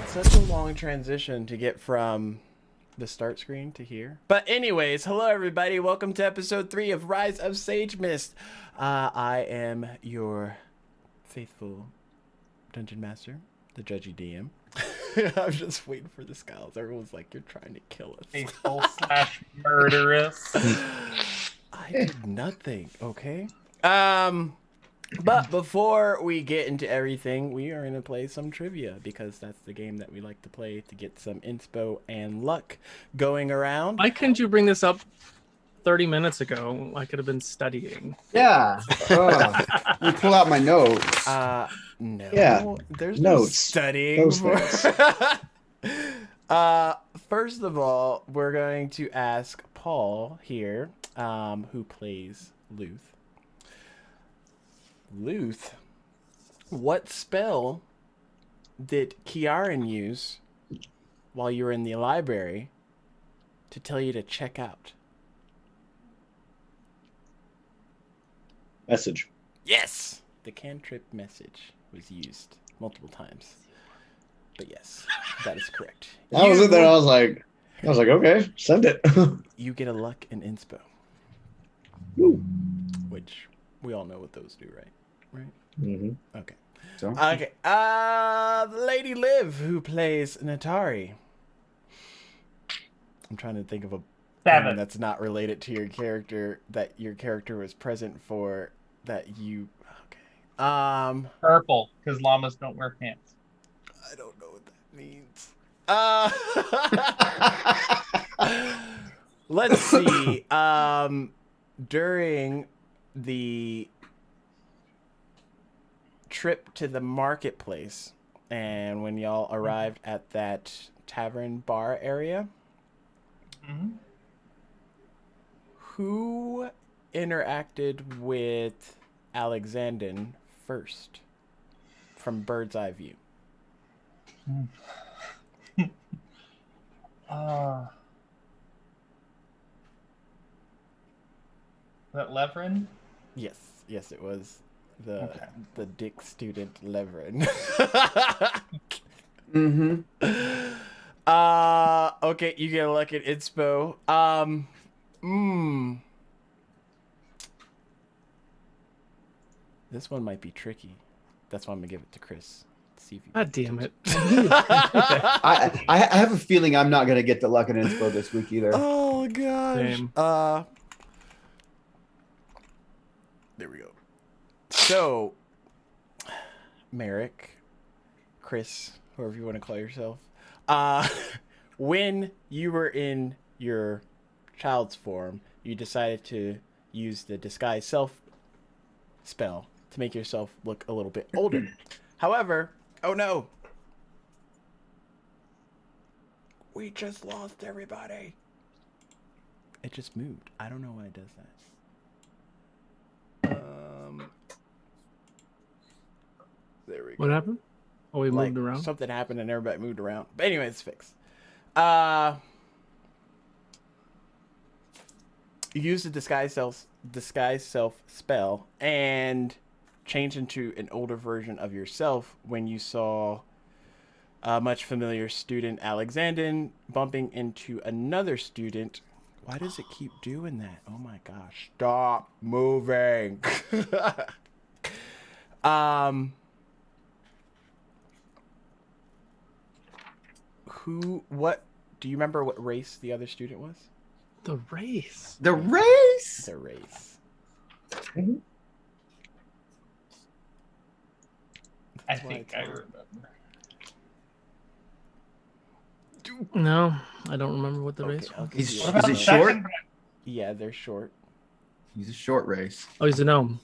Such a long transition to get from the start screen to here. But anyways, hello everybody. Welcome to episode 3 of Rise of Sagemist. I am your faithful dungeon master, the judgy DM. I'm just waiting for the scowls. Everyone's like, you're trying to kill us. Faithful slash murderous. I did nothing, okay? But before we get into everything, we are going to play some trivia because that's the game that we like to play to get some inspo and luck going around. Why couldn't you bring this up 30 minutes ago? I could have been studying. Yeah. You pull out my notes. No. Yeah. There's Notes. no studying. Those things. First of all, we're going to ask Paul here, who plays Luth. Luth, what spell did Kiaran use while you were in the library to tell you to check out? Message. Yes! The cantrip message was used multiple times. But yes, that is correct. I was in there. I was like, okay, send it. You get a luck and inspo. Ooh. Which we all know what those do, right? Right? Mm-hmm. Okay. So? Okay. Lady Liv, who plays Natari. I'm trying to think of a thing that's not related to your character that your character was present for that you. Okay. Purple, because llamas don't wear pants. I don't know what that means. Let's see. During the trip to the marketplace and when y'all arrived at that tavern bar area, who interacted with Alexandrin first from bird's eye view? That Levrin? Yes, it was the dick student Levrin. Okay, you get a luck at inspo. This one might be tricky. That's why I'm gonna give it to Chris. See if you God damn it. I have a feeling I'm not gonna get the luck and inspo this week either. Oh gosh. Same. There we go. So, Merrick, Chris, whoever you want to call yourself, when you were in your child's form, you decided to use the disguise self spell to make yourself look a little bit older. However, oh no, we just lost everybody. It just moved. I don't know why it does that. There we go. What happened? Oh, we Like, moved around. something happened and everybody moved around. But anyway, it's fixed. You use the disguise self spell and change into an older version of yourself when you saw a much familiar student, Alexander, bumping into another student. Why does it keep doing that? Oh my gosh. Stop moving. What do you remember what race the other student was? The race. The race. The race. I think I remember. No, I don't remember what the race was. Is What about he the short? second- Yeah, they're short. He's a short race. Oh, he's a gnome.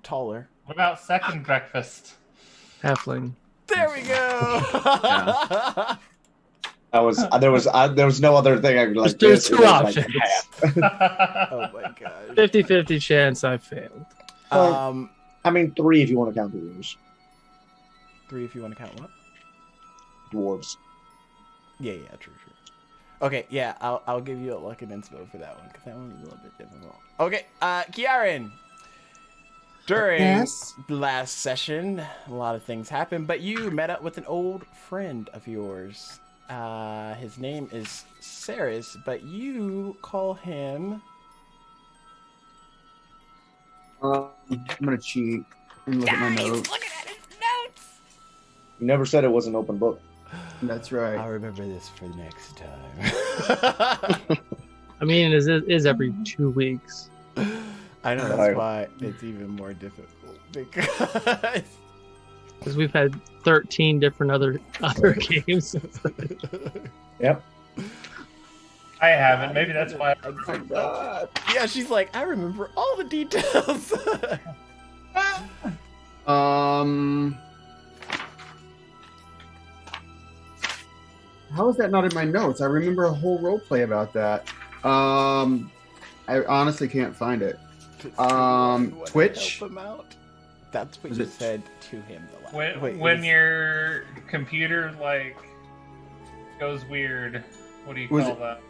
Taller. What about second breakfast? Halfling. There we go. There was no other thing I could like. There's this, two it was options. half. Oh my gosh. 50-50 chance I failed. I mean, 3 if you want to count the dwarves. 3 if you want to count what? Dwarves. Yeah, true. Okay, yeah, I'll give you a luck and inspo for that one because that one was a little bit difficult. Okay, Kiaran. During the last session, a lot of things happened, but you met up with an old friend of yours. His name is Saris, but you call him... I'm gonna cheat and look at my notes. Looking at his notes! You never said it was an open book. That's right. I'll remember this for next time. I mean, it is every 2 weeks. I know, that's why it's even more difficult because we've had 13 different other games. Yep. I haven't. Maybe that's why. Yeah, she's like, I remember all the details. How is that not in my notes? I remember a whole role play about that. I honestly can't find it. Twitch? Help him out. That's what Was you it- said to him the last. When, Wait, when it was- your computer like goes weird, what do you Was call it- that?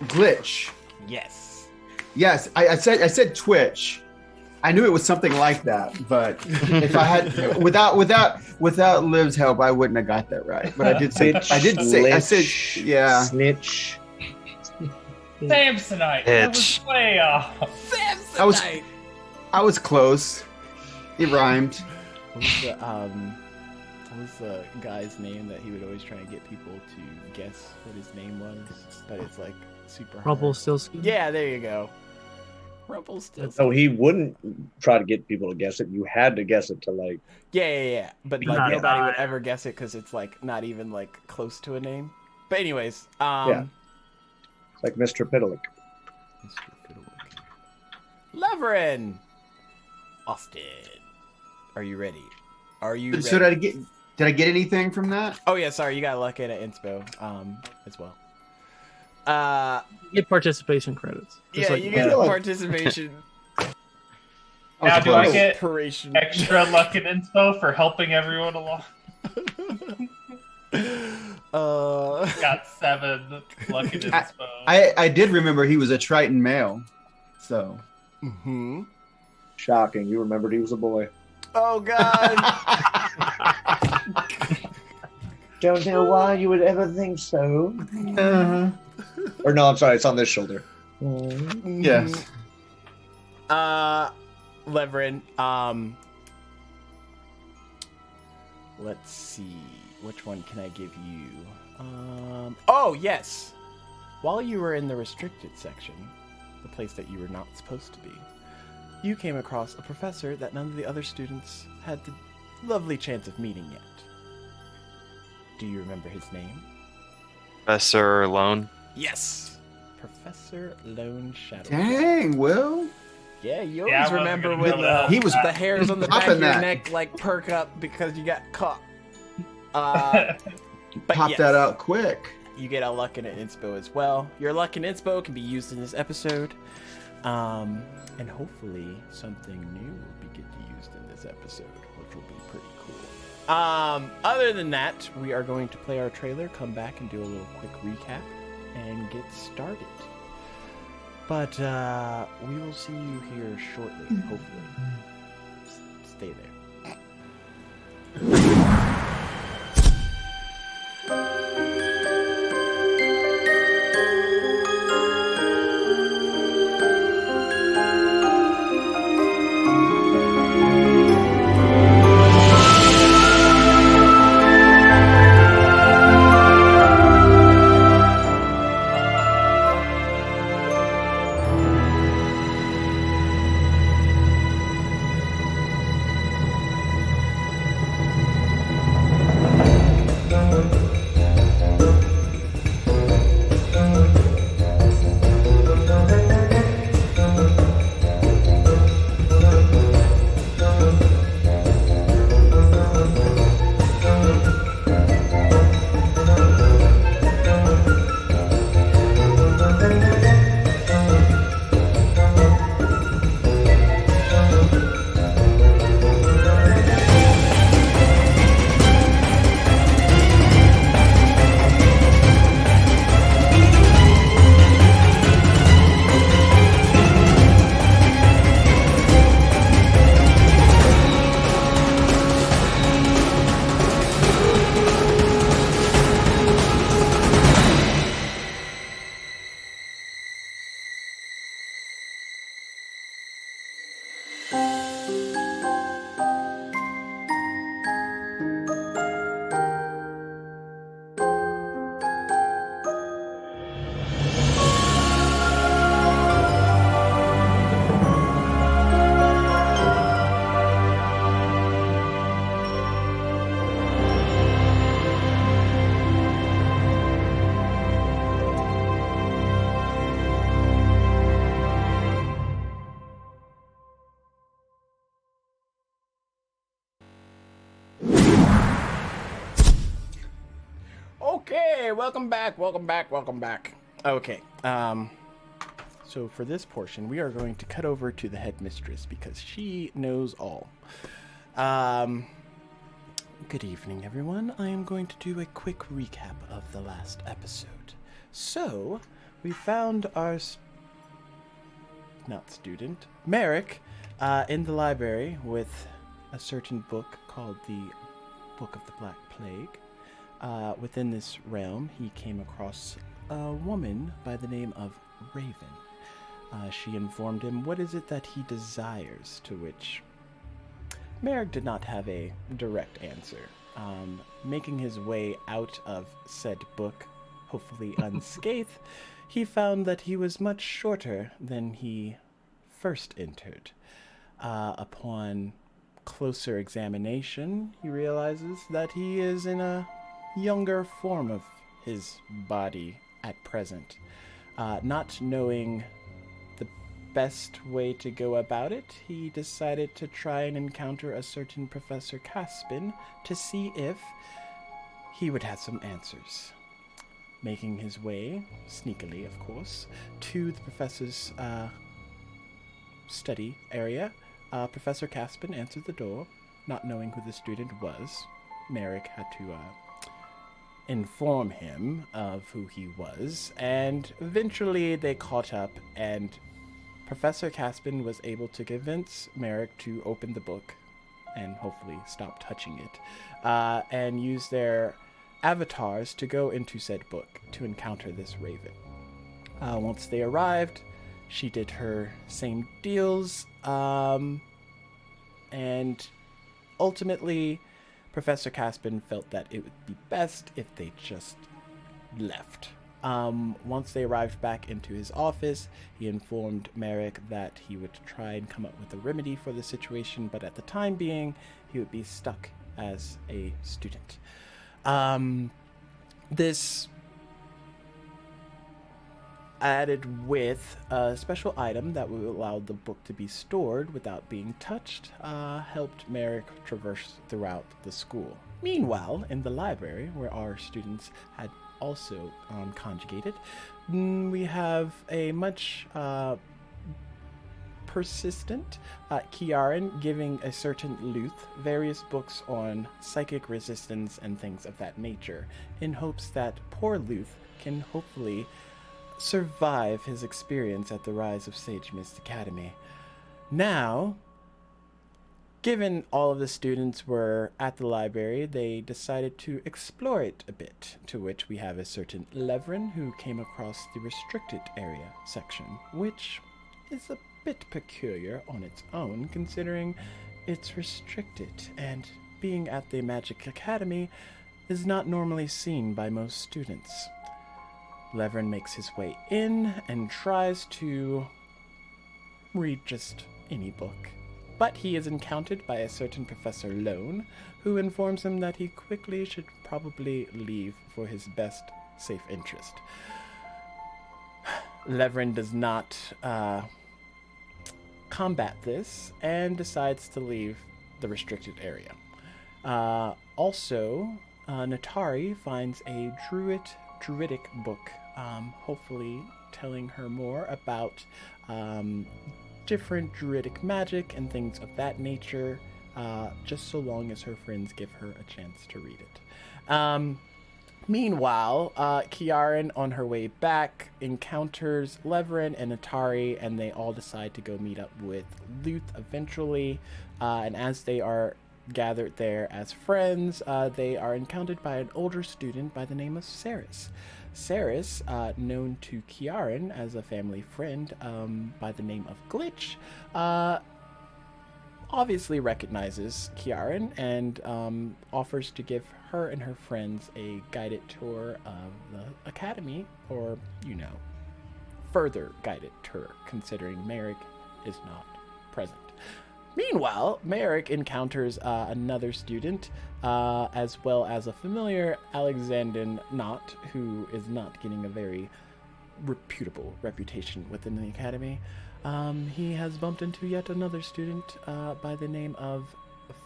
Glitch. Yes. Yes, I said Twitch. I knew it was something like that, but if I had without Liv's help, I wouldn't have got that right. But I said yeah. Snitch. Samsonite. That was way off. Samsonite. I was close. It rhymed. What was the guy's name that he would always try and get people to guess what his name was? But it's like super hard. Rumpelstiltskin. Yeah, there you go. Rumpelstiltskin. So he wouldn't try to get people to guess it. You had to guess it to like. Yeah. But like Not nobody would mine. ever guess it because it's like not even like close to a name. But anyways, Yeah. It's like Mr. Pitalik. Leverin. Austin. Are you ready? Are you ready? So did I get anything from that? Oh yeah, sorry, you got luck in at inspo as well. You get participation credits. Just Yeah, like you get Yeah. participation. Now, do I close. get Operation. extra luck and inspo for helping everyone along? Got 7 luck and inspo. I did remember he was a Triton male. So Mm-hmm. Shocking. You remembered he was a boy. Oh god. Don't know why you would ever think so. Or no, I'm sorry. It's on this shoulder. yes. Leverin, let's see. Which one can I give you? Oh, yes. While you were in the restricted section, the place that you were not supposed to be, you came across a professor that none of the other students had the lovely chance of meeting yet. Do you remember his name? Professor Lone. Yes! Professor Lone Shadow. Dang, Will. Yeah, you Yeah, I always wasn't remember gonna when be able to help He was- the hairs on the back of Popping your that. neck like perk up because you got caught. But Pop yes, that out quick. You get a luck and an inspo as well. Your luck and inspo can be used in this episode. And hopefully something new will be get used in this episode, which will be pretty cool. Other than that, we are going to play our trailer, come back and do a little quick recap, and get started. But we will see you here shortly, hopefully. Stay there. Okay, welcome back. Okay, so for this portion, we are going to cut over to the headmistress because she knows all. Good evening, everyone. I am going to do a quick recap of the last episode. So, we found our Merrick, in the library with a certain book called the Book of the Black Plague. Within this realm, he came across a woman by the name of Raven. She informed him what is it that he desires, to which Merrick did not have a direct answer. Making his way out of said book, hopefully unscathed, he found that he was much shorter than he first entered. Upon closer examination, he realizes that he is in a younger form of his body at present. Not knowing the best way to go about it, he decided to try and encounter a certain Professor Caspin to see if he would have some answers. Making his way, sneakily of course, to the professor's study area, Professor Caspin answered the door. Not knowing who the student was, Merrick had to inform him of who he was, and eventually they caught up, and Professor Caspin was able to convince Merrick to open the book and hopefully stop touching it, and use their avatars to go into said book to encounter this Raven. Once they arrived, she did her same deals, and ultimately Professor Caspin felt that it would be best if they just left. Once they arrived back into his office, he informed Merrick that he would try and come up with a remedy for the situation, but at the time being, he would be stuck as a student. This added with a special item that would allow the book to be stored without being touched, helped Merrick traverse throughout the school. Meanwhile, in the library, where our students had also conjugated, we have a much persistent Kiaran giving a certain Luth various books on psychic resistance and things of that nature, in hopes that poor Luth can hopefully survive his experience at the Rise of Sagemist Academy. Now, given all of the students were at the library, they decided to explore it a bit, to which we have a certain Levrin who came across the restricted area section, which is a bit peculiar on its own, considering it's restricted, and being at the Magic Academy is not normally seen by most students. Levrin makes his way in and tries to read just any book, but he is encountered by a certain Professor Lone, who informs him that he quickly should probably leave for his best safe interest. Levrin does not combat this and decides to leave the restricted area. Also, Natari finds a druidic book, hopefully telling her more about different druidic magic and things of that nature, just so long as her friends give her a chance to read it. Meanwhile, Kiaran, on her way back, encounters Levrin and Atari, and they all decide to go meet up with Luth eventually. And as they are gathered there as friends, they are encountered by an older student by the name of Saris. Saris, known to Kiaran as a family friend by the name of Glitch, obviously recognizes Kiaran and offers to give her and her friends a guided tour of the academy, or, further guided tour, considering Merrick is not present. Meanwhile, Merrick encounters another student, as well as a familiar Alexandrin Knott, who is not getting a very reputable reputation within the academy. He has bumped into yet another student by the name of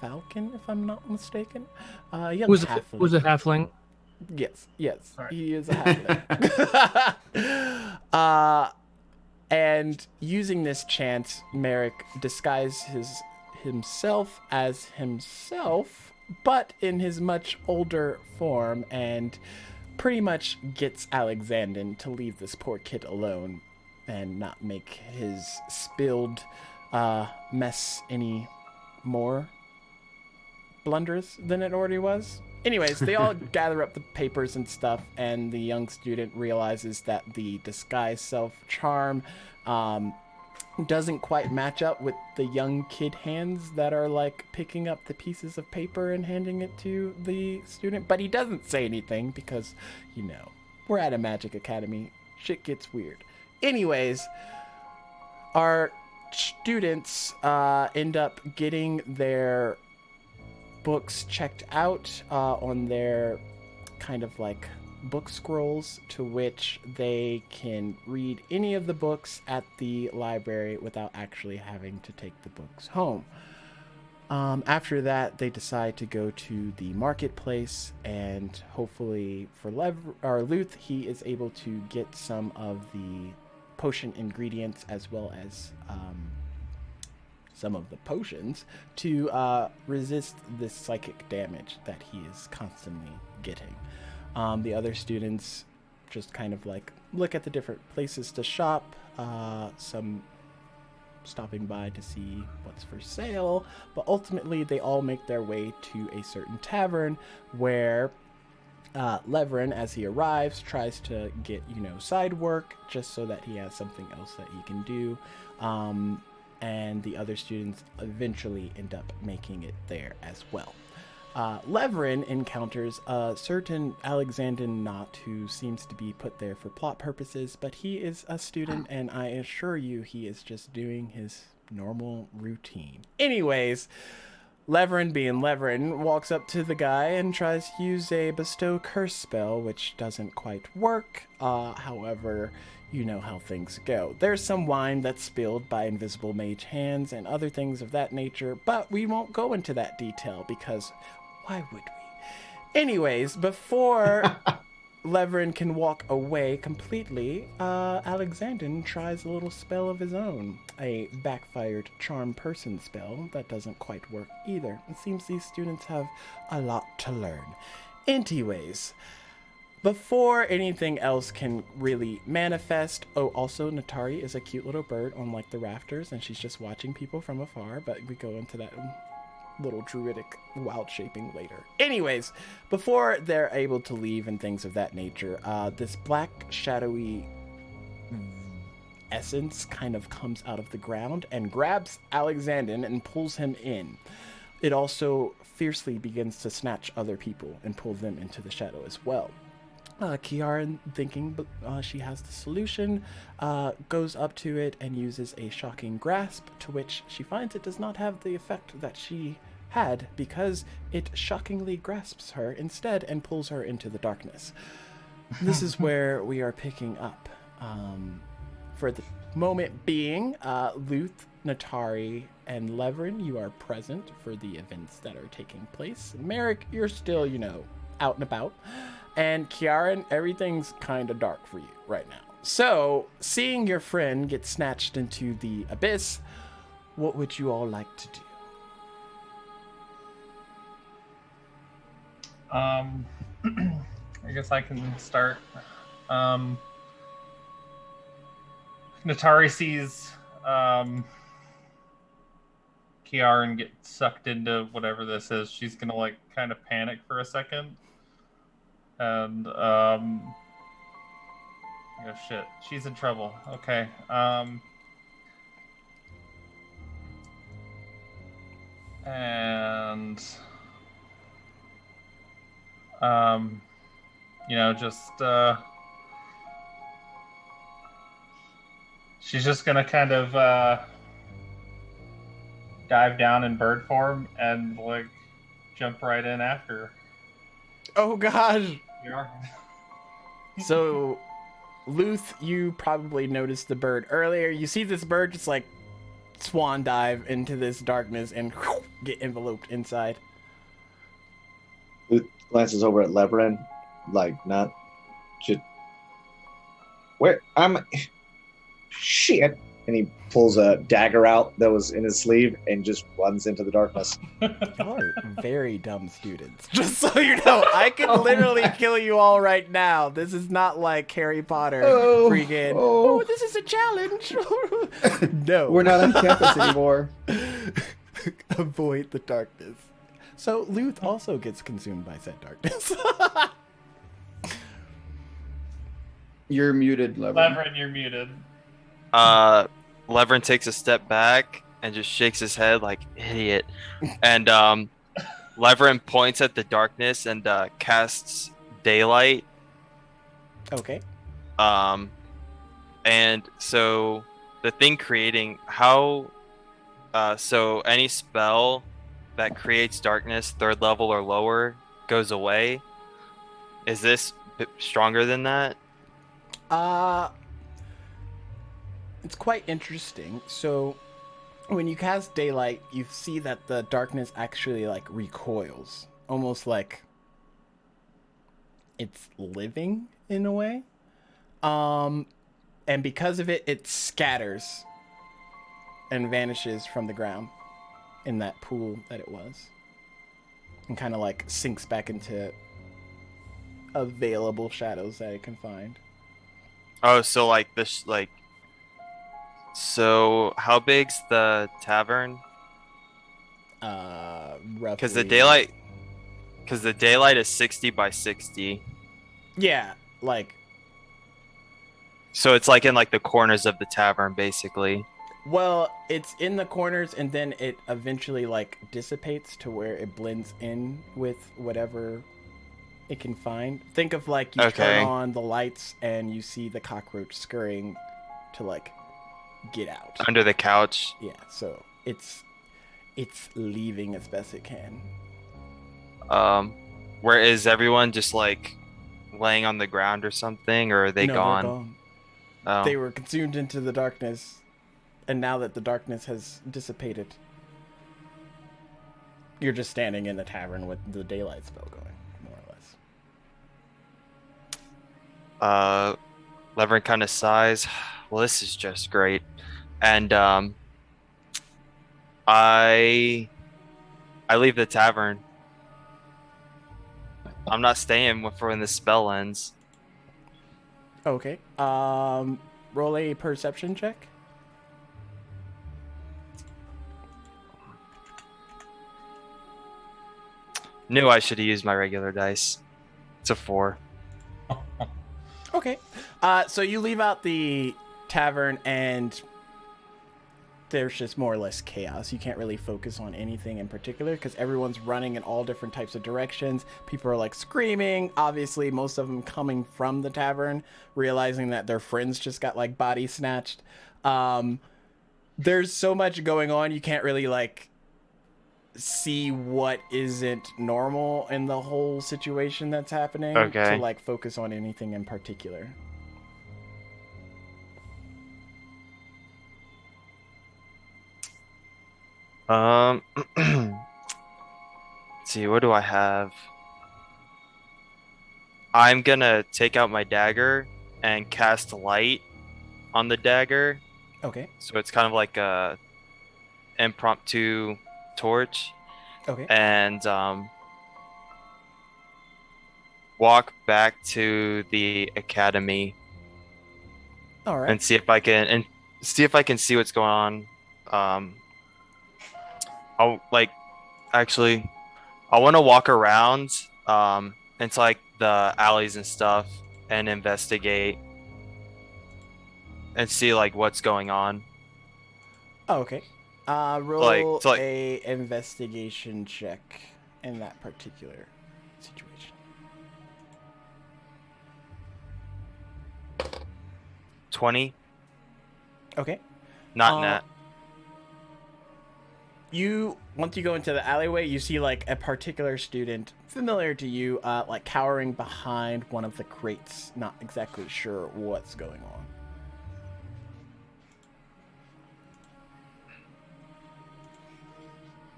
Falcon, if I'm not mistaken. A young halfling. Who's a halfling? Yes, Sorry. he is a halfling. And using this chance, Merrick disguises himself as himself, but in his much older form, and pretty much gets Alexandrin to leave this poor kid alone and not make his spilled mess any more blunderous than it already was. Anyways, they all gather up the papers and stuff, and the young student realizes that the disguise self-charm doesn't quite match up with the young kid hands that are like picking up the pieces of paper and handing it to the student. But he doesn't say anything because, we're at a magic academy. Shit gets weird. Anyways, our students end up getting their books checked out on their kind of like book scrolls, to which they can read any of the books at the library without actually having to take the books home. After that, they decide to go to the marketplace, and hopefully for Luth, he is able to get some of the potion ingredients as well as some of the potions to resist this psychic damage that he is constantly getting. The other students just kind of like look at the different places to shop, some stopping by to see what's for sale, but ultimately they all make their way to a certain tavern where Levrin, as he arrives, tries to get, side work just so that he has something else that he can do. And the other students eventually end up making it there as well. Leverin encounters a certain Alexander Knott who seems to be put there for plot purposes, but he is a student, and I assure you he is just doing his normal routine. Anyways, Leverin, being Leverin, walks up to the guy and tries to use a bestow curse spell, which doesn't quite work. However, you know how things go. There's some wine that's spilled by invisible mage hands and other things of that nature, but we won't go into that detail because why would we? Anyways, before Leverin can walk away completely, Alexandrin tries a little spell of his own. A backfired charm person spell that doesn't quite work either. It seems these students have a lot to learn. Anyways, before anything else can really manifest, also Natari is a cute little bird on like the rafters, and she's just watching people from afar, but we go into that little druidic wild shaping later. Anyways, before they're able to leave and things of that nature, this black shadowy essence kind of comes out of the ground and grabs Alexandrin and pulls him in. It also fiercely begins to snatch other people and pull them into the shadow as well. Kiaran, thinking she has the solution, goes up to it and uses a shocking grasp, to which she finds it does not have the effect that she had, because it shockingly grasps her instead and pulls her into the darkness. This is where we are picking up. For the moment being, Luth, Natari, and Leverin, you are present for the events that are taking place. Merrick, you're still, out and about. And Kiaran, everything's kind of dark for you right now. So, seeing your friend get snatched into the abyss, what would you all like to do? I guess I can start. Natari sees Kiaran get sucked into whatever this is. She's gonna kind of panic for a second. And shit, she's in trouble. Okay. And she's just gonna kind of dive down in bird form and jump right in after her. Oh gosh. Yeah. So, Luth, you probably noticed the bird earlier. You see this bird just swan dive into this darkness and get enveloped inside. Luth glances over at Leverin, not just where shit, and he pulls a dagger out that was in his sleeve and just runs into the darkness. Y'all are very dumb students. Just so you know, I could literally kill you all right now. This is not like Harry Potter freaking, this is a challenge. No. We're not on campus anymore. Avoid the darkness. So Luth also gets consumed by said darkness. You're muted, Leverin. Leverin, you're muted. Leverin takes a step back and just shakes his head like idiot. And Leverin points at the darkness and casts daylight. Okay. And so the thing creating so any spell that creates darkness, 3rd level or lower, goes away. Is this stronger than that? It's quite interesting. So when you cast daylight, you see that the darkness actually recoils, almost like it's living in a way. And because of it, it scatters and vanishes from the ground in that pool that it was, and kind of sinks back into available shadows that it can find. Oh, so this so how big's the tavern? Roughly. Because the daylight is 60 by 60. Yeah, So it's in the corners of the tavern, basically. Well, it's in the corners, and then it eventually like dissipates to where it blends in with whatever it can find. Think of like you turn Okay. on the lights and you see the cockroach scurrying to like get out. Under the couch. Yeah, so it's leaving as best it can. Where is everyone just like laying on the ground or something, or are they No, gone? they're gone. Oh. They were consumed into the darkness, and now that the darkness has dissipated, you're just standing in the tavern with the daylight spell going, more or less. Levering kind of sighs. Well, this is just great. And I leave the tavern. I'm not staying for when the spell ends. Okay. Roll a perception check. Knew I should have used my regular dice. It's a 4. Okay. So you leave out the tavern, and there's just more or less chaos. You can't really focus on anything in particular because everyone's running in all different types of directions. People are like screaming. Obviously, most of them coming from the tavern, realizing that their friends just got like body snatched. There's so much going on. You can't really like see what isn't normal in the whole situation that's happening Okay. to like focus on anything in particular. Let's see, what do I have? I'm gonna take out my dagger and cast light on the dagger. Okay. So it's kind of like a impromptu torch. Okay. And walk back to the academy All right. and see if I can see what's going on. I'll like actually I want to walk around into like the alleys and stuff and investigate and see like what's going on. Oh, okay. Roll Like- a investigation check in that particular situation. 20, Okay. not nat. You once you go into the alleyway, you see like a particular student familiar to you, like cowering behind one of the crates, not exactly sure what's going on.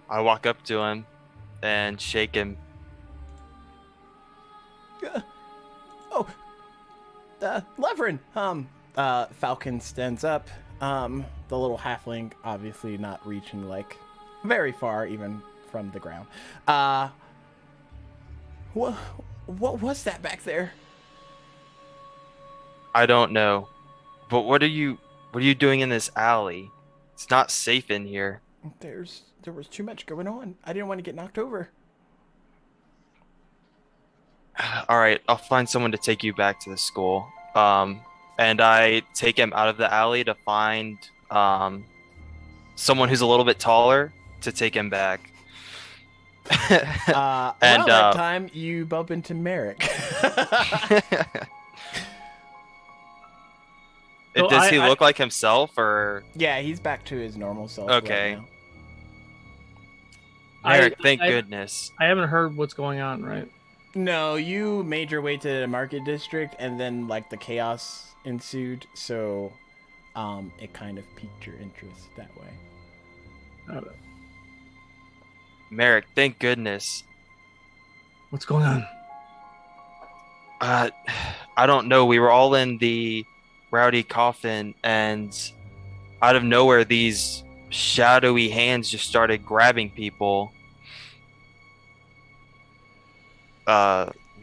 I walk up to him and shake him. Oh, Levrin. Falcon stands up. The little halfling, obviously not reaching like very far, even from the ground. What was that back there? I don't know. But what are you doing in this alley? It's not safe in here. There was too much going on. I didn't want to get knocked over. All right, I'll find someone to take you back to the school. And I take him out of the alley to find someone who's a little bit taller to take him back. Around that time, you bump into Merrick. So Does he I- look like himself, or Yeah, he's back to his normal self. Okay. Right now. Merrick? Thank I- goodness. I haven't heard what's going on, right? No, you made your way to the market district, and then like the chaos ensued. So, it kind of piqued your interest that way. Merrick, thank goodness. What's going on? I don't know. We were all in the rowdy coffin, and out of nowhere, these shadowy hands just started grabbing people.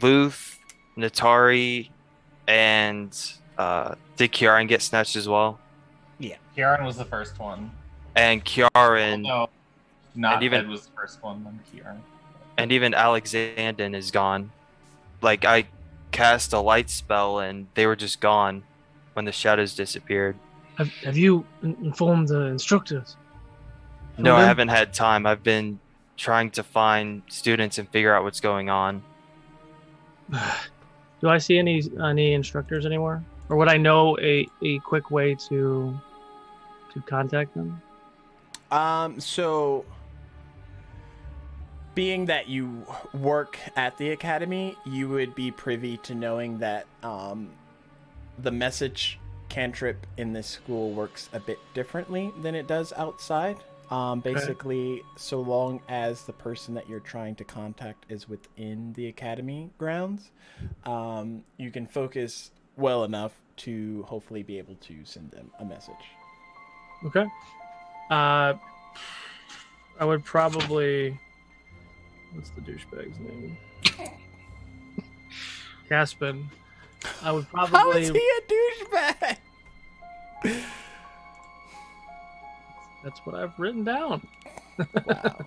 Luth, Natari, and did Kiaran get snatched as well? Kiaran was the first one. And Kiaran, No, not And even- Ed was the first one, then Kiaran. and even Alexander is gone. Like, I cast a light spell, and they were just gone when the shadows disappeared. Have you informed the instructors? No, I them? haven't had time. I've been trying to find students and figure out what's going on. Do I see any instructors anywhere, or would I know a quick way to contact them? So being that you work at the academy, you would be privy to knowing that the message cantrip in this school works a bit differently than it does outside. Basically, so long as the person that you're trying to contact is within the academy grounds, you can focus well enough to hopefully be able to send them a message. Okay. I would probably. What's the douchebag's name? Caspin. I would probably. How is he a douchebag? That's what I've written down. Wow.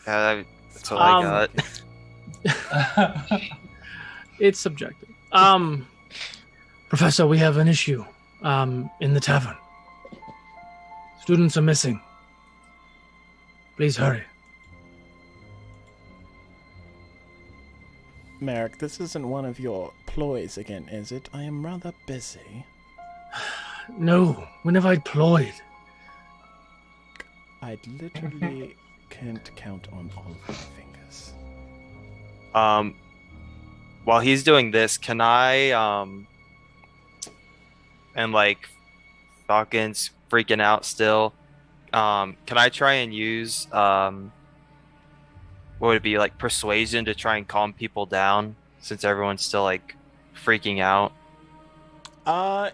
That's all I got. It's subjective. Professor, we have an issue in the tavern. Students are missing. Please hurry. Merrick, this isn't one of your ploys again, is it? I am rather busy. No, when have I ployed? I literally can't count on all of my fingers. While he's doing this, can I and like Falcon's freaking out still, can I try and use what would it be, like persuasion, to try and calm people down since everyone's still like freaking out?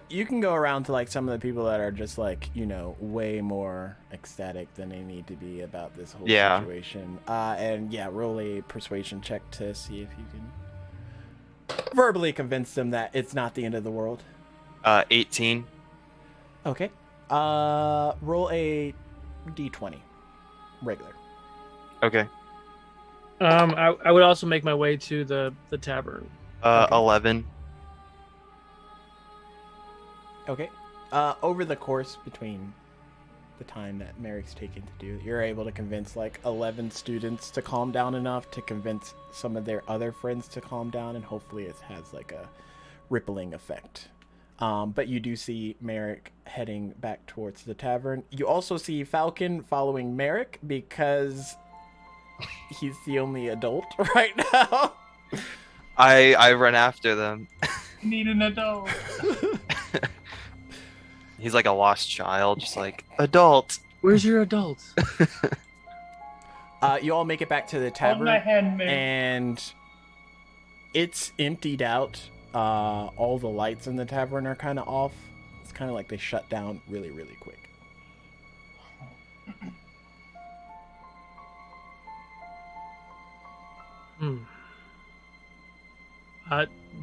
You can go around to like some of the people that are just like, you know, way more ecstatic than they need to be about this whole situation. And yeah, roll a persuasion check to see if you can verbally convince them that it's not the end of the world. 18. Okay. Roll a d20. Regular. Okay. I would also make my way to the tavern. 11. Okay. Over the course between the time that Merrick's taken to do, you're able to convince like 11 students to calm down enough to convince some of their other friends to calm down, and hopefully it has like a rippling effect. But you do see Merrick heading back towards the tavern. You also see Falcon following Merrick because he's the only adult right now. I run after them. Need an adult. He's like a lost child, just like, adult. Where's your adult? You all make it back to the Hold tavern, my hand, man. and it's emptied out. All the lights in the tavern are kind of off. It's kind of like they shut down really, really quick.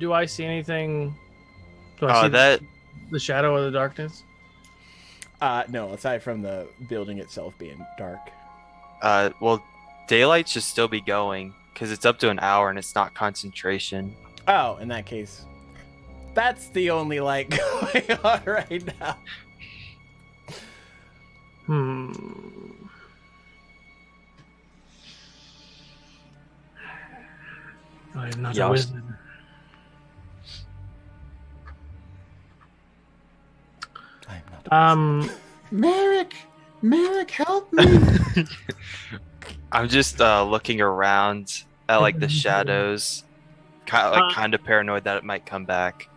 Do I see anything? Do I see That the shadow of the darkness? No, aside from the building itself being dark. well, daylight should still be going because it's up to an hour and it's not concentration. Oh, in that case, that's the only light going on right now. I am not Yeah, a I was- wizard. I am not. Merrick, help me. I'm just looking around at like the shadows, kind of paranoid that it might come back.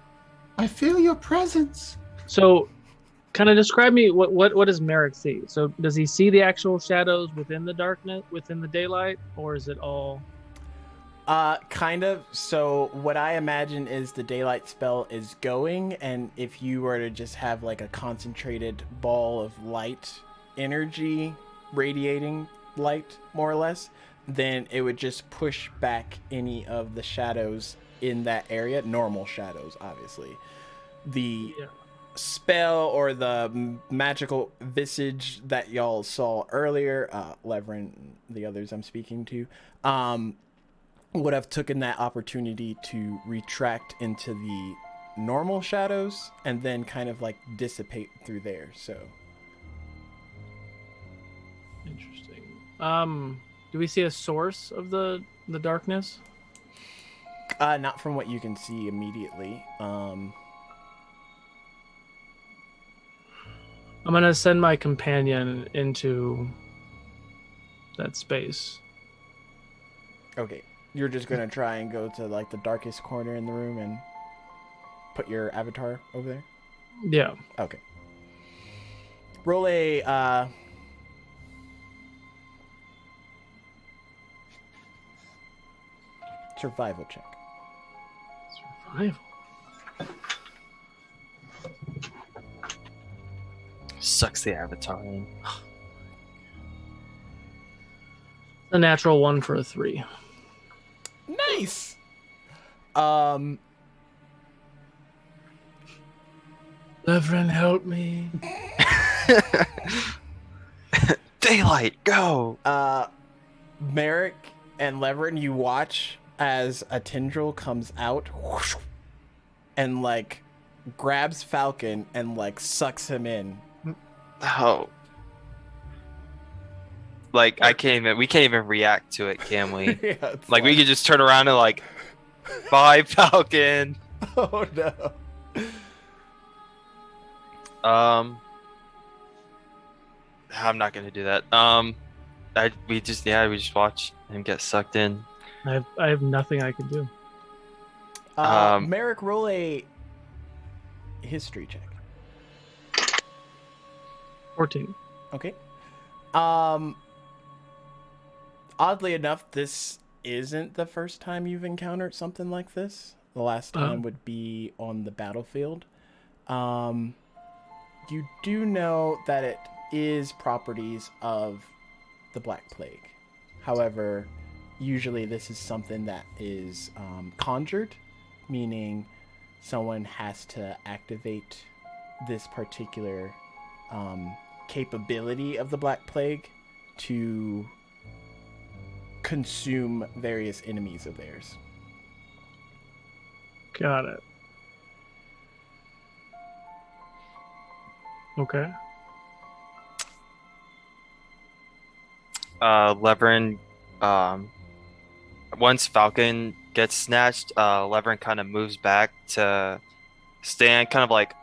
I feel your presence. So, kind of describe me what does Merrick see? So, does he see the actual shadows within the darkness, within the daylight, or is it all? Kind of. So what I imagine is the daylight spell is going, and if you were to just have like a concentrated ball of light energy radiating light, more or less, then it would just push back any of the shadows in that area. Normal shadows, obviously. The spell or the magical visage that y'all saw earlier, Levrin, the others I'm speaking to, would have taken that opportunity to retract into the normal shadows and then kind of like dissipate through there. So Interesting. Do we see a source of the darkness? not from what you can see immediately. I'm gonna send my companion into that space. Okay, you're just gonna try and go to like the darkest corner in the room and put your avatar over there. Yeah. Okay. Roll a survival check. Survival. Sucks the avatar in. A natural 1 for a 3. Nice. Levrin, help me. Daylight, go! Merrick and Leverin, you watch as a tendril comes out whoosh, and like grabs Falcon and like sucks him in. Oh. Like, we can't even react to it, can we? Yeah, it's Like, we could just turn around and like, bye, Falcon! oh no. I'm not gonna do that. We just watch him get sucked in. I have nothing I can do. Merrick, roll a history check. 14. Okay. Oddly enough, this isn't the first time you've encountered something like this. The last time would be on the battlefield. You do know that it is properties of the Black Plague. However, usually this is something that is conjured, meaning someone has to activate this particular capability of the Black Plague to consume various enemies of theirs. Got it. Okay. Leverin, once Falcon gets snatched, Leverin kind of moves back to stand kind of like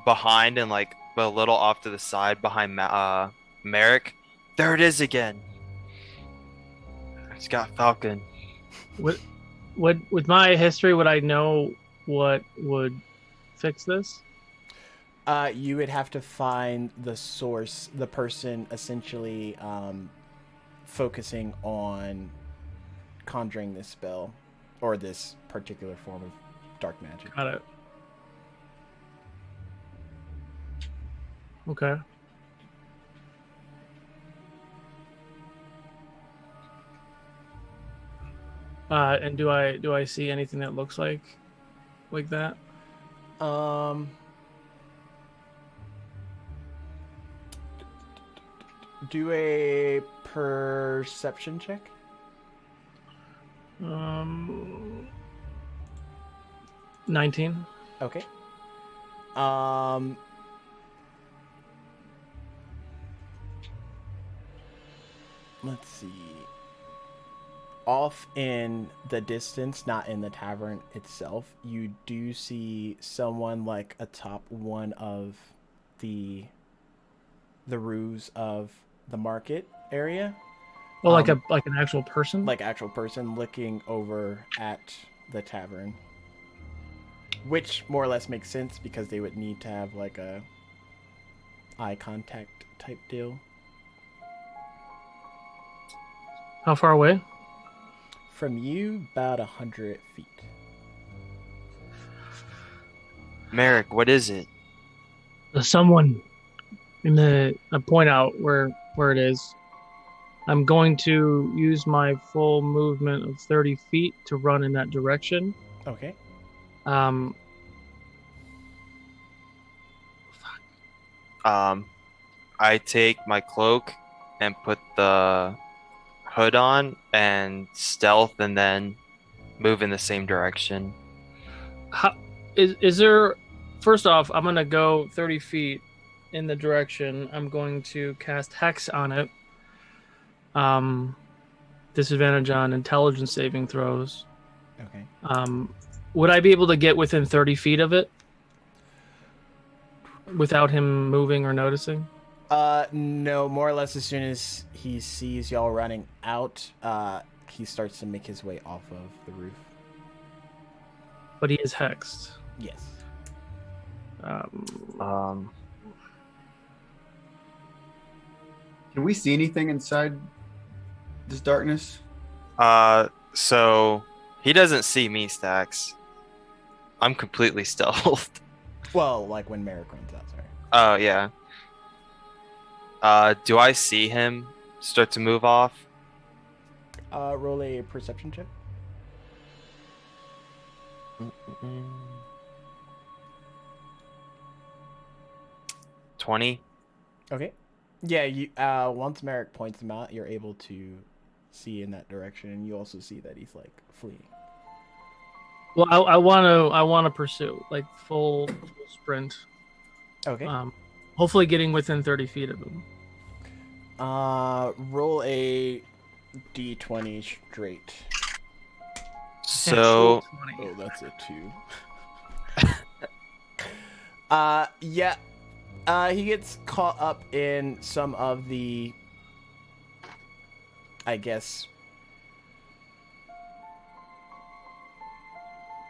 behind and like a little off to the side behind Merrick. There it is again. It's got Falcon. With my history, would I know what would fix this? You would have to find the source, the person essentially focusing on conjuring this spell or this particular form of dark magic. Got it. Okay. And do I see anything that looks like that? Do a perception check. 19. Okay. Let's see. Off in the distance, not in the tavern itself, you do see someone like atop one of the roofs of the market area. Well, like an actual person? Like actual person looking over at the tavern. Which more or less makes sense because they would need to have like a eye contact type deal. How far away? From you, about 100 feet. Merrick, what is it? There's someone I point out where it is. I'm going to use my full movement of 30 feet to run in that direction. Okay. I take my cloak and put the hood on and stealth and then move in the same direction. is there? First off, I'm gonna go 30 feet in the direction. I'm going to cast Hex on it. Disadvantage on intelligence saving throws. Okay. Would I be able to get within 30 feet of it without him moving or noticing? No, more or less as soon as he sees y'all running out, he starts to make his way off of the roof. But he is hexed. Yes. Can we see anything inside this darkness? So he doesn't see me, Stacks. I'm completely stealthed. Well, like when Merrick runs out, sorry. Oh, yeah. Do I see him start to move off? Roll a perception check. 20. Okay. Yeah, you once Merrick points him out, you're able to see in that direction, and you also see that he's like fleeing. Well, I want to pursue like full sprint. Okay. Hopefully getting within 30 feet of him. Roll a d20 straight. So, Oh, that's a 2. Yeah. He gets caught up in some of the, I guess,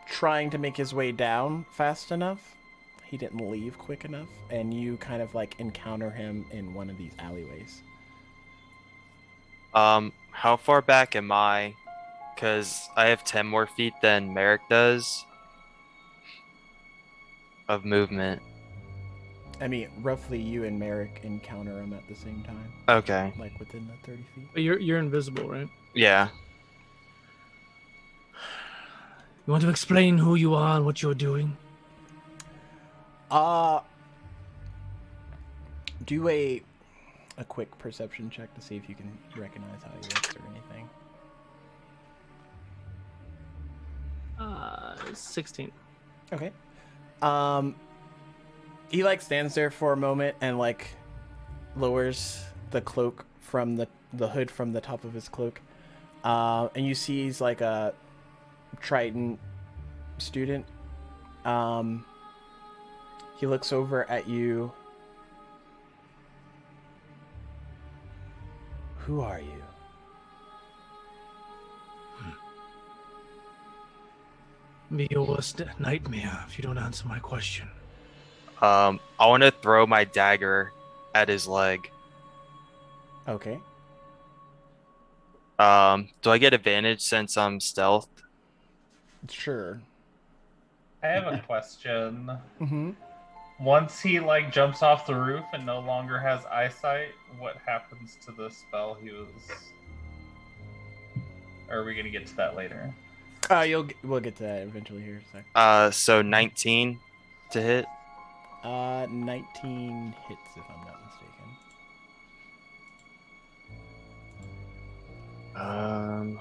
trying to make his way down fast enough. He didn't leave quick enough, and you kind of like encounter him in one of these alleyways. how far back am I? Because I have 10 more feet than Merrick does of movement. I mean, roughly you and Merrick encounter him at the same time, Okay. like within the 30 feet. But you're invisible, right? Yeah. You want to explain who you are and what you're doing? Do a quick perception check to see if you can recognize how he looks or anything. 16. Okay. He like stands there for a moment and like lowers the cloak from the hood from the top of his cloak. And you see he's like a Triton student. He looks over at you. Who are you? Be your worst nightmare if you don't answer my question. I want to throw my dagger at his leg. Okay. Do I get advantage since I'm stealthed? Sure. I have a question. Mm-hmm. Once he like jumps off the roof and no longer has eyesight, what happens to the spell he was? Or are we gonna get to that later? We'll get to that eventually here in a sec. So 19 to hit. 19 hits if I'm not mistaken.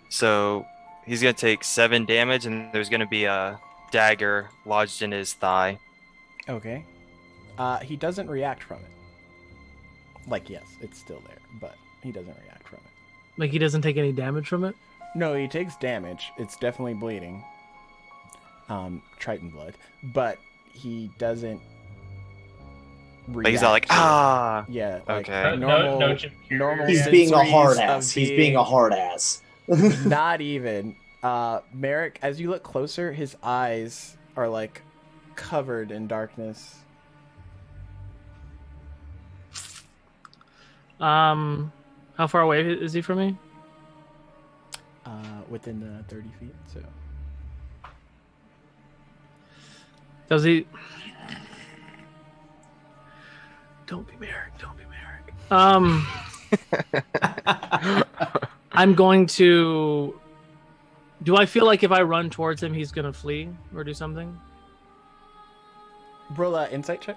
So he's gonna take 7 damage, and there's gonna be a dagger lodged in his thigh. Okay. He doesn't react from it. Like, yes, it's still there, but he doesn't react from it. Like he doesn't take any damage from it? No, he takes damage. It's definitely bleeding. Triton blood. But he doesn't react. Like he's not like, to it. ah! Yeah, like Okay. normal. Jim Carrey. normal He's being a sensories hard of ass. He's being a hard ass. Not even. Merrick, as you look closer, his eyes are like covered in darkness. How far away is he from me? Within the 30 feet, so. Does he? Don't be Merrick. Don't be Merrick. I'm going to. Do I feel like if I run towards him, he's gonna flee or do something? Roll a insight check.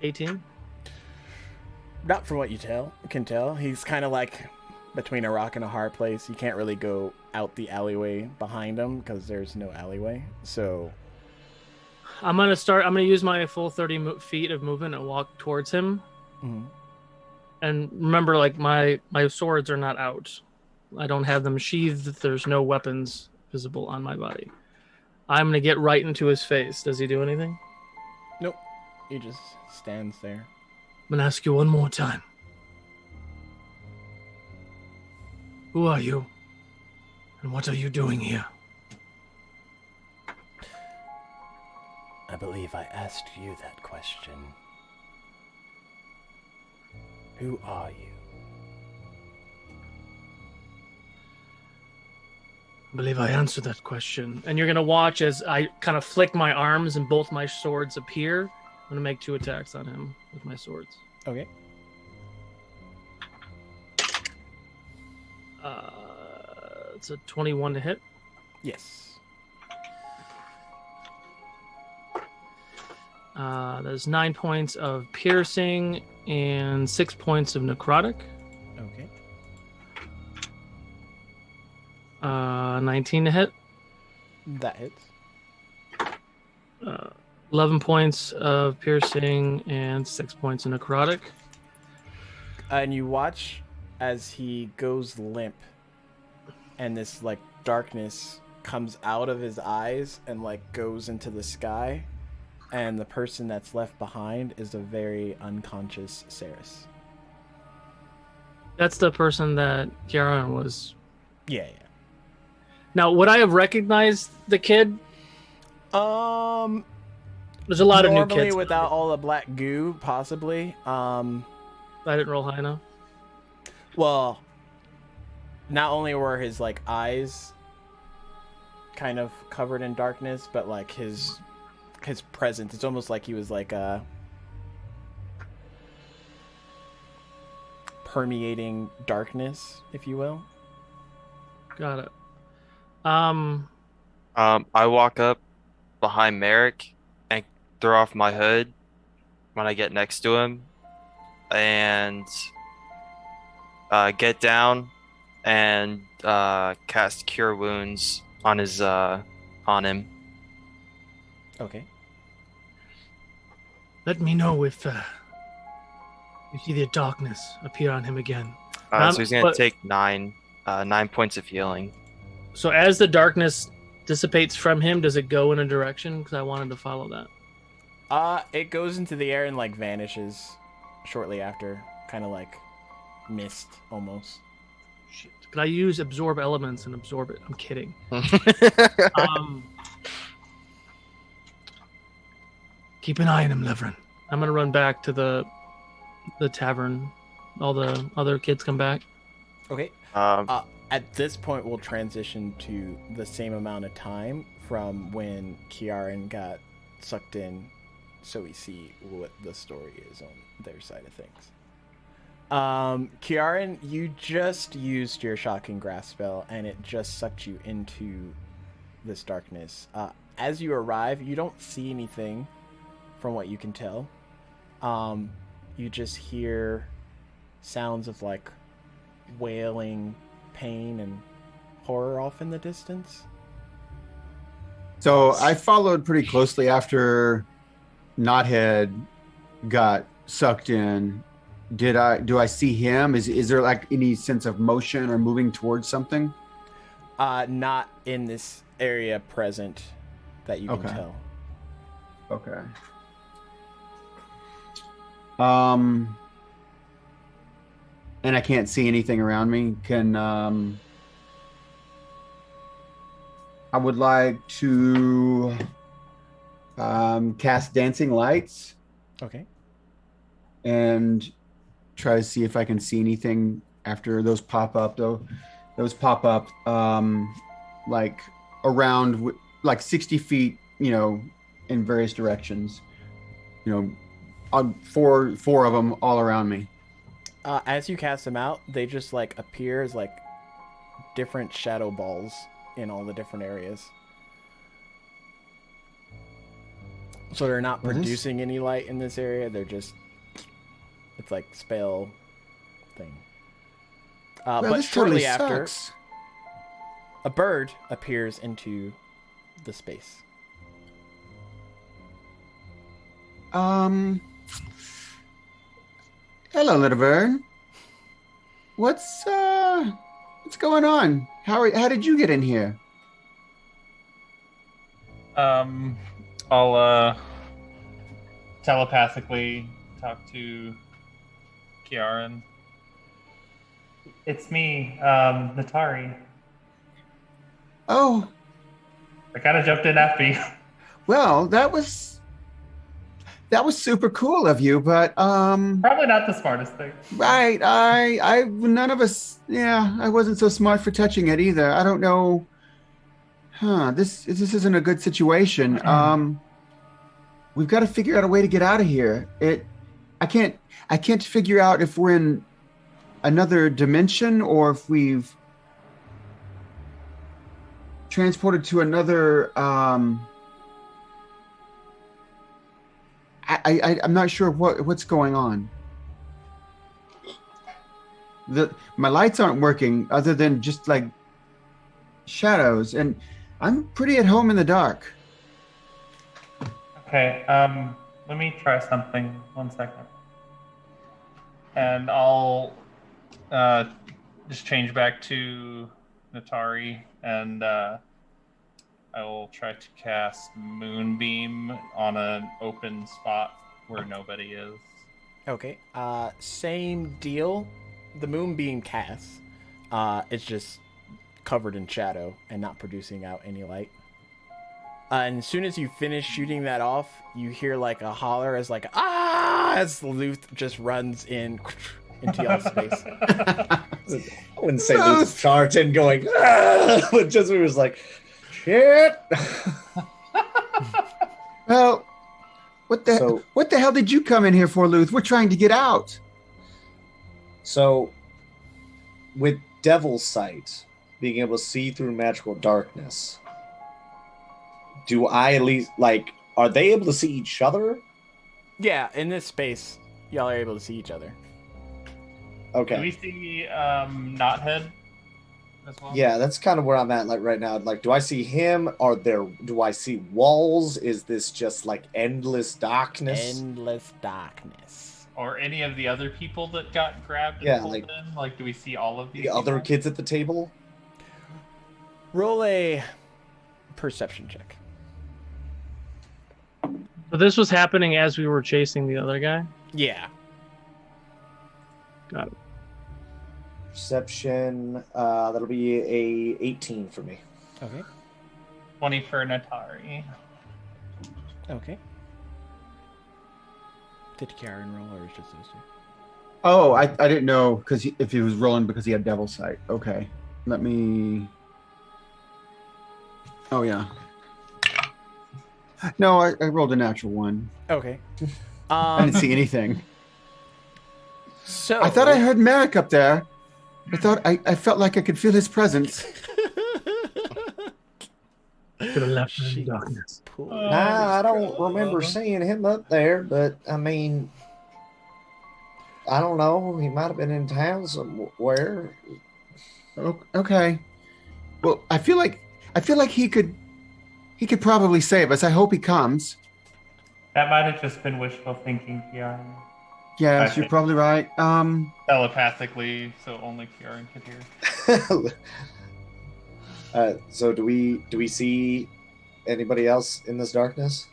18. Not from what you can tell. He's kind of like between a rock and a hard place. You can't really go out the alleyway behind him because there's no alleyway. So I'm gonna use my full 30 feet of movement and walk towards him. mhm. And remember, like my swords are not out. I don't have them sheathed. There's no weapons visible on my body. I'm gonna get right into his face. Does he do anything? Nope. He just stands there. I'm gonna ask you one more time. Who are you? And what are you doing here? I believe I asked you that question. Who are you? I believe I answered that question. And you're gonna watch as I kind of flick my arms and both my swords appear. I'm gonna make 2 attacks on him with my swords. Okay. It's a 21 to hit. Yes. There's 9 points of piercing and 6 points of necrotic. Okay. 19 to hit. That hits. 11 points of piercing and 6 points of necrotic. And you watch as he goes limp, and this like darkness comes out of his eyes and like goes into the sky, and the person that's left behind is a very unconscious Saris. That's the person that Kiaran was. Yeah. Now, would I have recognized the kid? Normally There's a lot of new kids. without all the black goo, possibly. I didn't roll high enough. Well, not only were his like eyes kind of covered in darkness, but like his presence, it's almost like he was like permeating darkness, if you will. Got it. I walk up behind Merrick and throw off my hood when I get next to him, and get down and cast Cure Wounds on his on him. Okay. Let me know if you see the darkness appear on him again. So he's gonna take 9 points of healing. So as the darkness dissipates from him, does it go in a direction? Because I wanted to follow that. It goes into the air and like vanishes shortly after, kind of like mist almost. Shit. Could I use absorb elements and absorb it? I'm kidding. Keep an eye on him, Levrin. I'm gonna run back to the tavern. All the other kids come back. Okay. At this point, we'll transition to the same amount of time from when Kiaran got sucked in, so we see what the story is on their side of things. Kiaran, you just used your shocking grasp spell, and it just sucked you into this darkness. As you arrive, you don't see anything, from what you can tell. You just hear sounds of like wailing pain and horror off in the distance. So I followed pretty closely after Knothead got sucked in. Do I see him? Is there like any sense of motion or moving towards something? Not in this area present that you can tell. Okay. And I can't see anything around me. I would like to cast Dancing Lights. Okay. And try to see if I can see anything after those pop up, though. Those pop up like around like 60 feet, in various directions. On four of them all around me. As you cast them out, they just like appear as like different shadow balls in all the different areas. So they're not producing any light in this area. They're just, it's like spell thing. Well, but this shortly totally after, sucks. a bird appears into the space. Hello, little bird. What's going on? How did you get in here? I'll telepathically talk to Kiaran. It's me, Natari. Oh, I kind of jumped in after you. well, that was super cool of you, but Probably not the smartest thing. right, none of us, yeah, I wasn't so smart for touching it either. I don't know. This isn't a good situation. We've got to figure out a way to get out of here. I can't figure out if we're in another dimension or if we've transported to another. I'm not sure what's going on. My lights aren't working other than just like shadows, and I'm pretty at home in the dark. Okay, let me try something. 1 second. And I'll just change back to Natari, and I will try to cast Moonbeam on an open spot where nobody is. Okay. Same deal. The moonbeam casts. It's just covered in shadow and not producing out any light. And as soon as you finish shooting that off, you hear like a holler as like as Luth just runs into y'all's space. I wouldn't say Luth charged in going, but just was like, shit. Well, what the hell did you come in here for, Luth? We're trying to get out. So, with Devil's Sight, being able to see through magical darkness, do I at least, like, are they able to see each other? Yeah, in this space, y'all are able to see each other. Okay. Do we see Knothead as well? Yeah, that's kind of where I'm at, like, right now. Like, do I see him? Do I see walls? Is this just, like, endless darkness? Endless darkness. Or any of the other people that got grabbed and pulled in? Like, do we see all of these The other people? kids at the table? Roll a perception check. So this was happening as we were chasing the other guy? Yeah. Got it. Perception, that'll be a 18 for me. Okay. 20 for Natari. Okay. Did Karen roll or is just those two? Oh, I didn't know because if he was rolling because he had Devil's Sight. Okay, let me. Oh yeah. No, I rolled a natural one. Okay. I didn't see anything. So I thought I heard Merrick up there. I felt like I could feel his presence. Could have left him in the darkness. Nah, I don't remember seeing him up there, but I mean, I don't know. He might have been in town somewhere. Okay. Well, I feel like he could probably save us. I hope he comes. That might have just been wishful thinking, Kiara. Yes, you're probably right. Telepathically, so only Kiaran could hear. So do we see anybody else in this darkness?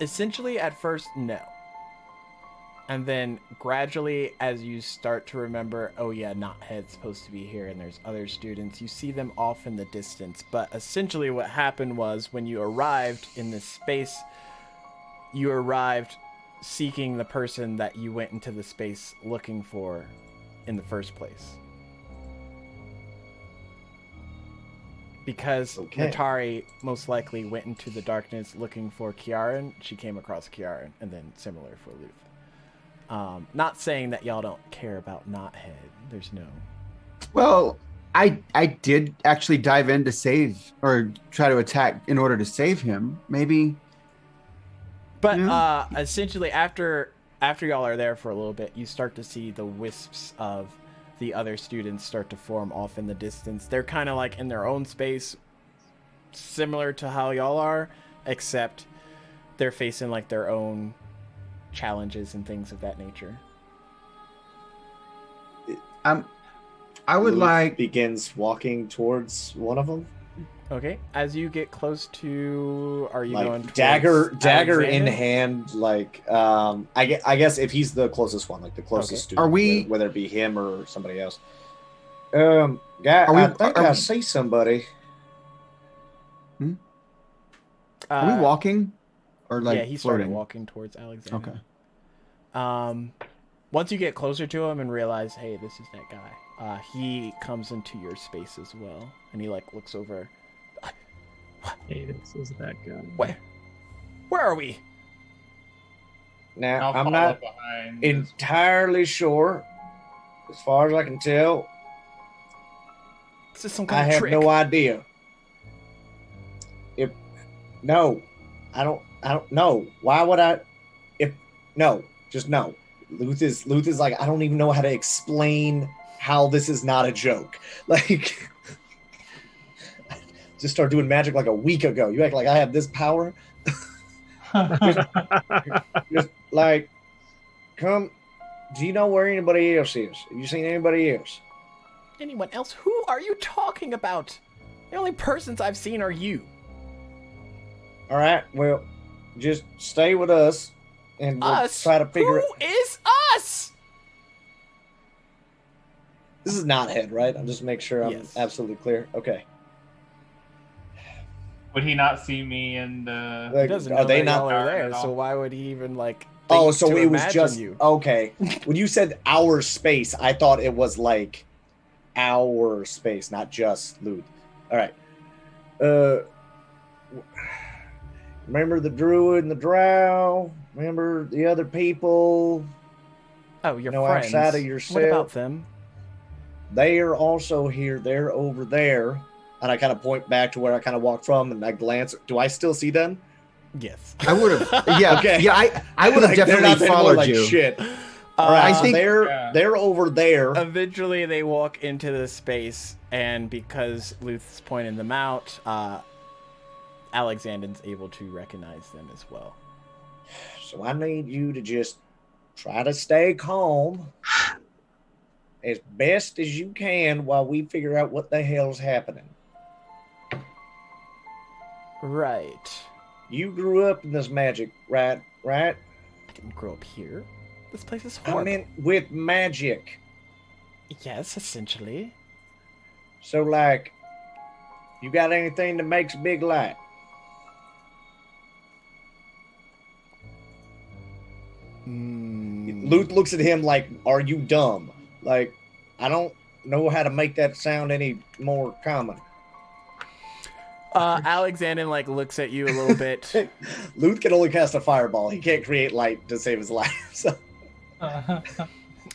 Essentially at first, no. And then gradually, as you start to remember, oh yeah, Knothead's supposed to be here and there's other students, you see them off in the distance. But essentially what happened was when you arrived in this space, you arrived seeking the person that you went into the space looking for in the first place. Because Natari most likely went into the darkness looking for Kiaran, she came across Kiaran, and then similar for Luth. Not saying that y'all don't care about Knothead. There's no... Well, I did actually dive in to save or try to attack in order to save him. Maybe... But essentially after after y'all are there for a little bit, you start to see the wisps of the other students start to form off in the distance. They're kind of like in their own space, similar to how y'all are, except they're facing like their own challenges and things of that nature. I would Luke like. begins walking towards one of them. Okay, as you get close to, are you going Like towards dagger in Alexander? hand, like I guess if he's the closest one, like the closest Okay. student, Are we- whether it be him or somebody else. Guy, Are we- I think are I we- see somebody. Are we walking or like yeah, he started floating? walking towards Alexander. Okay. Once you get closer to him and realize, hey, this is that guy, he comes into your space as well, and he like looks over. Hey, this is that guy. Where are we? Now I'll I'm follow not behind. entirely sure. As far as I can tell, Is this some I kind of have trick? no idea. No, I don't know. Why would I? Just no. Luth is like, I don't even know how to explain how this is not a joke. Like, just started doing magic like a week ago. You act like I have this power. Just like, come. Do you know where anybody else is? Have you seen anybody else? Anyone else? Who are you talking about? The only persons I've seen are you. All right. Well, just stay with us, and we'll Us? try to figure it. Who is us? This is not head, right? I'm just make sure I'm Yes. absolutely clear. Okay. Would he not see me and Like, He doesn't are know they that not? y'all are there, at all? so why would he even like? Oh, think so to it was imagine just you? okay. When you said our space, I thought it was like our space, not just loot. All right. Remember the druid and the drow? Remember the other people? Oh, your No, friends. outside of yourself. What about them? They are also here. They're over there. And I kind of point back to where I kind of walked from, and I glance. Do I still see them? Yes. I would have. Yeah. Okay. Yeah. I would have Like, they're definitely not anymore followed like you. shit. All right, I so think- they're over there. Eventually, they walk into the space, and because Luth's pointing them out, Alexander's able to recognize them as well. So I need you to just try to stay calm as best as you can while we figure out what the hell's happening. Right. You grew up in this magic, right? I didn't grow up here. This place is horrible. I meant with magic. Yes, essentially. So, like, you got anything that makes a big light? Luke looks at him like, "Are you dumb?" Like, I don't know how to make that sound any more common. Alexander like looks at you a little bit. Luke can only cast a fireball. He can't create light to save his life. So I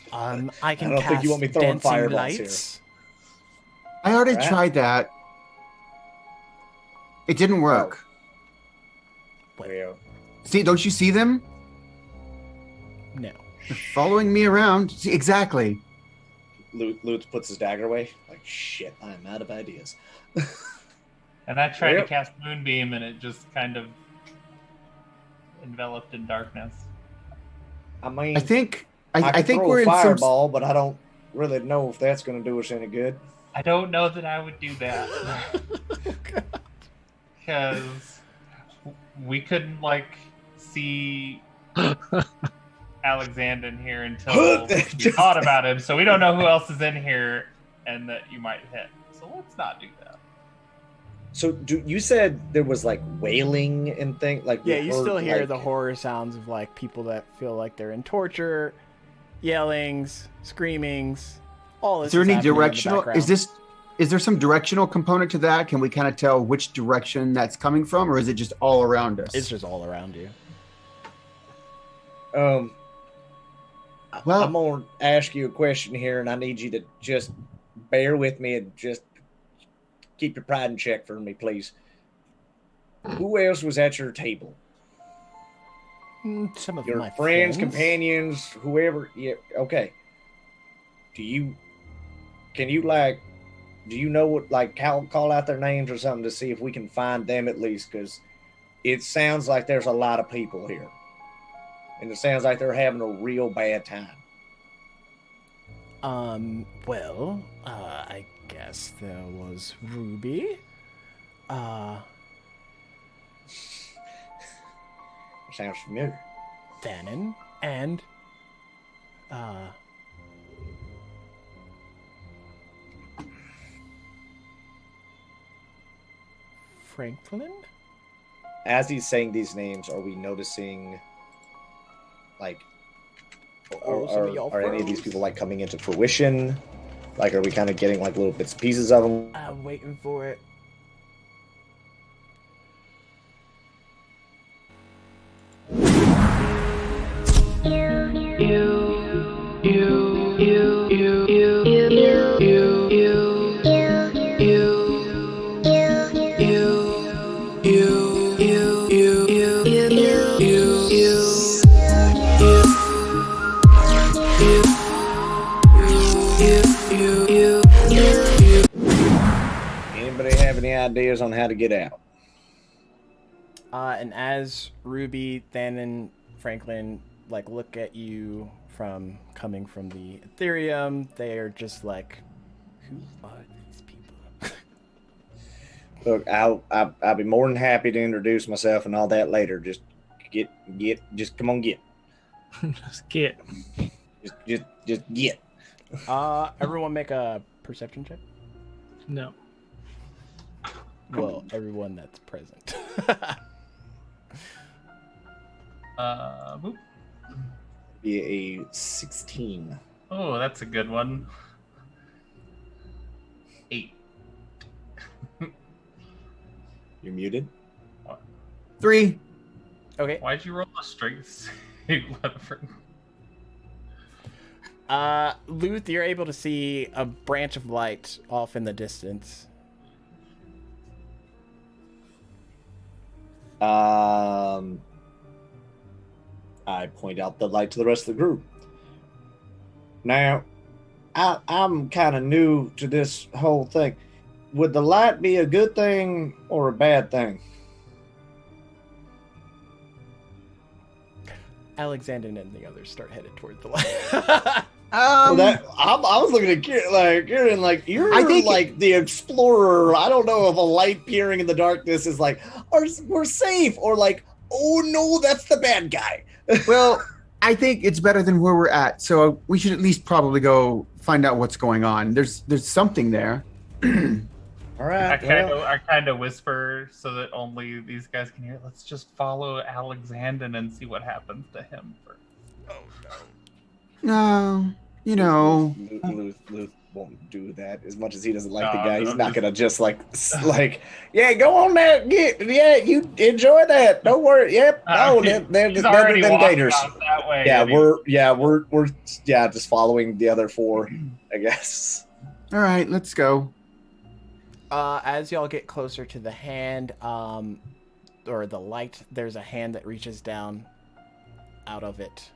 can I don't cast think you want me throwing dancing fireballs lights. I already Right. tried that. It didn't work. well, See, don't you see them? No. They're following me around. See, exactly. Luke puts his dagger away. Like, shit, I'm out of ideas. And I tried Yep. to cast Moonbeam, and it just kind of enveloped in darkness. I mean, I think I could think throw we're a in some. fireball, but I don't really know if that's going to do us any good. I don't know that I would do that. Because we couldn't, like, see Alexander in here until we Just- thought about him. So we don't know who else is in here and that you might hit. So let's not do that. So, you said there was like wailing and thing, like Yeah, we you heard, still hear like- the horror sounds of like people that feel like they're in torture, yellings, screamings. All this. Is there any happening in the directional? background. Is there some directional component to that? Can we kind of tell which direction that's coming from, or is it just all around us? It's just all around you. Well- I'm gonna ask you a question here, and I need you to just bear with me and just keep your pride in check for me, please. Who else was at your table? Some of Your my friends, companions, whoever. Yeah, okay. Can you like, do you know what, like, call out their names or something to see if we can find them at least? Because it sounds like there's a lot of people here. And it sounds like they're having a real bad time. Well, I guess there was Ruby. Sounds familiar. Thanon, and, Franklin? As he's saying these names, are we noticing, like, are any of these people, like, coming into fruition? Like, are we kind of getting, like, little bits and pieces of them? I'm waiting for it. Anybody have any ideas on how to get out? And as Ruby, Thanon, Franklin, like, look at you from coming from the Ethereum, they are just like, who are these people? Look, I'll be more than happy to introduce myself and all that later. Just just come on, get. Just get. Just get. Everyone make a perception check. No. Well, everyone that's present. Boop. Be a 16. Oh, that's a good one. 8. You're muted. 3. Okay. Why'd you roll a straight save, Leatherford? Luth, you're able to see a branch of light off in the distance. I point out the light to the rest of the group. Now, I'm kind of new to this whole thing. Would the light be a good thing or a bad thing? Alexander and the others start headed toward the light. I was looking at Kieran, like, you're I think like the explorer. I don't know if a light peering in the darkness is like, we're safe, or like, oh no, that's the bad guy. well, I think it's better than where we're at, so we should at least probably go find out what's going on. There's something there. All right. I kind of whisper so that only these guys can hear. Let's just follow Alexander and see what happens to him first. No, you know. Luth won't do that. As much as he doesn't like the No, guy, he's I'm not just- gonna just like, yeah, go on there, you enjoy that. Don't worry. Yep. No, they're He's better already than walking gators. out that way. Yeah, and he- we're just following the other 4, I guess. All right, let's go. As y'all get closer to the hand, or the light, there's a hand that reaches down out of it.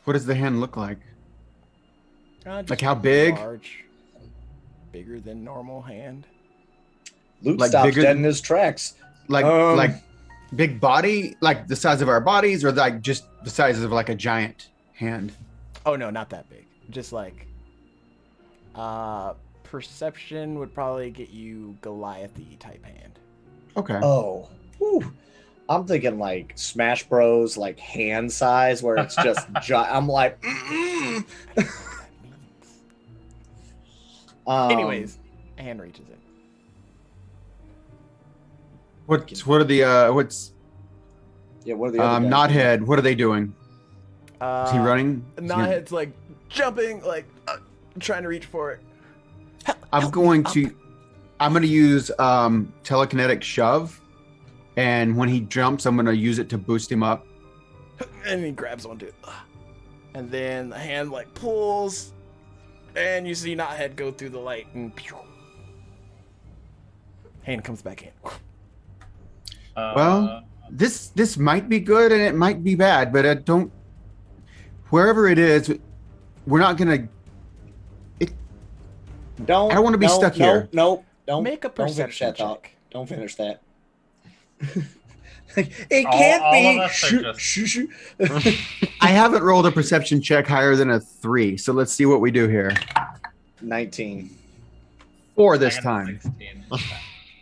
What does the hand look like? Just Like how big? Large, bigger than normal hand. Luke Like stops bigger dead than- in his tracks. Like big body, like the size of our bodies, or like just the size of like a giant hand? Oh no, not that big. Just like, perception would probably get you Goliath-y type hand. Okay. Oh, whew. I'm thinking like Smash Bros, like hand size, where it's just. I'm like. Mm-mm. Anyways, a hand reaches in. What are the what's Yeah, what are the other guys Knothead? What are they doing? Is he running? Is he- Knothead's like jumping, like trying to reach for it. I'm going to use telekinetic shove, and when he jumps, I'm going to use it to boost him up. And he grabs onto it. And then the hand like pulls, and you see Knothead go through the light, and pew, hand comes back in. Well, this might be good and it might be bad, but I don't. Wherever it is, we're not gonna. Don't. I don't want to be stuck here. Nope. Don't Make a don't finish perception that thought. check. Don't finish that. It All- can't all be. of us are just- Shoo. I haven't rolled a perception check higher than a 3, so let's see what we do here. 19. 4 I this got a time. 16.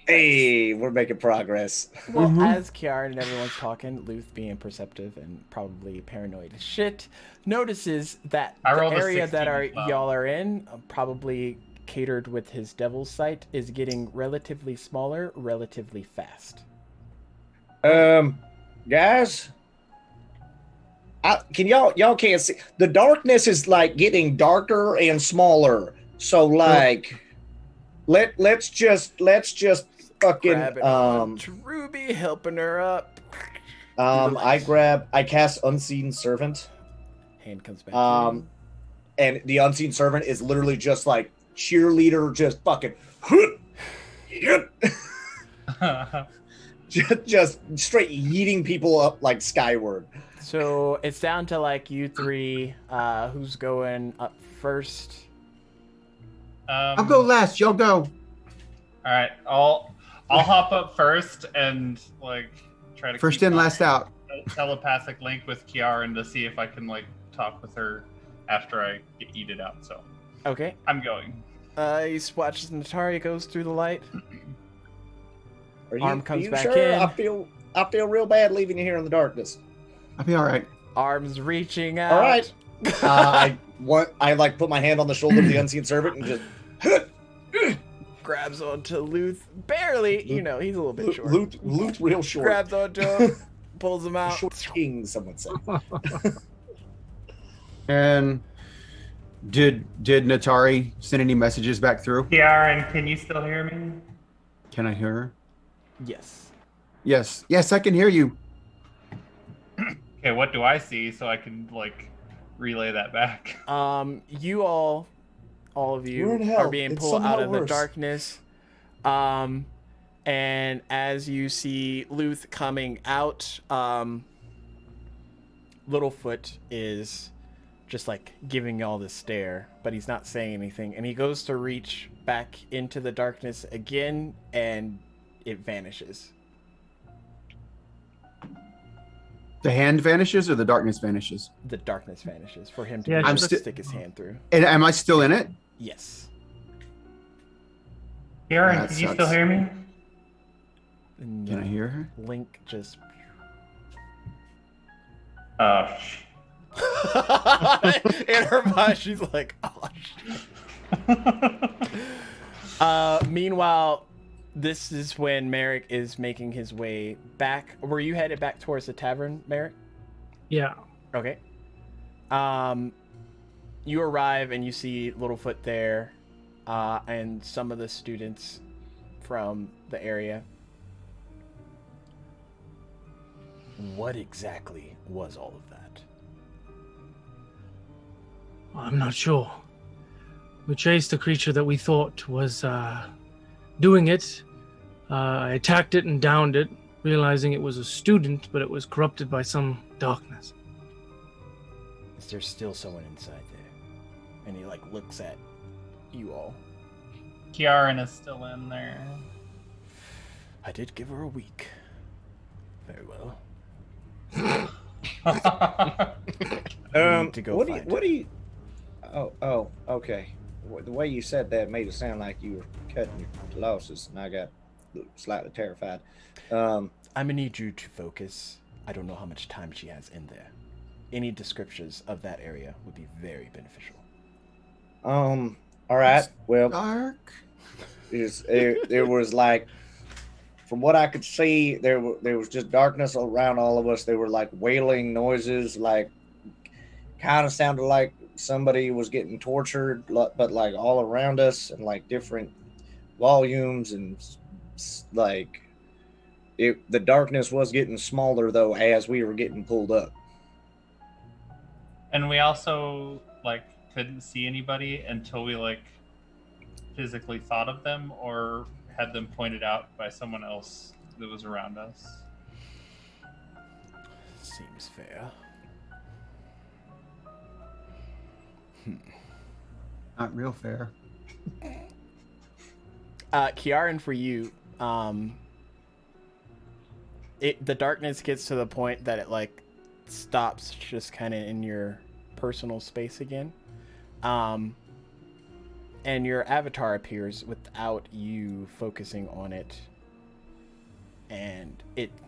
Hey, we're making progress. Well, Mhm. as Kiara and everyone's talking, Luth, being perceptive and probably paranoid as shit, notices that I the rolled a area that 16 as well. y'all are in, probably catered with his devil's sight, is getting relatively smaller, relatively fast. Guys, can y'all can't see the darkness is like getting darker and smaller. So like, let's just fucking Grabbing on to Ruby, helping her up. I cast Unseen Servant. Hand comes back. And the Unseen Servant is literally just like cheerleader, just fucking just straight yeeting people up like skyward. So it's down to like you three. Who's going up first? I'll go last. Y'all go. All right, I'll hop up first and like try to First keep in, my last out. telepathic link with Kiaran to see if I can like talk with her after I get yeeted out. So Okay. I'm going. He watches Natari goes through the light. Are Comes you back sure? in. I feel real bad leaving you here in the darkness. I'll be all right. Arms reaching out. All right. I like put my hand on the shoulder of the Unseen Servant and just Grabs onto Luth. Barely, you know, he's a little bit short. loot real short. Grabs onto him, pulls him out. Short king, someone said. And did Natari send any messages back through? Kiaran, can you still hear me? Can I hear her? Yes. Yes, I can hear you. Okay, what do I see so I can like relay that back? You all of you We're in hell. are being It's pulled out somehow of the worse. darkness. And as you see Luth coming out, Littlefoot is just like giving y'all this stare, but he's not saying anything. And he goes to reach back into the darkness again, and it vanishes. The hand vanishes or the darkness vanishes? The darkness vanishes for him to Yeah, be able I'm to sti- stick his hand through. And am I still in it? Yes. Kiaran, That can you sucks. still hear me? And Can I hear her? Link just. Oh, In her mind, she's like, "Oh shit." Meanwhile, this is when Merrick is making his way back. Were you headed back towards the tavern, Merrick? Yeah. Okay. You arrive and you see Littlefoot there, and some of the students from the area. What exactly was all of that? I'm not sure. We chased a creature that we thought was doing it. I attacked it and downed it, realizing it was a student, but it was corrupted by some darkness. Is there still someone inside there? And he like looks at you all. Kiaran is still in there. I did give her a week. Very well. Need to go What find do you? Oh, okay. The way you said that made it sound like you were cutting your losses, and I got slightly terrified. I'm gonna need you to focus. I don't know how much time she has in there. Any descriptions of that area would be very beneficial. All right. Well, Dark. it was like, from what I could see, there was just darkness around all of us. There were like wailing noises, like kind of sounded like somebody was getting tortured, but like all around us, and like different volumes, and like the darkness was getting smaller though as we were getting pulled up. And we also like couldn't see anybody until we like physically thought of them or had them pointed out by someone else that was around us. Seems fair. Not real fair. Kiaran, for you, the darkness gets to the point that it like stops just kind of in your personal space again. And your avatar appears without you focusing on it. And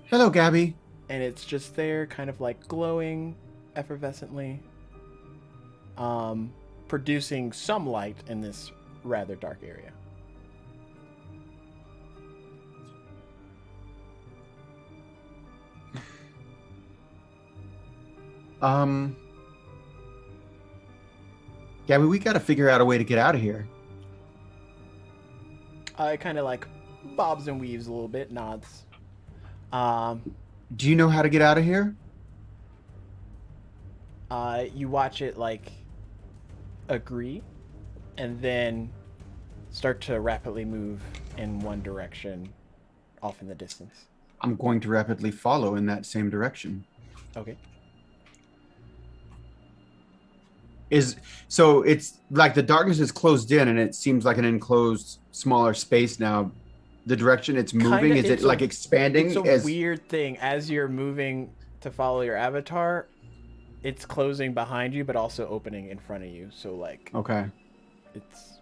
Hello, Gabby. And it's just there, kind of like glowing effervescently, producing some light in this rather dark area. Gabby, we got to figure out a way to get out of here. It kind of like bobs and weaves a little bit, nods. Do you know how to get out of here? You watch it like agree, and then start to rapidly move in one direction, off in the distance. I'm going to rapidly follow in that same direction. Okay. So it's like the darkness is closed in, and it seems like an enclosed, smaller space now. The direction it's moving, is it like expanding? It's a weird thing. As you're moving to follow your avatar, it's closing behind you, but also opening in front of you. So like, okay, it's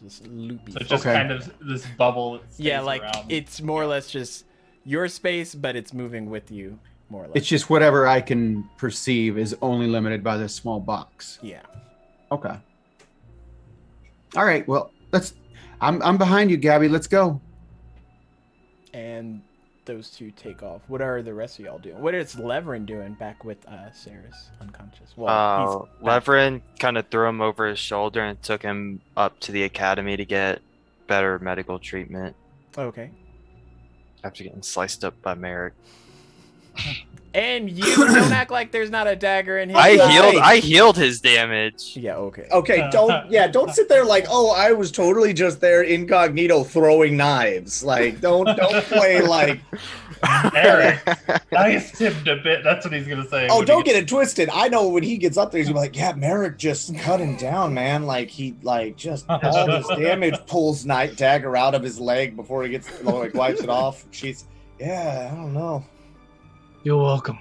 just loopy. So it's just kind of this bubble. That stays like around. it's more or less just your space, but it's moving with you, more or less. It's just whatever I can perceive is only limited by this small box. Yeah. Okay. All right. Well, I'm behind you, Gabby. Let's go. And those two take off. What are the rest of y'all doing? What is Leverin doing back with Saris unconscious? Well, Leverin kind of threw him over his shoulder and took him up to the academy to get better medical treatment. Okay. After getting sliced up by Merrick. And you don't act like there's not a dagger in his I healed his damage. Yeah, okay. Okay, don't sit there like, oh, I was totally just there incognito throwing knives. Like, don't play like Eric, I iced a bit. That's what he's gonna say. Oh, don't get it twisted. I know when he gets up there, he's gonna be like, yeah, Merrick just cut him down, man. Like he just all this damage, pulls night dagger out of his leg before he gets like wipes it off. She's I don't know. You're welcome.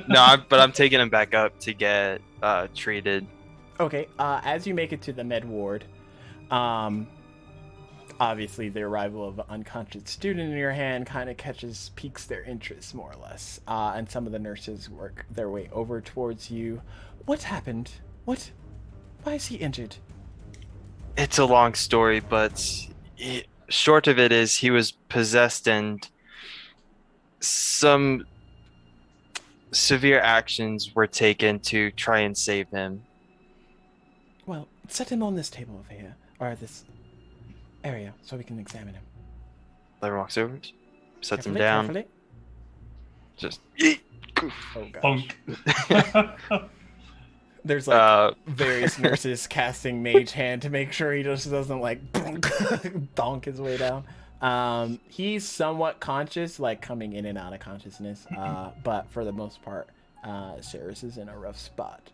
No, but I'm taking him back up to get treated. Okay, as you make it to the med ward, obviously the arrival of an unconscious student in your hand kind of piques their interest more or less. And some of the nurses work their way over towards you. What happened? Why is he injured? It's a long story, but short of it is he was possessed and some severe actions were taken to try and save him. Well, set him on this table over here, or this area, so we can examine him. Lever walks over, sets him Carefully, down. carefully. Just Oh gosh. Punk. There's like various nurses casting mage hand to make sure he just doesn't like donk his way down. He's somewhat conscious, like coming in and out of consciousness, but for the most part, Saris is in a rough spot.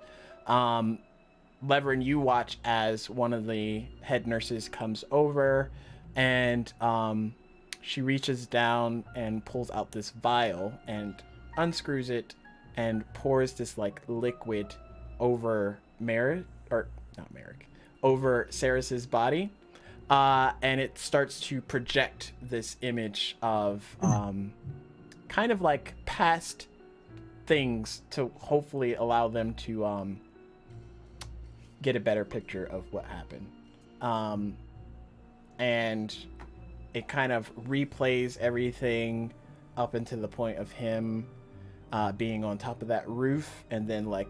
Leverin, you watch as one of the head nurses comes over, and she reaches down and pulls out this vial and unscrews it and pours this like liquid over over Saris's body. And it starts to project this image of kind of like past things to hopefully allow them to get a better picture of what happened. And it kind of replays everything up until the point of him being on top of that roof, and then like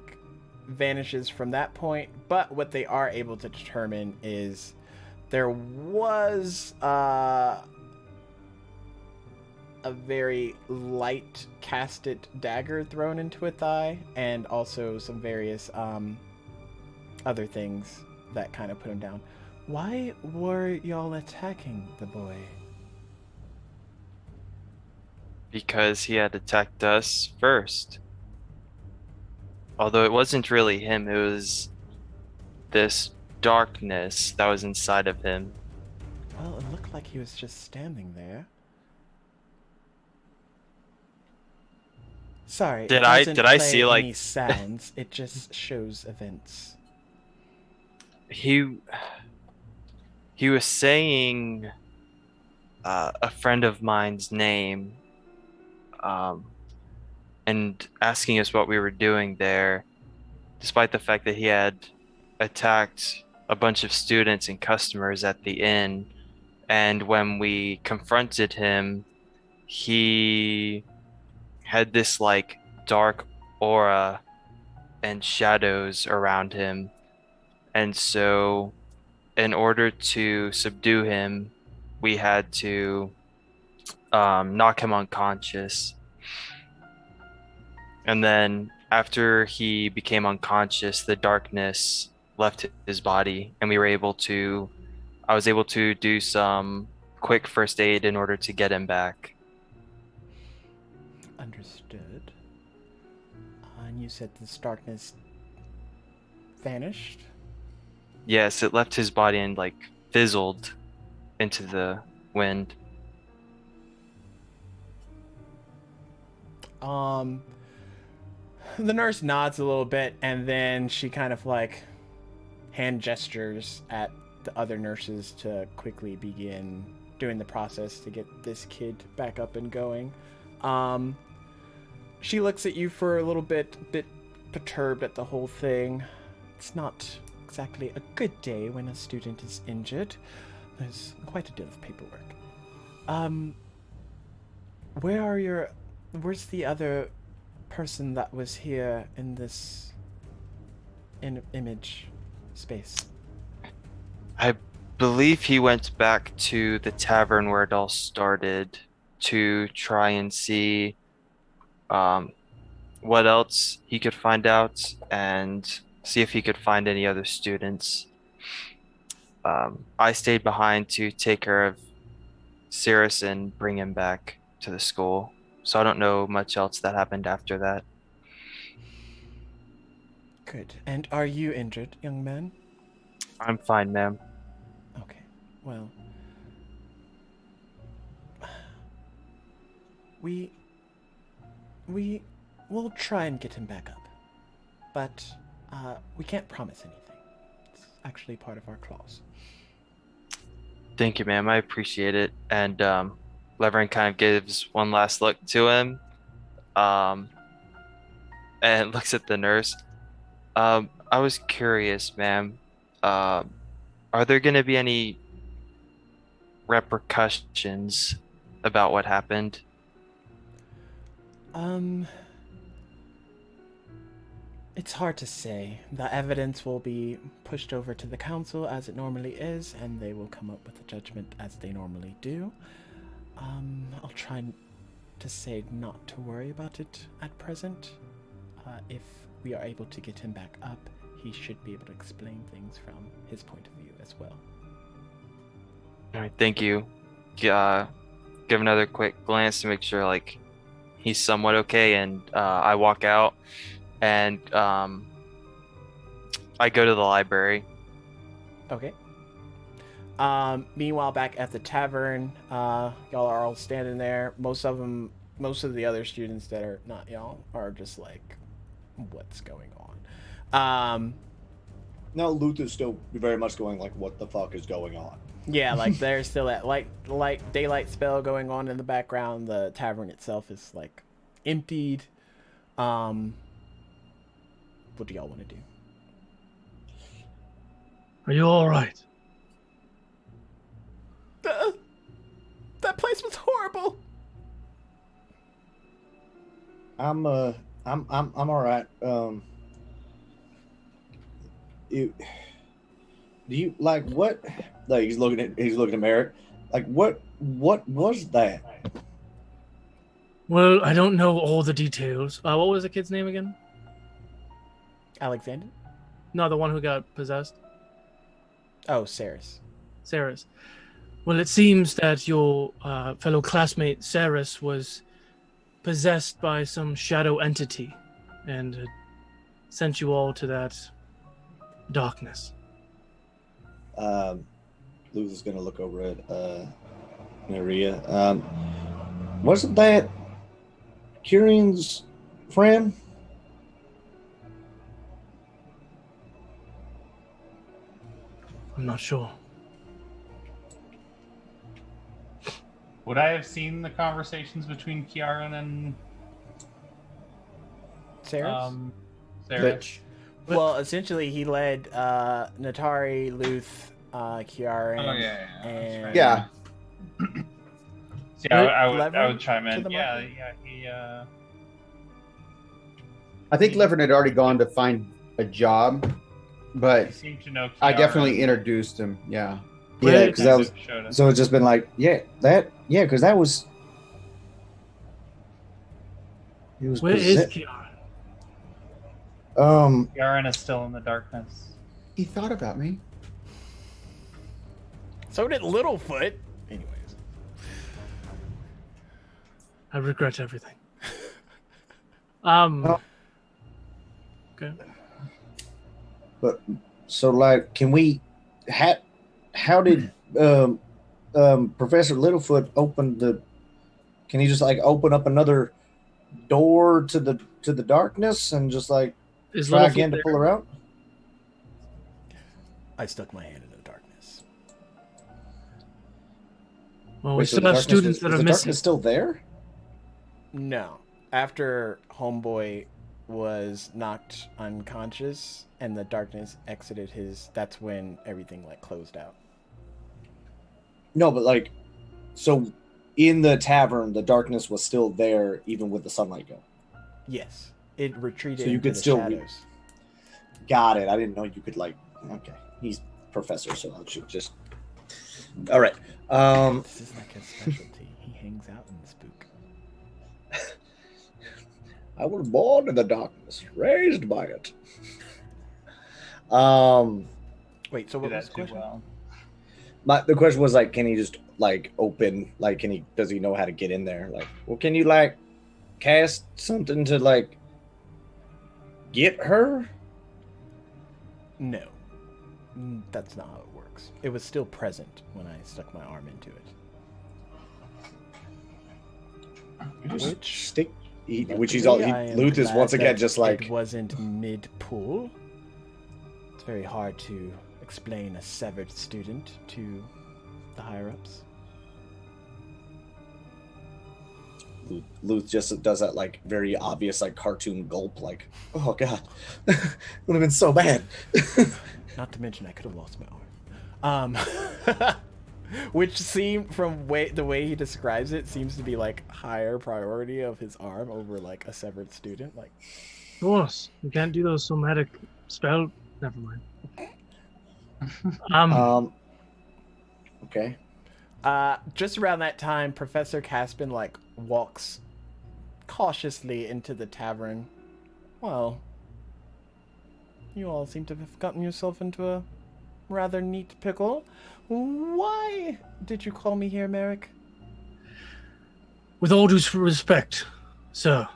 vanishes from that point. But what they are able to determine is there was a very light casted dagger thrown into a thigh, and also some various other things that kind of put him down. Why were y'all attacking the boy? because he had attacked us first. Although it wasn't really him, it was this darkness that was inside of him. Well, it looked like he was just standing there. Sorry, Did it I- doesn't did I play see, like- any sounds. It just shows events. He was saying a friend of mine's name, and asking us what we were doing there, despite the fact that he had attacked a bunch of students and customers at the inn. And when we confronted him, he had this like dark aura and shadows around him. And so, in order to subdue him, we had to knock him unconscious. And then, after he became unconscious, the darkness left his body, and I was able to do some quick first aid in order to get him back. Understood. And you said this darkness vanished? Yes, it left his body and like fizzled into the wind. The nurse nods a little bit, and then she kind of like hand gestures at the other nurses to quickly begin doing the process to get this kid back up and going. She looks at you for a little bit perturbed at the whole thing. It's not exactly a good day when a student is injured. There's quite a deal of paperwork. Where's the other person that was here in this image space? I believe he went back to the tavern where it all started to try and see what else he could find out and see if he could find any other students. I stayed behind to take care of Cirrus and bring him back to the school. So I don't know much else that happened after that. Good. And are you injured, young man? I'm fine, ma'am. Okay. Well, we'll try and get him back up, but we can't promise anything. It's actually part of our clause. Thank you, ma'am. I appreciate it. And Levering kind of gives one last look to him, and looks at the nurse. I was curious, ma'am. Are there going to be any repercussions about what happened? It's hard to say. The evidence will be pushed over to the council as it normally is, and they will come up with a judgment as they normally do. I'll try to say not to worry about it at present. If we are able to get him back up, he should be able to explain things from his point of view as well. All right, thank you. Give another quick glance to make sure like he's somewhat okay, and I walk out, and I go to the library. Okay. Meanwhile, back at the tavern, y'all are all standing there. Most of the other students that are not y'all are just like, what's going on? No, Luther's still very much going like, what the fuck is going on? Yeah, like there's still that light daylight spell going on in the background. The tavern itself is like emptied. What do y'all want to do? Are you all right? That place was horrible. I'm all right. Do you like what? Like he's looking at Merrick. Like what was that? Well, I don't know all the details. What was the kid's name again? Alexander? No, the one who got possessed. Oh, Saris. Saris. Well, it seems that your fellow classmate Saris was possessed by some shadow entity and had sent you all to that darkness. Luth is going to look over at Maria. Wasn't that Kieran's friend? I'm not sure. Would I have seen the conversations between Kiaran and Sarah? Sarah? Lich. Well, essentially, he led Natari, Luth, Kiaran. Oh yeah, that's and right. Yeah. See, I would chime to in. the Yeah, market? he. I think Levin had already gone to find a job, but He seemed to know. I Kiara definitely and introduced him. Yeah. Yeah, because that kind was of showed us. so. It's just been like, because that was. He was Where is possessed. Kiara? Kiaran is still in the darkness. He thought about me. So did Littlefoot. Anyways. I regret everything. Oh. Okay. But so, like, can we? How did Professor Littlefoot open the? Can he just like open up another door to the darkness and just like Is try Littlefoot again to there? pull her out? I stuck my hand in the darkness. Well, we Wait, so still the have darkness students was- that is are the missing. darkness still there? No. After Homeboy was knocked unconscious and the darkness exited his, that's when everything like closed out. No, but like, so in the tavern, the darkness was still there even with the sunlight going. Yes. It retreated So you into could the still shadows. Got it. I didn't know you could like. Okay, he's professor, so I should just. All right. This is like his specialty. He hangs out in the spook. I was born in the darkness, raised by it. Wait, so Do what was that the too question? well. The question was like, can he just like open? Like, does he know how to get in there? Like, well, can you like cast something to like get her? No. That's not how it works. It was still present when I stuck my arm into it. Which, Stick. Which he's luckily, all. I am Luth is glad once again that just like. it wasn't mid-pool. It's very hard to explain a severed student to the higher-ups. Luth just does that like very obvious like cartoon gulp, like, oh god, would have been so bad. Not to mention I could have lost my arm. Which seemed, from the way he describes it, seems to be like higher priority of his arm over like a severed student. Like, Of course, you can't do those somatic spell. Never mind. Okay. just around that time, Professor Caspin like walks cautiously into the tavern. Well, you all seem to have gotten yourself into a rather neat pickle. Why did you call me here, Merrick? With all due respect, sir,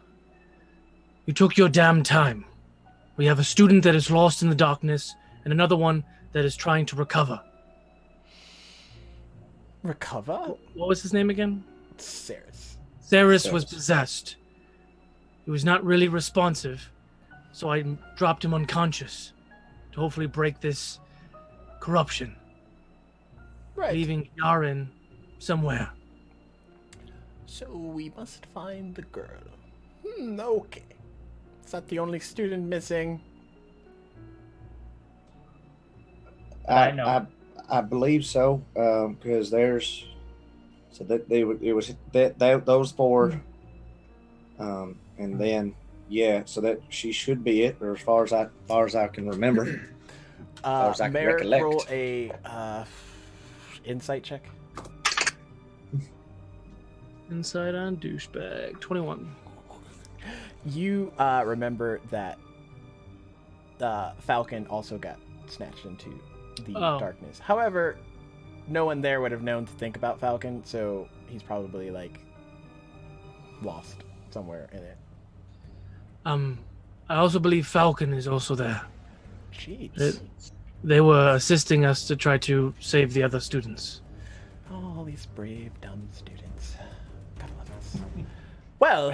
you took your damn time. We have a student that is lost in the darkness and another one that is trying to recover. Recover? What was his name again? Ceres. Ceres was possessed. He was not really responsive, so I dropped him unconscious to hopefully break this corruption, Right. leaving Yaren somewhere. So we must find the girl. Okay. Is that the only student missing? I know. I believe so, because there's so that it was those four, and then so that she should be it, or as far as I can remember. as I can Merrick, recollect. roll a insight check. Inside on douchebag. 21. You remember that Falcon also got snatched into the darkness. However, no one there would have known to think about Falcon, so he's probably like lost somewhere in it. I also believe Falcon is also there. Jeez. They were assisting us to try to save the other students. Oh, all these brave, dumb students. God love us. Well,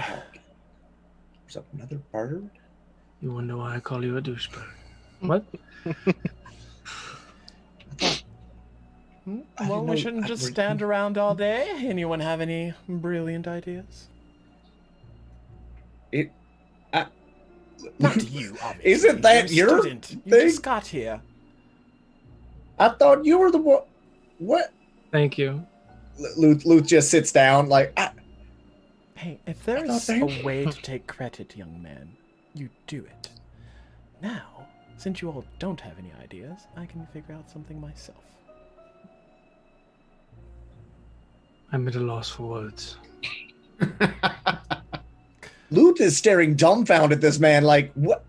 There's another bird. You wonder why I call you a douchebag. What? well, we shouldn't just stand around all day. Anyone have any brilliant ideas? Not you, obviously. Isn't that You're a your student. You thing? just got here. I thought you were the one. What? Thank you. Luth just sits down like. Hey, if there's a way to take credit, young man, you do it. Now, since you all don't have any ideas, I can figure out something myself. I'm at a loss for words. Luth is staring dumbfounded at this man like, what?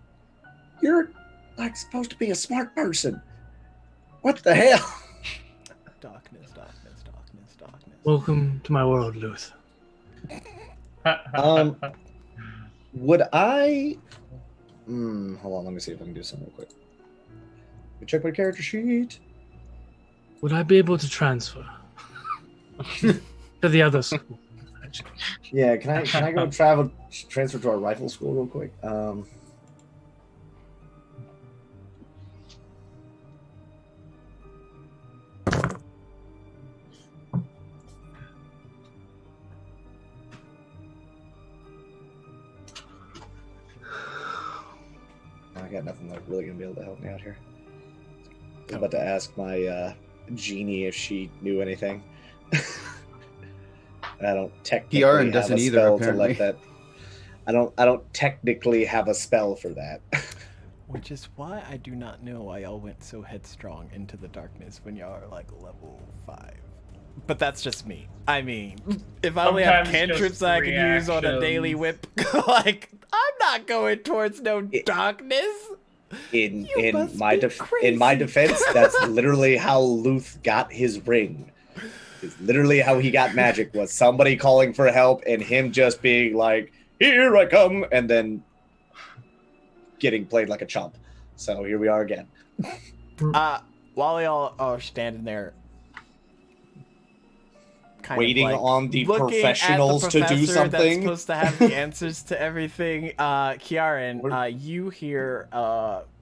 You're like supposed to be a smart person. What the hell? Darkness, darkness, darkness, darkness. Welcome to my world, Luth. Would I? Hold on, let me see if I can do something real quick. Let me check my character sheet. Would I be able to transfer to the other school? Yeah, can I go transfer to our rifle school real quick? I got nothing that's really gonna be able to help me out here. I was about to ask my genie if she knew anything. I don't technically Kiaran have doesn't a either, spell apparently. to let that. I don't technically have a spell for that. Which is why I do not know why y'all went so headstrong into the darkness when y'all are like level 5. But that's just me. I mean, if I only have Sometimes cantrips just I can use on a daily reactions. whip, like, I'm not going towards no darkness. In You must my be in my crazy. defense, that's literally how Luth got his ring. It's literally how he got magic, was somebody calling for help and him just being like, "Here I come," and then getting played like a chump. So here we are again. While y'all are standing there, kind Waiting of like on the looking professionals at the to do professor something. that's supposed to have the answers to everything. Kiaran, you hear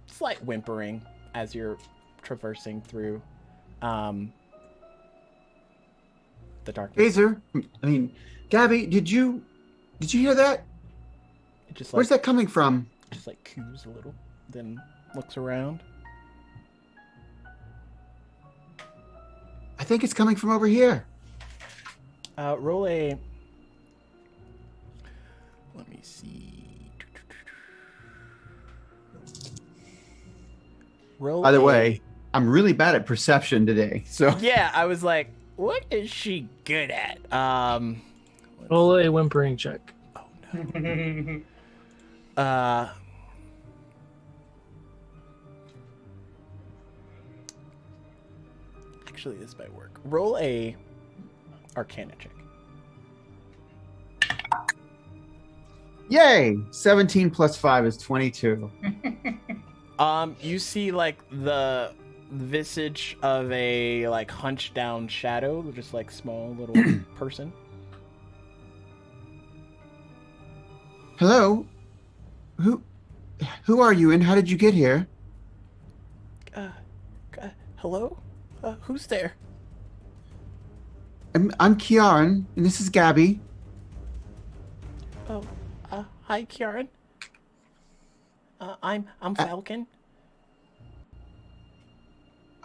slight whimpering as you're traversing through the darkness. Hazer, I mean, Gabby, did you hear that? It just Where's that coming from? just like coos a little, then looks around. I think it's coming from over here. Roll a. Let me see. Roll. By the a- way, I'm really bad at perception today. So Yeah, I was like, what is she good at? Roll a whimpering check. Oh no. Actually, this might work. Roll a Arcana check. yay! 17 plus 5 is 22. You see like the visage of a like hunched down shadow, just like small little person. Hello? Who are you and how did you get here? Hello? Who's there? I'm Kiaran, and this is Gabby. Oh, hi, Kiaran. I'm Falcon.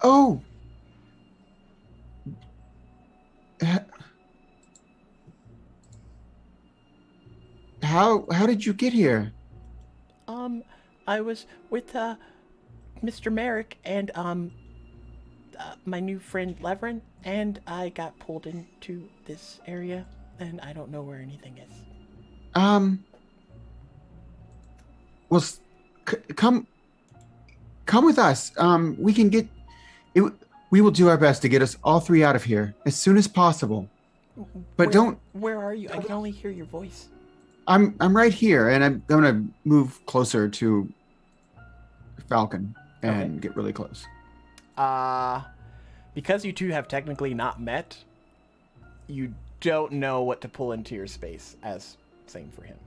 Oh. How did you get here? I was with Mr. Merrick and my new friend Levrin, and I got pulled into this area, and I don't know where anything is. Well, come with us. We can get it. We will do our best to get us all three out of here as soon as possible. But Where are you? I can only hear your voice. I'm right here, and I'm gonna move closer to Falcon and get really close. Because you two have technically not met, you don't know what to pull into your space. As same for him.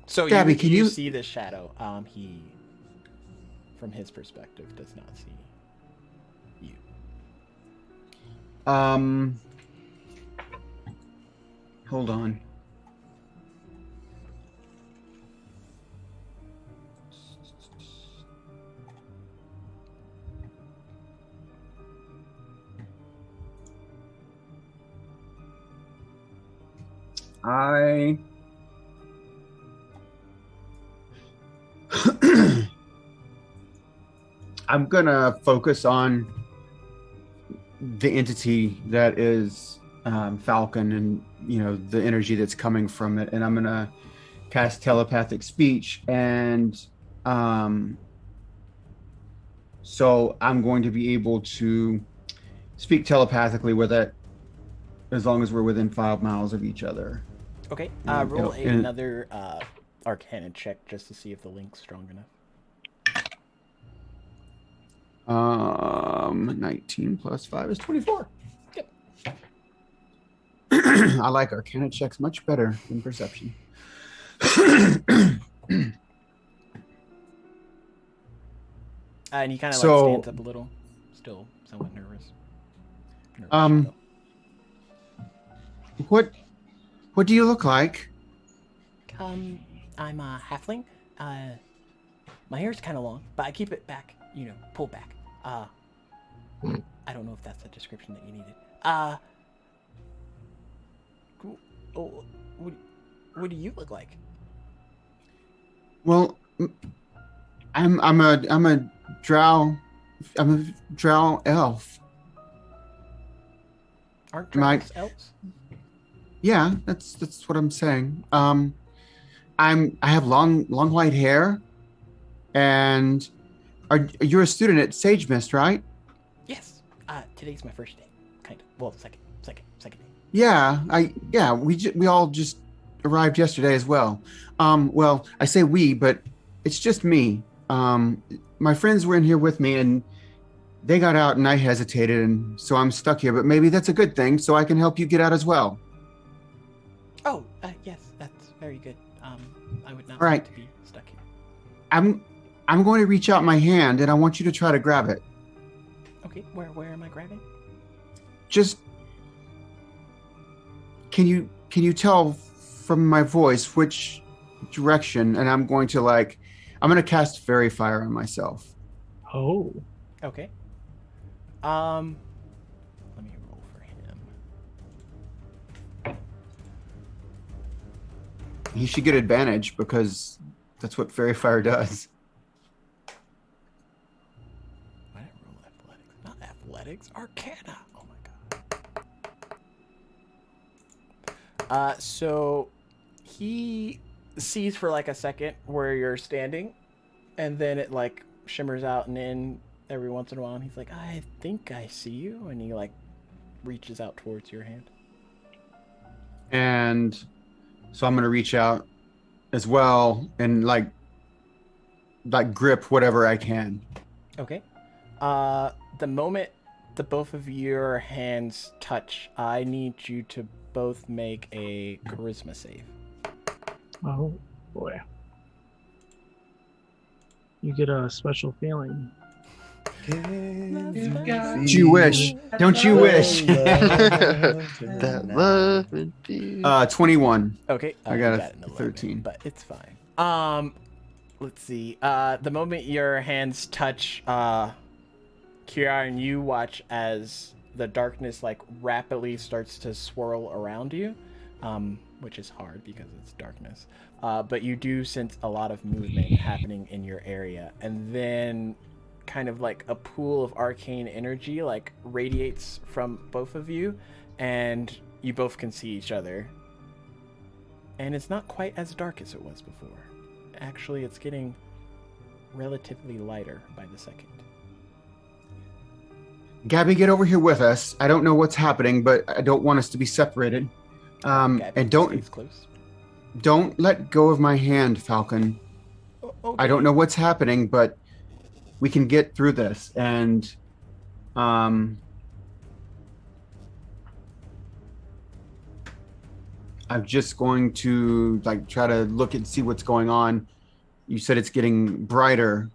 So Gabby, can you see this shadow? He, from his perspective, does not see you. Hold on. I'm gonna focus on the entity that is Falcon, and the energy that's coming from it, and I'm gonna cast telepathic speech, and so I'm going to be able to speak telepathically with it as long as we're within 5 miles of each other. Okay, roll another Arcana check just to see if the link's strong enough. 19 plus 5 is 24. Yep. I like Arcana checks much better than perception. And he kind of stands up a little, still somewhat nervous. What do you look like? I'm a halfling. My hair's kind of long, but I keep it back, pulled back. I don't know if that's the description that you needed. What do you look like? Well, I'm a drow elf. Aren't drows elves? Yeah, that's what I'm saying. I have long white hair, and you're a student at Sagemist, right? Yes. Today's my first day, kind of. Well, second day. Yeah, we all just arrived yesterday as well. Well, I say we, but it's just me. My friends were in here with me, and they got out, and I hesitated, and so I'm stuck here. But maybe that's a good thing, so I can help you get out as well. Oh, yes, that's very good. I would not all right. like to be stuck here. I'm going to reach out my hand, and I want you to try to grab it. Okay, where am I grabbing? Just can you tell from my voice which direction? And I'm going to cast Fairy Fire on myself. Oh. Okay. Let me roll for him. He should get advantage because that's what Fairy Fire does. Why did I roll athletics? Not athletics, Arcana. Oh my god. So he sees for like a second where you're standing, and then it shimmers out and in every once in a while, and he's like, I think I see you, and he reaches out towards your hand. And so I'm going to reach out as well and grip whatever I can. Okay. The moment the both of your hands touch, I need you to both make a charisma save. Oh boy. You get a special feeling. Don't you wish? Don't you wish? That love and peace. 21. Okay, I got an 11, 13. but it's fine. Let's see. The moment your hands touch, Kieran, you watch as the darkness rapidly starts to swirl around you, which is hard because it's darkness. But you do sense a lot of movement happening in your area, and then kind of a pool of arcane energy radiates from both of you, and you both can see each other. And it's not quite as dark as it was before. Actually, it's getting relatively lighter by the second. Gabby, get over here with us. I don't know what's happening, but I don't want us to be separated. Gabby And stays close. don't let go of my hand, Falcon. Okay. I don't know what's happening, but we can get through this. And I'm just going to like try to look and see what's going on. You said it's getting brighter.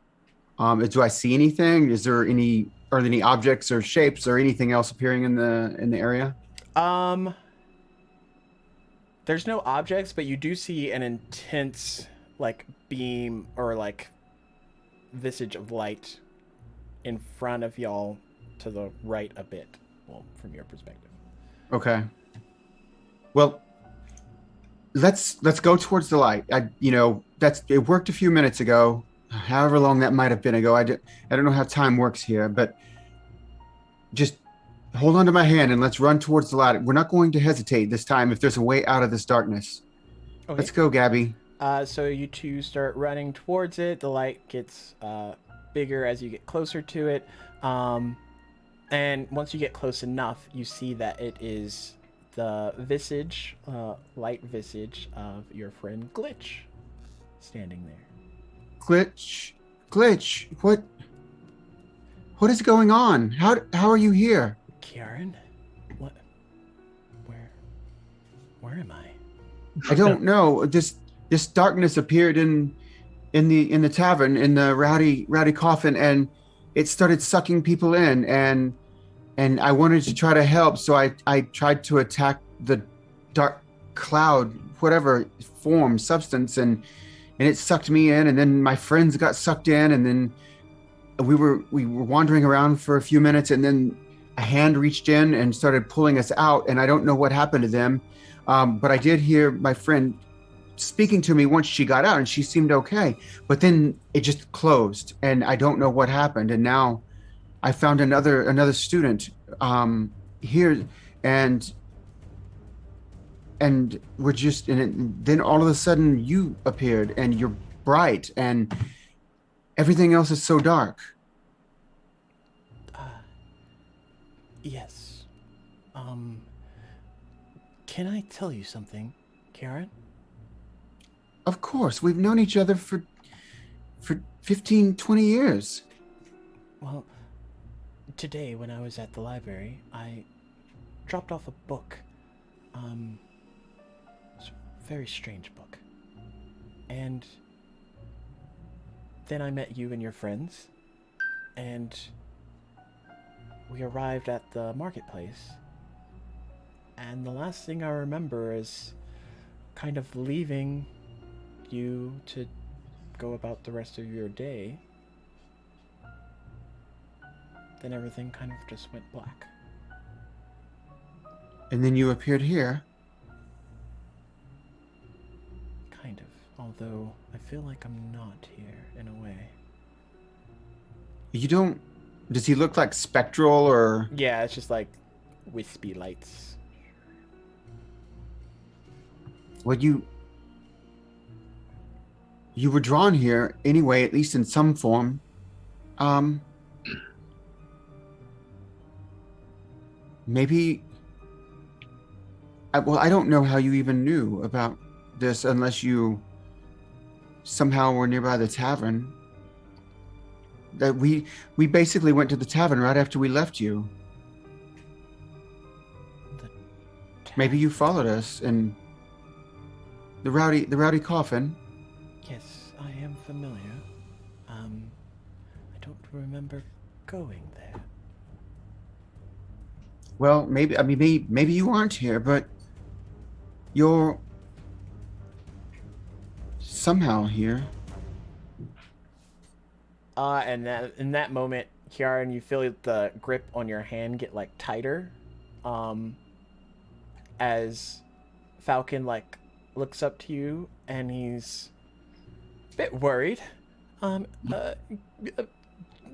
Do I see anything? Are there any objects or shapes or anything else appearing in the area? There's no objects, but you do see an intense like beam or like visage of light in front of y'all to the right a bit. Well, from your perspective. Okay. Well, let's go towards the light. It worked a few minutes ago. However long that might have been ago. I don't know how time works here, but just hold on to my hand and let's run towards the light. We're not going to hesitate this time if there's a way out of this darkness. Okay. Let's go, Gabby. So you two start running towards it. The light gets bigger as you get closer to it. And once you get close enough, you see that it is the visage, light visage of your friend Glitch standing there. Glitch, what is going on? How are you here? Kieran? What? Where am I? I don't know. This darkness appeared in the tavern, in the rowdy coffin, and it started sucking people in, and I wanted to try to help, so I tried to attack the dark cloud, whatever form, substance, and it sucked me in, and then my friends got sucked in, and then we were wandering around for a few minutes, and then a hand reached in and started pulling us out, and I don't know what happened to them, but I did hear my friend speaking to me once she got out, and she seemed okay, but then it just closed, and I don't know what happened, and now I found another student here, and we're just, and then all of a sudden you appeared, and you're bright, and everything else is so dark. Yes. Can I tell you something, Karen? Of course, we've known each other for 15, 20 years. Well, today when I was at the library, I dropped off a book. It's a very strange book. And then I met you and your friends, and we arrived at the marketplace. And the last thing I remember is kind of leaving you to go about the rest of your day. Then everything kind of just went black. And then you appeared here. Kind of. Although I feel like I'm not here in a way. You don't... Does he look like spectral or... Yeah, it's just like wispy lights. Well, you were drawn here anyway, at least in some form. Maybe... I don't know how you even knew about this unless you somehow were nearby the tavern. That we basically went to the tavern right after we left you. Maybe you followed us and the rowdy coffin. Yes, I am familiar. I don't remember going there. Well, maybe you aren't here, but you're somehow here. And in that moment, Kiaran, you feel the grip on your hand get like tighter, as Falcon like looks up to you and he's a bit worried.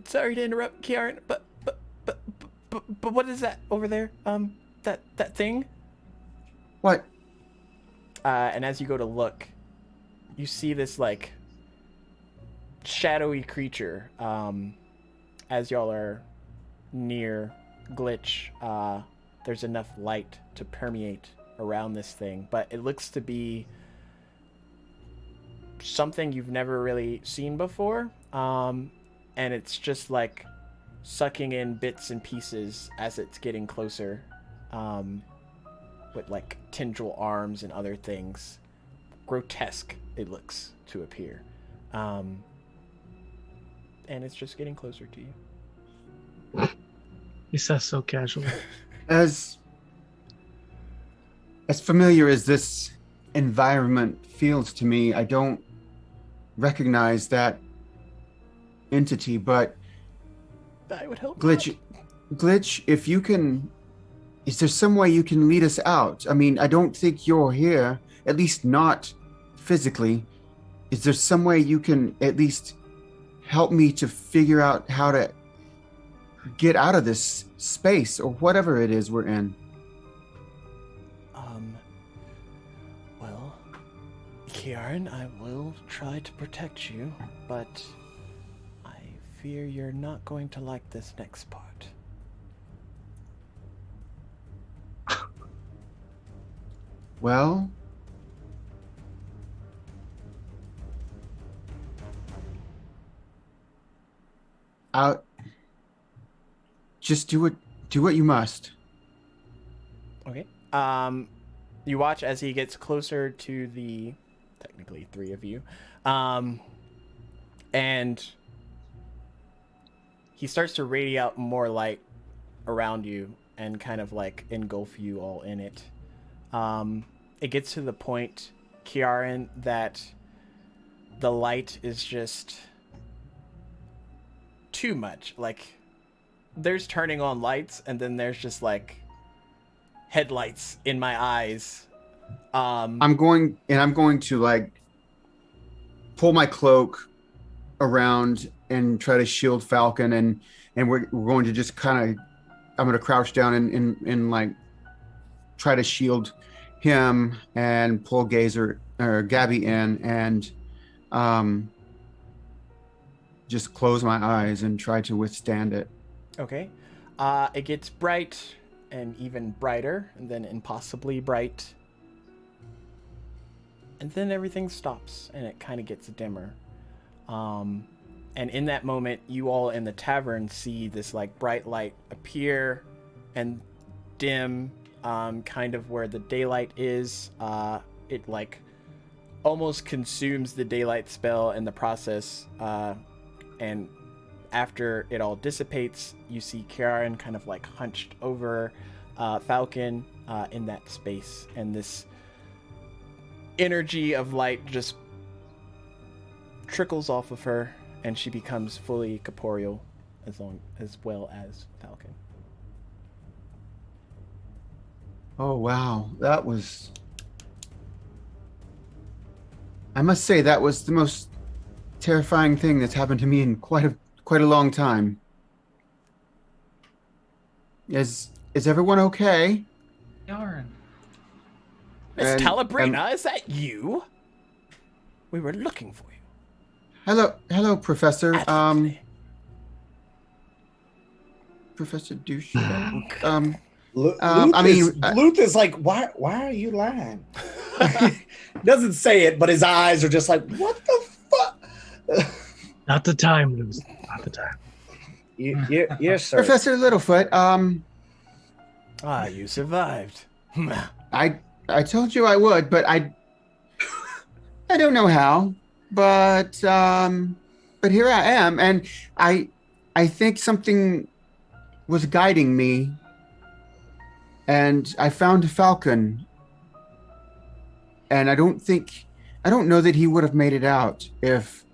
Sorry to interrupt, Kiaran, but what is that over there? That thing? What? And as you go to look, you see this like shadowy creature. As y'all are near Glitch, there's enough light to permeate around this thing, but it looks to be something you've never really seen before. And it's just like sucking in bits and pieces as it's getting closer, with like tendril arms and other things. Grotesque it looks to appear. And it's just getting closer to you. He says so casually. As familiar as this environment feels to me, I don't recognize that entity, but I would hope Glitch, if you can, is there some way you can lead us out? I mean, I don't think you're here, at least not physically. Is there some way you can at least help me to figure out how to get out of this space or whatever it is we're in? Well, Kieran, I will try to protect you, but I fear you're not going to like this next part. Well, I'll just do what you must. Okay. You watch as he gets closer to the, technically three of you, and he starts to radiate out more light around you and kind of like engulf you all in it. It gets to the point, Kieran, that the light is just too much. Like, there's turning on lights, and then there's just like headlights in my eyes. I'm going to like pull my cloak around and try to shield Falcon, and we're going to just kind of, I'm going to crouch down and like try to shield him and pull Gazer or Gabby in, and just close my eyes and try to withstand it. Okay. It gets bright and even brighter, and then impossibly bright. And then everything stops, and it kind of gets dimmer. And in that moment, you all in the tavern see this like bright light appear and dim, kind of where the daylight is. It like almost consumes the daylight spell in the process. And after it all dissipates, you see Kieran kind of like hunched over Falcon in that space, and this energy of light just trickles off of her, and she becomes fully corporeal as well as Falcon. Oh wow, that was, I must say, that was the most terrifying thing that's happened to me in quite a long time. Is everyone okay? Yarn. Miss And, Talabrina, is that you? We were looking for you. Hello, Professor. Advocate. Professor Douche. Luth is like, why are you lying? Doesn't say it, but his eyes are just like, what the fuck? Not the time, Luce. Not the time. Yes, sir. Professor Littlefoot. You survived. I told you I would, but I don't know how. But here I am, and I think something was guiding me, and I found Falcon, and I don't know that he would have made it out if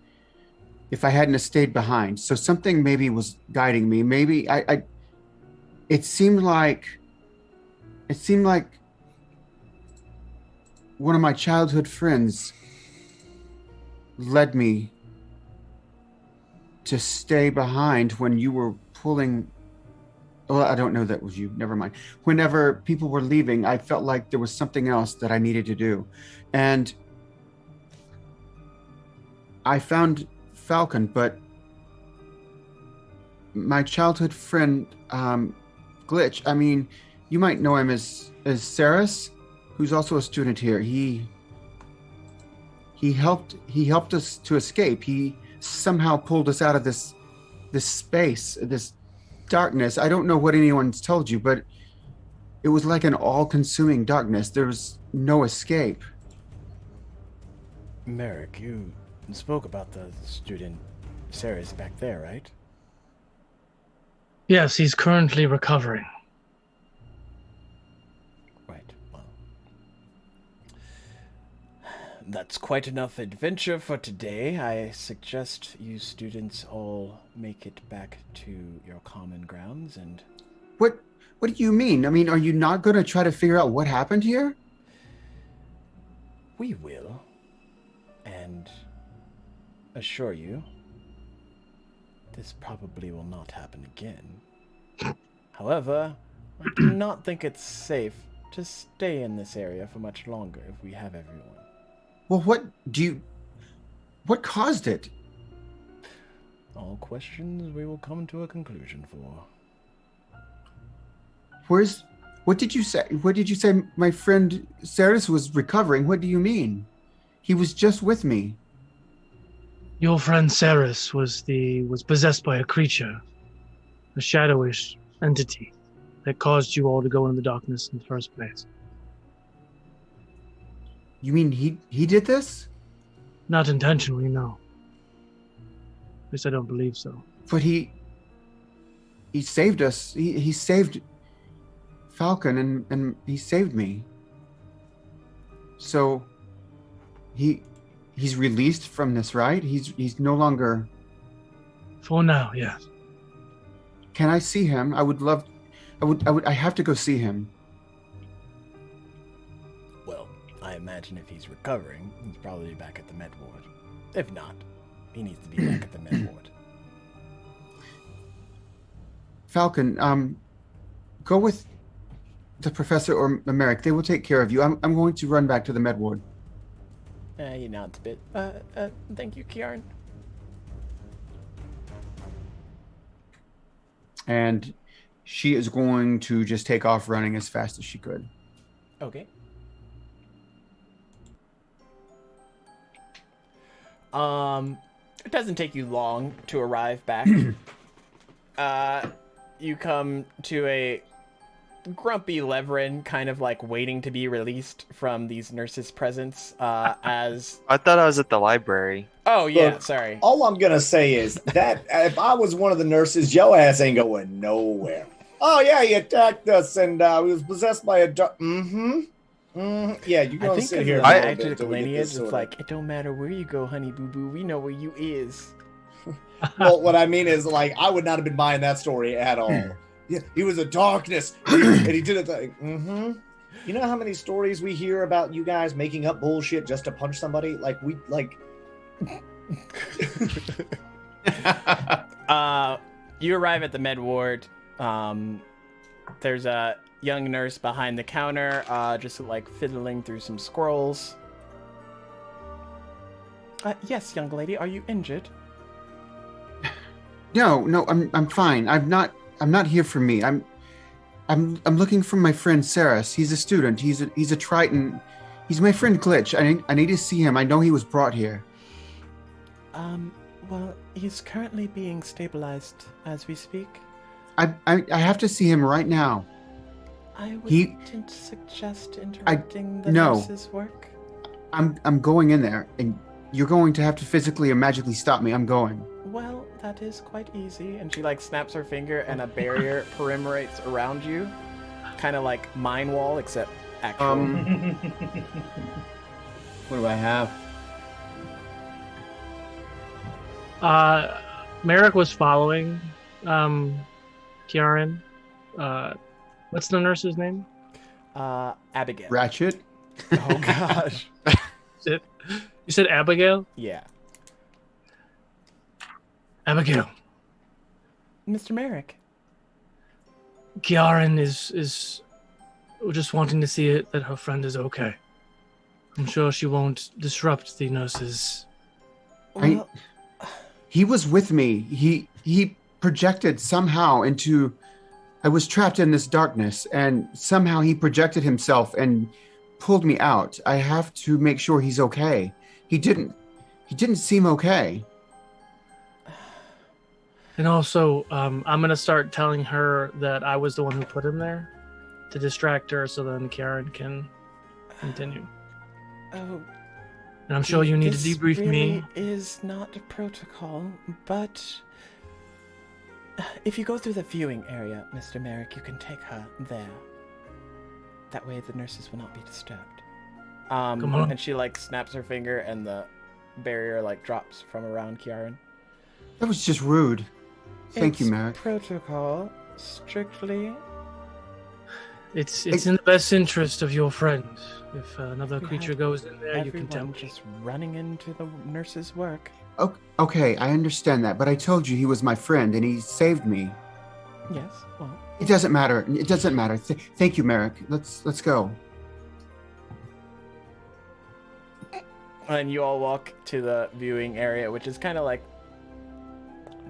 I hadn't have stayed behind. So something maybe was guiding me. Maybe it seemed like one of my childhood friends led me to stay behind when you were pulling. Well, I don't know that was you. Never mind. Whenever people were leaving, I felt like there was something else that I needed to do. And I found Falcon, but my childhood friend, Glitch, I mean, you might know him as Saris, who's also a student here, he helped us to escape. He somehow pulled us out of this space, this darkness. I don't know what anyone's told you, but it was like an all-consuming darkness. There was no escape. Merrick, you spoke about the student Ceres back there, right? Yes, he's currently recovering. Right, well. That's quite enough adventure for today. I suggest you students all make it back to your common grounds and... What do you mean? I mean, are you not going to try to figure out what happened here? We will. And assure you, this probably will not happen again. However, I do not think it's safe to stay in this area for much longer if we have everyone. Well, what caused it? All questions we will come to a conclusion for. What did you say? What did you say my friend Ceres was recovering? What do you mean? He was just with me. Your friend Ceres was possessed by a creature, a shadowish entity that caused you all to go into the darkness in the first place. You mean he did this? Not intentionally, no. At least I don't believe so. But he saved us. He saved Falcon and he saved me. So he's released from this, right? He's no longer... For now, yes. Can I see him? I have to go see him. Well, I imagine if he's recovering, he's probably back at the med ward. If not, he needs to be back at the med ward. Falcon, go with the professor or Merrick. They will take care of you. I'm going to run back to the med ward. He nods a bit. Thank you, Kieran. And she is going to just take off running as fast as she could. Okay. It doesn't take you long to arrive back. You come to a grumpy Leverin, kind of like waiting to be released from these nurses' presence, as... I thought I was at the library. Oh, yeah, Look, sorry. All I'm gonna say is that if I was one of the nurses, your ass ain't going nowhere. Oh yeah, he attacked us and we was possessed by a dark. Yeah, you're I gonna think sit of here. the a little bit magic until we get lineage, this it's sorted. like, it don't matter where you go, honey boo boo, we know where you is. Well, what I mean is, like, I would not have been buying that story at all. Yeah, he was a darkness, and he did it. Like, You know how many stories we hear about you guys making up bullshit just to punch somebody? Like, we like. You arrive at the med ward. There's a young nurse behind the counter, just like fiddling through some scrolls. Yes, young lady, are you injured? No, I'm fine. I'm not here for me. I'm looking for my friend Ceres. He's a student. He's a Triton. He's my friend Glitch. I need to see him. I know he was brought here. Well, he's currently being stabilized as we speak. I have to see him right now. I wouldn't suggest interrupting the no. nurse's work. I'm going in there, and you're going to have to physically and magically stop me. I'm going. Well, that is quite easy. And she like snaps her finger, and a barrier perimetrates around you, kind of like mine wall, except actual. What do I have? Merrick was following Kiaran. What's the nurse's name? Abigail. Ratchet. Oh gosh. You said Abigail? Yeah. Abigail. Mr. Merrick. Kiaran is just wanting to see it that her friend is okay. I'm sure she won't disrupt the nurses. Well, He was with me. He projected somehow into... I was trapped in this darkness, and somehow he projected himself and pulled me out. I have to make sure he's okay. He didn't seem okay. And also, I'm gonna start telling her that I was the one who put him there to distract her, so then Karen can continue. Oh, And I'm sure you need to this debrief really me. is not a protocol, but if you go through the viewing area, Mr. Merrick, you can take her there. That way the nurses will not be disturbed. Come on. And she like snaps her finger and the barrier like drops from around Kiaran. That was just rude. Thank you, It's Merrick. protocol, strictly. It's in the best interest of your friend. If another We creature had goes in there, you can tell Everyone me. just running into the nurse's work. Okay, I understand that, but I told you he was my friend and he saved me. Yes, well, It doesn't matter. It doesn't matter. Thank you, Merrick. Let's go. and you all walk to the viewing area, which is kind of like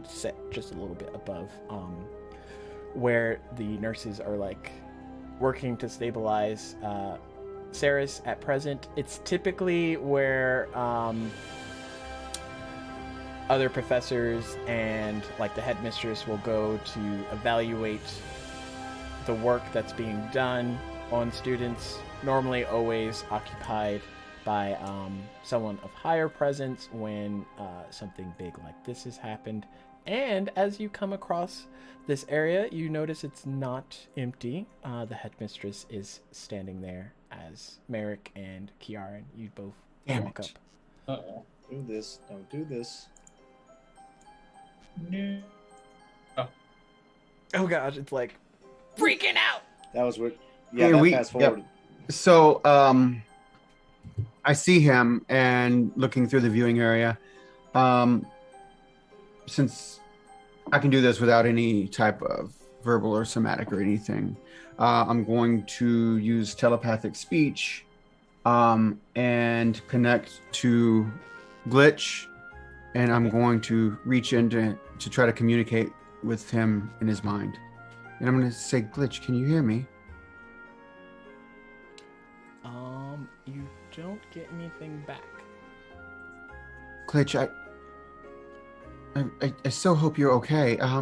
set just a little bit above, where the nurses are like working to stabilize Saris at present. It's typically where other professors and like the headmistress will go to evaluate the work that's being done on students, normally always occupied by someone of higher presence when something big like this has happened. And as you come across this area, you notice it's not empty. The headmistress is standing there as Merrick and Kiaran, you both Damn walk it. up. Uh-oh. Do this. Don't do this. No. Oh gosh, it's like freaking out. That was what. Yeah, Hey, that we- fast yep. forward. So, I see him and looking through the viewing area. Since I can do this without any type of verbal or somatic or anything, I'm going to use telepathic speech and connect to Glitch, and I'm going to reach in to try to communicate with him in his mind. And I'm going to say, Glitch, can you hear me? You don't get anything back. Glitch, I so hope you're okay. I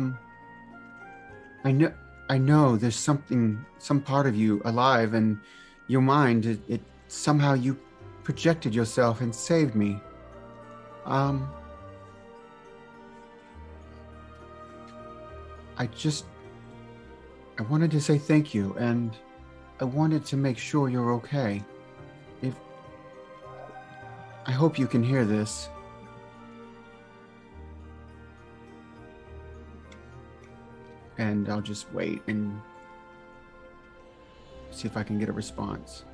know there's some part of you alive, and your mind, it somehow you projected yourself and saved me. I wanted to say thank you, and I wanted to make sure you're okay. I hope you can hear this. And I'll just wait and see if I can get a response.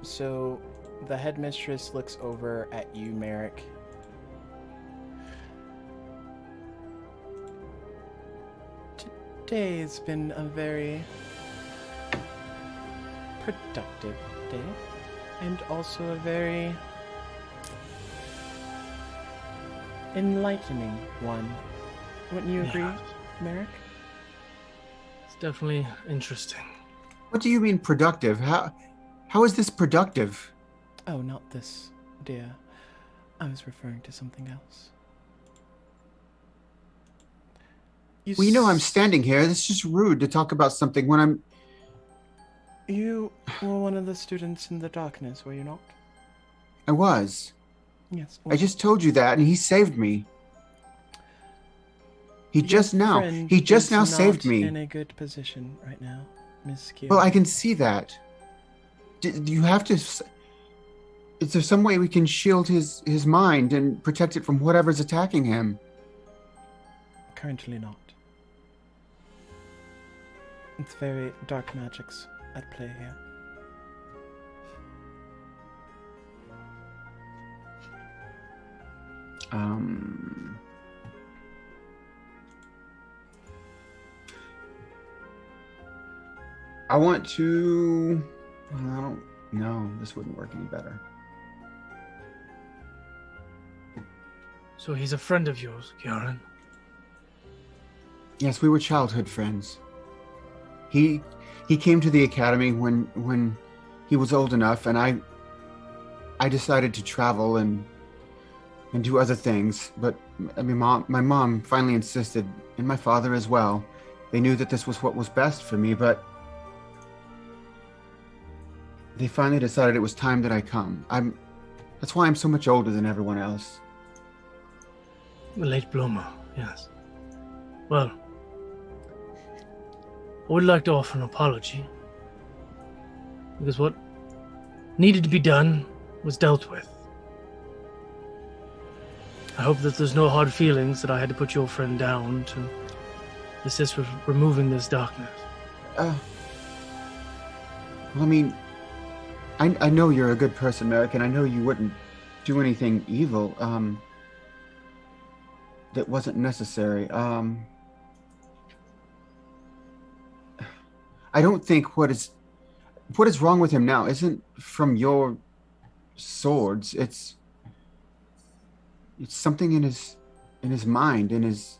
So the headmistress looks over at you, Merrick. Today has been a very productive day, and also a very enlightening one. Wouldn't you agree, Yeah. Merrick? It's definitely interesting. What do you mean productive? How is this productive? Oh, not this, dear. I was referring to something else. Well, you know I'm standing here. It's just rude to talk about something when I'm... You were one of the students in the darkness, were you not? I was. Yes. I just told you that, and he saved me. He just now saved me. In a good position right now, Miss Q. Well, I can see that. Do you have to... Is there some way we can shield his mind and protect it from whatever's attacking him? Currently not. It's very dark magics at play here. I want to... I don't know. This wouldn't work any better. So he's a friend of yours, Kieran. Yes, we were childhood friends. He came to the academy when he was old enough, and I decided to travel and do other things. But I mean, my mom finally insisted, and my father as well. They knew that this was what was best for me, but they finally decided it was time that I come. That's why I'm so much older than everyone else. A late bloomer, yes. Well, I would like to offer an apology. Because what needed to be done was dealt with. I hope that there's no hard feelings that I had to put your friend down to assist with removing this darkness. Well, I mean, I know you're a good person, Merrick, and I know you wouldn't do anything evil, that wasn't necessary. I don't think what is wrong with him now isn't from your swords. It's something in his mind, in his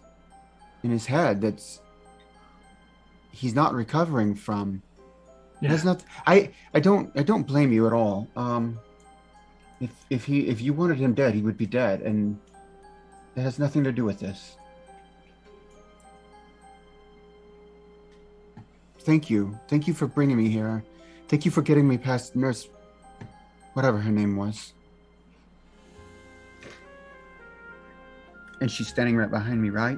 head he's not recovering from. Yeah. There's not. I don't blame you at all. If you wanted him dead, he would be dead, and it has nothing to do with this. Thank you for bringing me here. Thank you for getting me past Nurse, whatever her name was. And she's standing right behind me, right?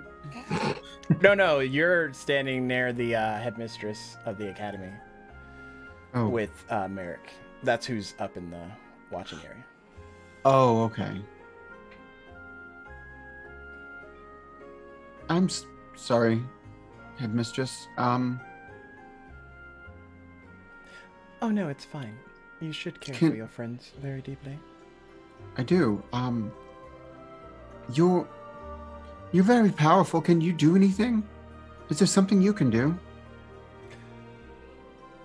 No, you're standing near the headmistress of the academy. Oh. With Merrick. That's who's up in the watching area. Oh, okay. I'm sorry, headmistress. Oh no, it's fine. You should care for your friends very deeply. I do. You're very powerful. Can you do anything? Is there something you can do?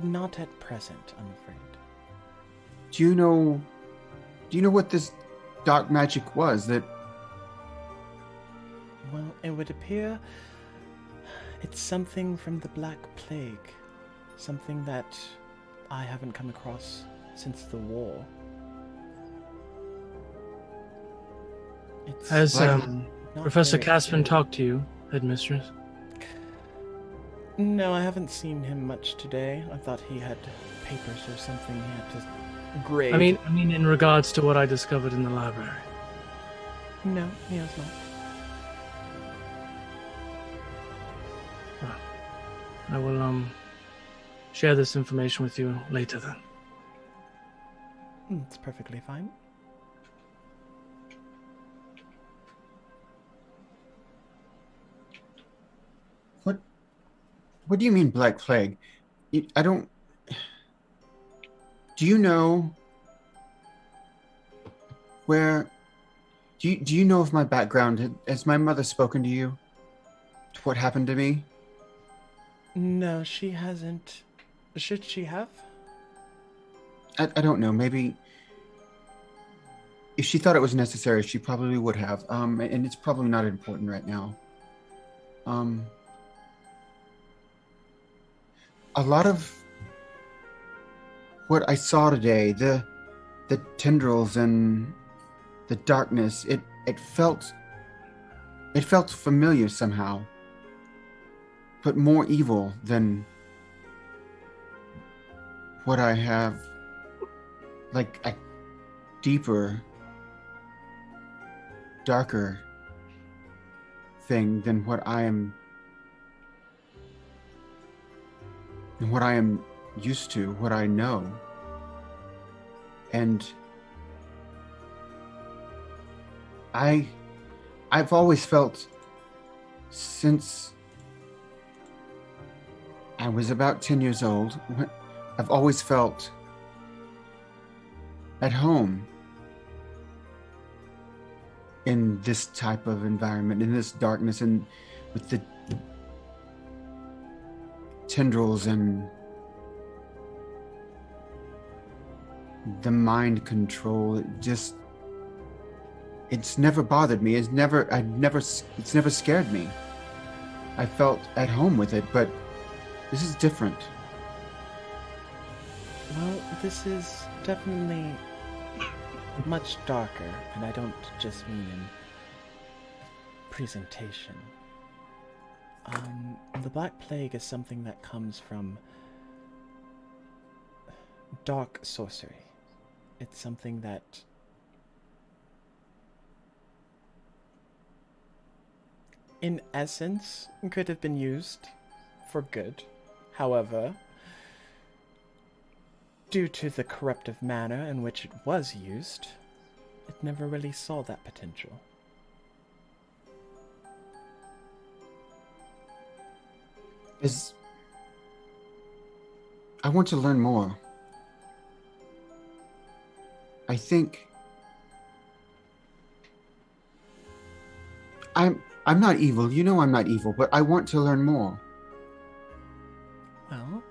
Not at present, I'm afraid. Do you know what this dark magic was that? Well, it would appear it's something from the Black Plague. Something that I haven't come across since the war. Has Professor Caspin talked to you, headmistress? No, I haven't seen him much today. I thought he had papers or something he had to grade. I mean, in regards to what I discovered in the library. No, he has not. Well, I will share this information with you later then. It's perfectly fine. What do you mean Black Plague? I don't. Do you know where? Do you know of my background? Has my mother spoken to you? To what happened to me? No, she hasn't. Should she have? I don't know. Maybe if she thought it was necessary, she probably would have. And it's probably not important right now. A lot of what I saw today, the tendrils and the darkness, it felt familiar somehow, but more evil than what I have, like a deeper, darker thing than what I am used to, what I know. And I've always felt, since I was about 10 years old, I've always felt at home in this type of environment, in this darkness, and with the tendrils and the mind control. It's never bothered me. It's never scared me. I felt at home with it, but this is different. Well, this is definitely much darker, and I don't just mean in presentation. The Black Plague is something that comes from dark sorcery. It's something that in essence could have been used for good. However, due to the corruptive manner in which it was used, it never really saw that potential. I want to learn more. I think I'm not evil. You know I'm not evil, but I want to learn more. Well,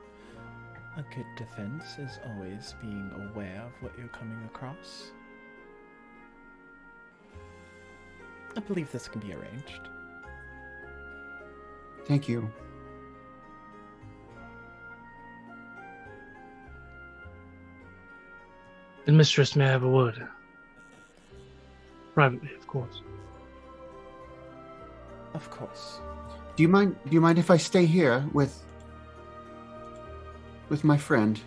a good defense is always being aware of what you're coming across. I believe this can be arranged. Thank you. The mistress may have a word. Privately, of course. Of course. Do you mind if I stay here with my friend?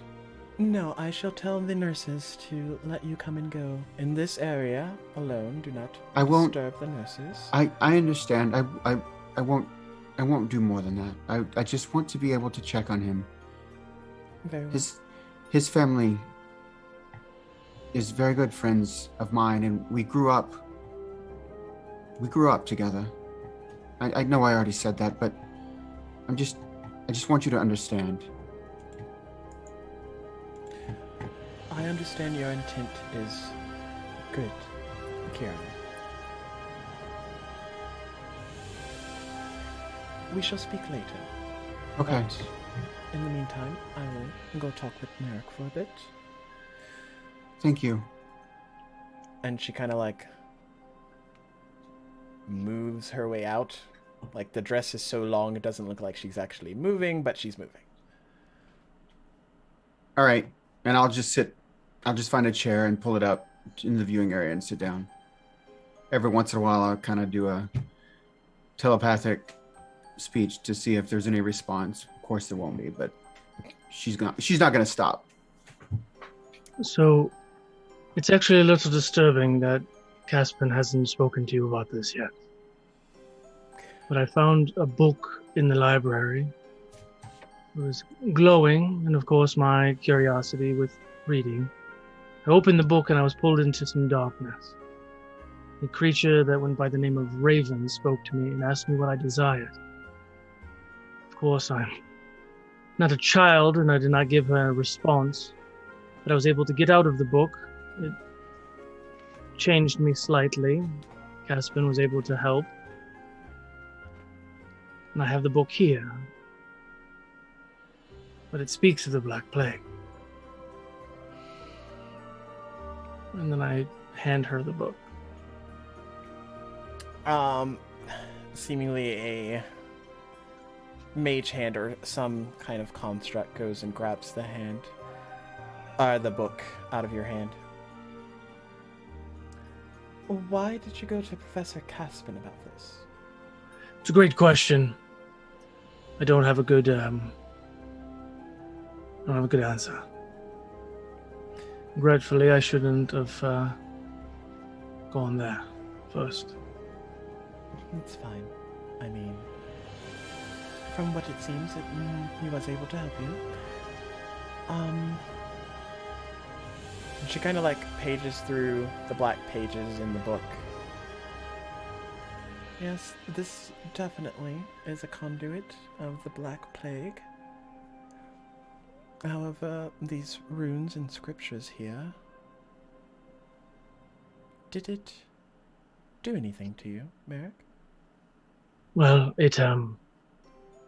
No, I shall tell the nurses to let you come and go. In this area alone, do not disturb the nurses. I understand. I won't do more than that. I just want to be able to check on him. Very well. His family is very good friends of mine, and we grew up together. I know I already said that, but I just want you to understand. I understand your intent is good, Kieran. We shall speak later. Okay. But in the meantime, I will go talk with Merrick for a bit. Thank you. And she kind of like moves her way out. Like the dress is so long, it doesn't look like she's actually moving, but she's moving. All right. And I'll just find a chair and pull it up in the viewing area and sit down. Every once in a while, I'll kind of do a telepathic speech to see if there's any response. Of course there won't be, but she's not going to stop. So, it's actually a little disturbing that Caspian hasn't spoken to you about this yet. But I found a book in the library. It was glowing, and of course my curiosity with reading. I opened the book and I was pulled into some darkness. A creature that went by the name of Raven spoke to me and asked me what I desired. Of course, I'm not a child, and I did not give her a response. But I was able to get out of the book. It changed me slightly. Caspian was able to help. And I have the book here. But it speaks of the Black Plague. And then I hand her the book. Seemingly a mage hand or some kind of construct goes and grabs the book out of your hand. Why did you go to Professor Caspian about this? It's a great question. I don't have a good answer. Regretfully, I shouldn't have gone there first. It's fine. I mean, from what it seems, he was able to help you. She kind of like pages through the black pages in the book. Yes, this definitely is a conduit of the Black Plague. However, these runes and scriptures here, did it do anything to you, Merrick? Well, it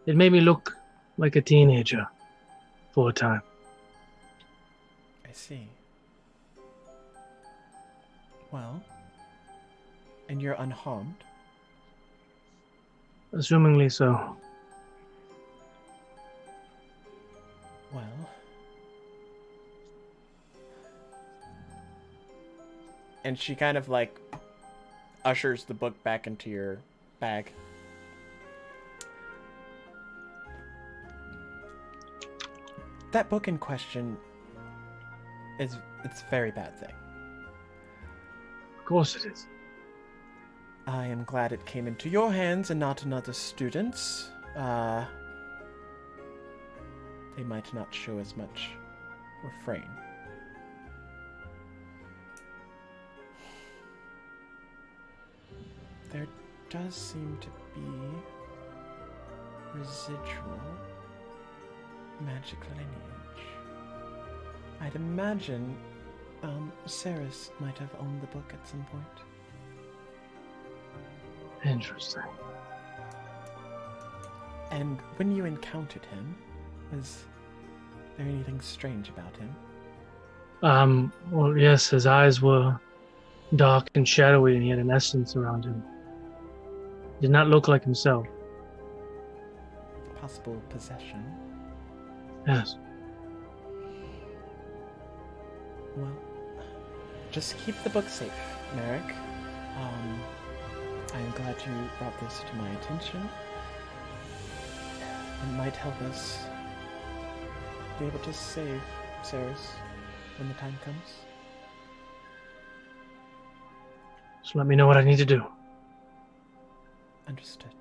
made me look like a teenager for a time. I see. Well, and you're unharmed? Assumingly so. Well, and she kind of like ushers the book back into your bag. That book in question it's a very bad thing. Of course it is. I am glad it came into your hands and not another student's. They might not show as much refrain. There does seem to be residual magic lineage. I'd imagine Ceres might have owned the book at some point. Interesting. And when you encountered him, was there anything strange about him? Well, yes, his eyes were dark and shadowy, and he had an essence around him. Did not look like himself. Possible possession? Yes. Well, just keep the book safe, Merrick. I am glad you brought this to my attention. It might help us be able to save Ceres when the time comes. Just let me know what I need to do. Understood.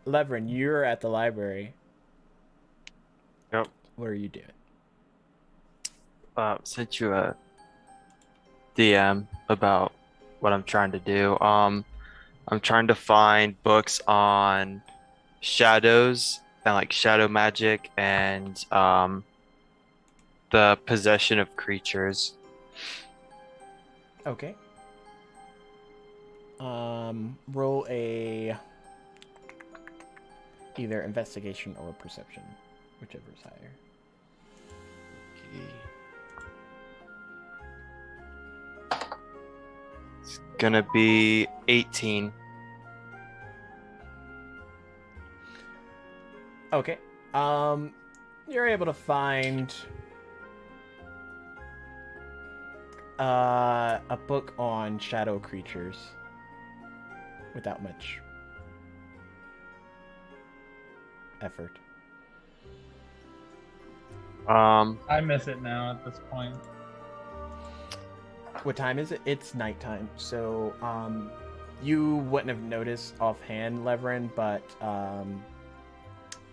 Levrin, you're at the library. Yep. What are you doing? Sent you a DM about what I'm trying to do. I'm trying to find books on shadows and like shadow magic and the possession of creatures. Okay. Roll a either investigation or perception, whichever is higher. It's gonna be 18. Okay. You're able to find a book on shadow creatures without much effort. I miss it now at this point. What time is it? It's nighttime. So, you wouldn't have noticed offhand, Leverin, but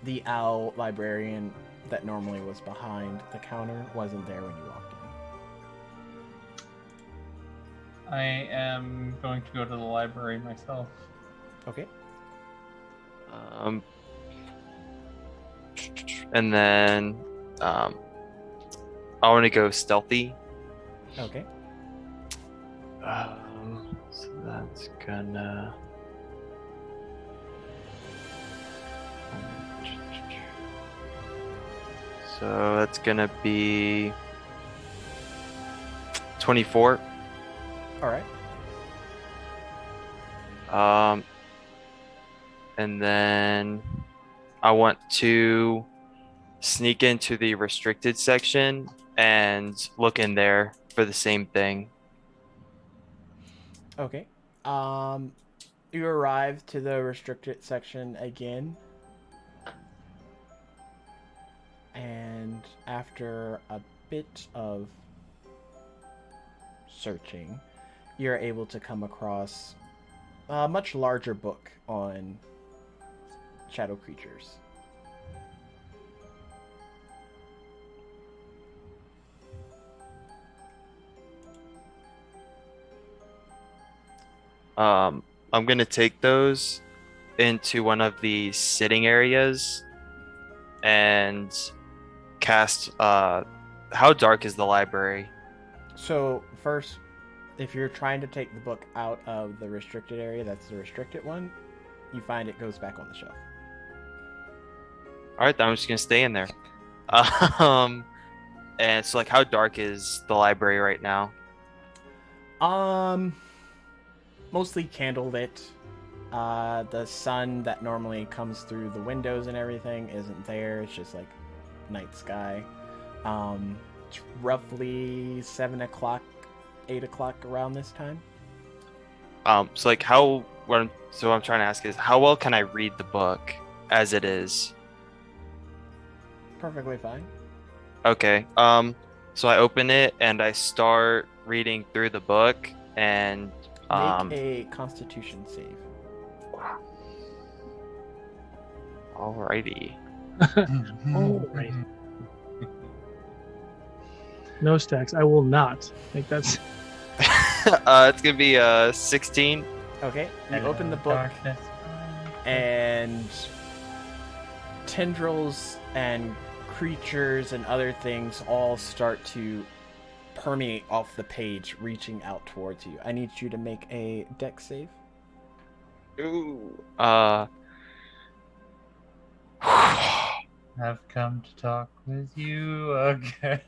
the owl librarian that normally was behind the counter wasn't there when you walked in. I am going to go to the library myself. Okay. And then I want to go stealthy. Okay. So that's gonna. So that's gonna be 24. All right. And then I want to sneak into the restricted section and look in there for the same thing. Okay. You arrive to the restricted section again. And after a bit of searching, you're able to come across a much larger book on shadow creatures. I'm gonna take those into one of the sitting areas and cast. How dark is the library? So first, if you're trying to take the book out of the restricted area, that's the restricted one, you find it goes back on the shelf. All right, then I'm just gonna stay in there. And so like, how dark is the library right now? Mostly candlelit. The sun that normally comes through the windows and everything isn't there. It's just like night sky. It's roughly 7 o'clock, 8 o'clock around this time. So like what I'm trying to ask is how well can I read the book as it is? Perfectly fine. Okay. So I open it and I start reading through the book and Make a Constitution save. Alrighty. Alright. No stacks. I will not make that. It's gonna be 16. Okay, you open the book, Darkness. and tendrils and creatures and other things all start to permeate off the page, reaching out towards you. I need you to make a dex save. Ooh. I've come to talk with you again.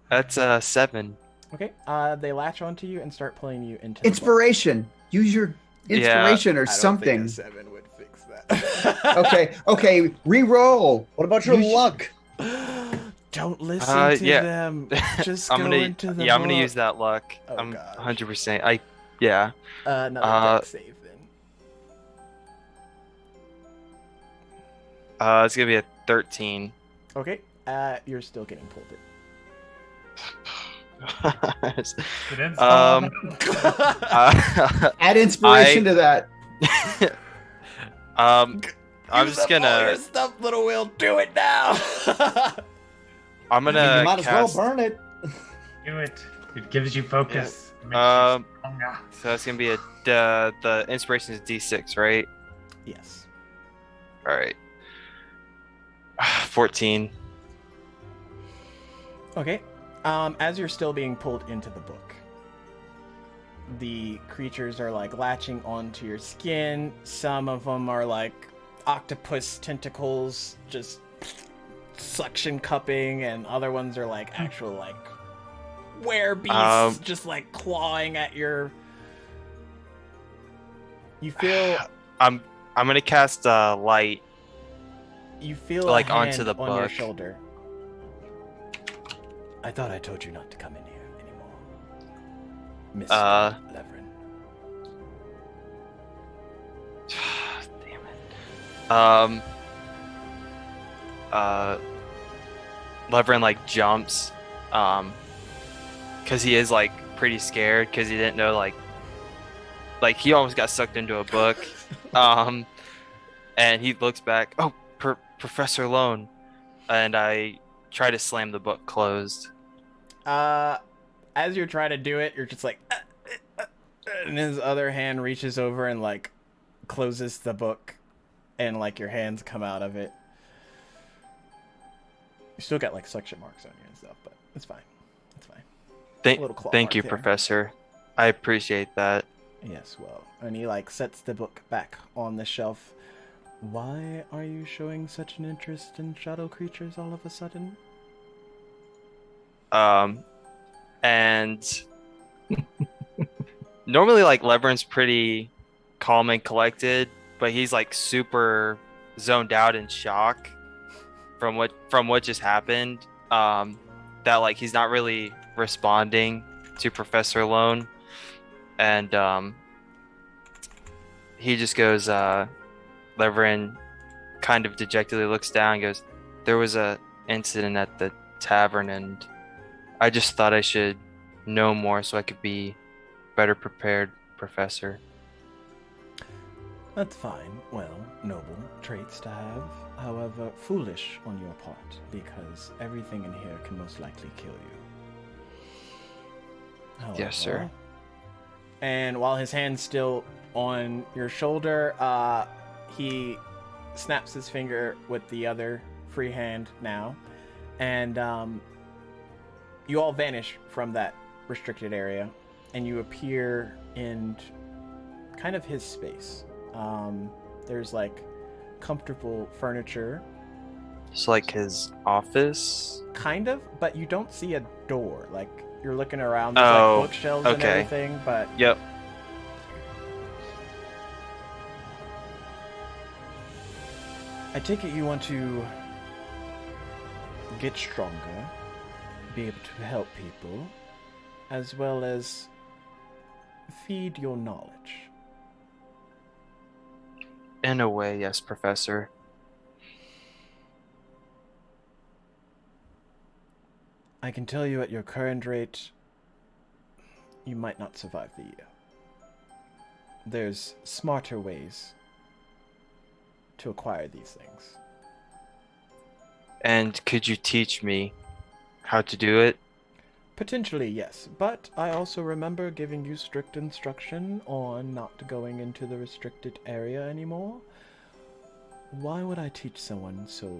That's 7. Okay, they latch onto you and start pulling you into the Inspiration. Use your inspiration or book. I don't something. think a 7 would fix that. Okay. Re-roll. What about your You sh- luck? Don't listen to yeah. them. Just I'm go gonna into the I'm gonna book. use that luck. Oh, I'm gosh. 100%. Yeah. Another dex save then. It's gonna be a 13. Okay, you're still getting pulled in. It is um Add inspiration to that. I'm Use just up all gonna your stuff, little Will. Do it now. I'm You gonna might as well cast burn it. Do it. It gives you focus. It makes Um, you stronger. so that's gonna be the inspiration is D6, right? Yes. All right. 14. Okay. As you're still being pulled into the book, the creatures are like latching onto your skin. Some of them are like octopus tentacles, just suction cupping, and other ones are like actual like werebeasts, just like clawing at your. You feel. I'm gonna cast light. You feel like, a onto hand the on your book. shoulder. I thought I told you not to come in here anymore, Mr. Levrin. Damn it. Levrin like jumps, because he is like pretty scared because he didn't know like he almost got sucked into a book, and he looks back. Oh, Professor Lone, and I try to slam the book closed. As you're trying to do it, you're just like, and his other hand reaches over and like closes the book, and like your hands come out of it. You still got like suction marks on you and stuff, but it's fine. It's fine. Little claw Thank mark you, there. Professor. I appreciate that. Yes, well, and he like sets the book back on the shelf. Why are you showing such an interest in shadow creatures all of a sudden? And normally like Leverin's pretty calm and collected, but he's like super zoned out in shock from what just happened. That like he's not really responding to Professor Lone, and he just goes. Leverin kind of dejectedly looks down and goes, "There was a incident at the tavern, and I just thought I should know more so I could be better prepared, Professor." That's fine. Well, noble traits to have. However, foolish on your part, because everything in here can most likely kill you. Yes, sir. And while his hand's still on your shoulder, he snaps his finger with the other free hand now, and you all vanish from that restricted area, and you appear in kind of his space. There's like comfortable furniture, It's like his office. kind of, but you don't see a door. Like you're looking around, there's Oh, like bookshelves and okay. everything, but Yep. I take it you want to get stronger, be able to help people, as well as feed your knowledge. In a way, yes, Professor. I can tell you at your current rate, you might not survive the year. There's smarter ways to acquire these things. And could you teach me how to do it? Potentially, yes, but I also remember giving you strict instruction on not going into the restricted area anymore. Why would I teach someone so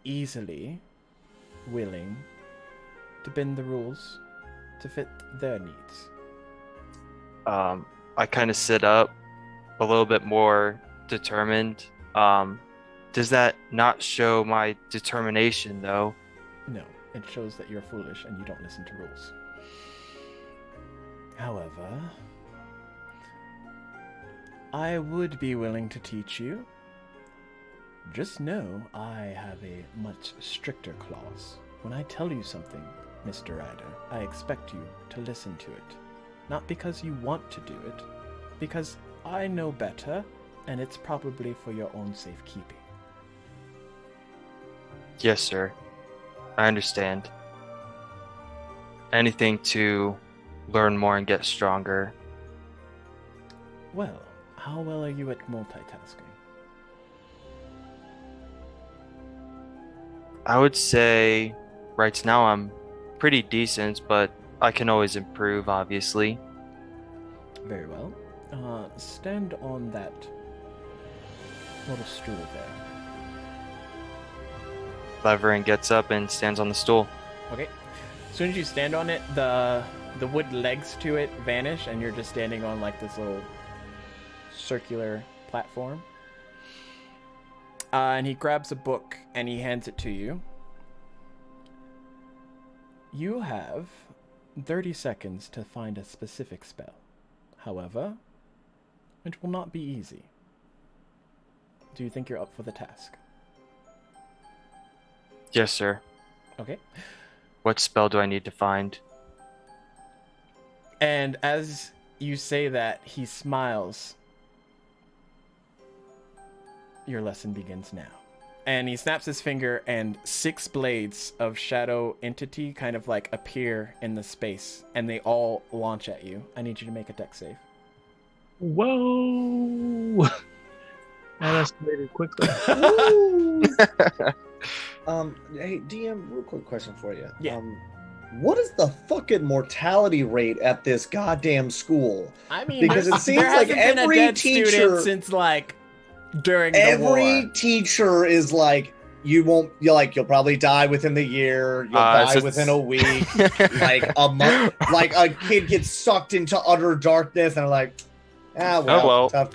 easily willing to bend the rules to fit their needs? I kind of sit up a little bit more determined. Does that not show my determination, though? No, it shows that you're foolish and you don't listen to rules. However, I would be willing to teach you. Just know I have a much stricter clause. When I tell you something, Mr. Ryder, I expect you to listen to it. Not because you want to do it, because I know better, and it's probably for your own safekeeping. Yes, sir. I understand. Anything to learn more and get stronger. Well, how well are you at multitasking? I would say right now I'm pretty decent, but I can always improve, obviously. Very well. Stand on that little stool there. Levering gets up and stands on the stool. Okay. As soon as you stand on it, the wood legs to it vanish, and you're just standing on like this little circular platform. And he grabs a book and he hands it to you. You have 30 seconds to find a specific spell. However, it will not be easy. Do you think you're up for the task? Yes, sir. Okay. What spell do I need to find? And as you say that, he smiles. Your lesson begins now. And he snaps his finger, and 6 blades of shadow entity kind of like appear in the space, and they all launch at you. I need you to make a dex save. Whoa! That escalated quickly. Hey, DM, real quick question for you. Yeah. What is the fucking mortality rate at this goddamn school? I mean, Because it seems there like hasn't been a every dead teacher- student since like during the Every war. teacher is like, you'll probably die within the year. You'll die within a week. Like a month. Like a kid gets sucked into utter darkness, and like, well. Tough.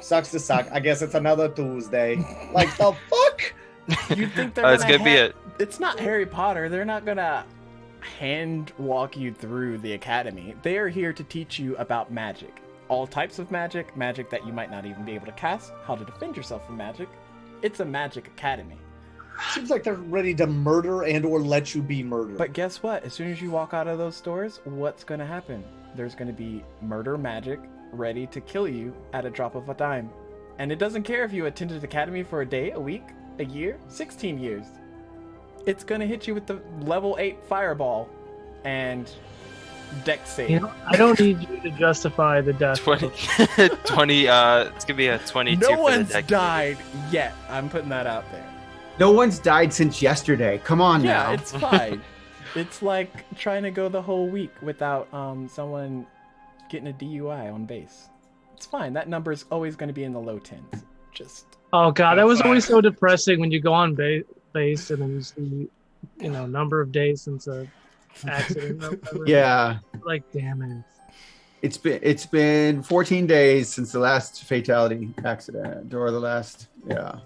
Sucks to suck. I guess it's another Tuesday. Like the fuck? You think they're It's gonna be it. It's not Harry Potter. They're not gonna hand walk you through the academy. They are here to teach you about magic. All types of magic, magic that you might not even be able to cast, how to defend yourself from magic. It's a magic academy. Seems like they're ready to murder and or let you be murdered. But guess what? As soon as you walk out of those doors, what's going to happen? There's going to be murder magic ready to kill you at a drop of a dime. And it doesn't care if you attended academy for a day, a week, a year, 16 years. It's going to hit you with the level 8 fireball and dex save. You know, I don't need you to justify the death. 20, 20 it's gonna be a 22 No for the one's deck. died yet. I'm putting that out there. No one's died since yesterday. Come on Yeah, now. it's fine. It's like trying to go the whole week without someone getting a DUI on base. It's fine. That number is always going to be in the low 10s. Just Oh god, that was always so depressing when you go on base and then you see, number of days since a accident. Or whatever. Yeah. Like, damn it. It's been 14 days since the last fatality accident, or the last, yeah.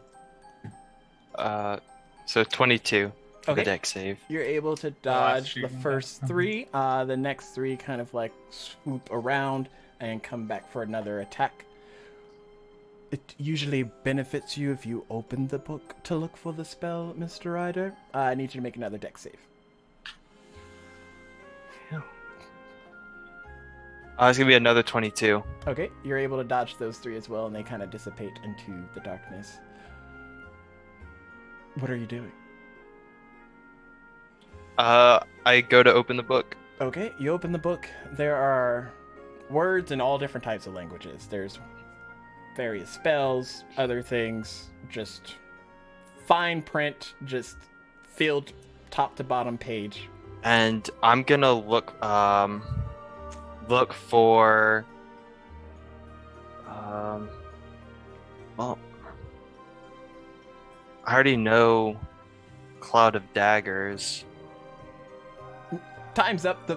So 22 for Okay. the deck save. you're able to dodge the shooting first 3. The next 3 kind of like swoop around and come back for another attack. It usually benefits you if you open the book to look for the spell, Mr. Ryder. I need you to make another dex save. It's gonna be another 22. Okay, you're able to dodge those 3 as well, and they kind of dissipate into the darkness. What are you doing? I go to open the book. Okay, you open the book. There are words in all different types of languages. There's various spells, other things, just fine print, just filled top to bottom page. And I'm gonna look for well, I already know Cloud of Daggers. Time's up.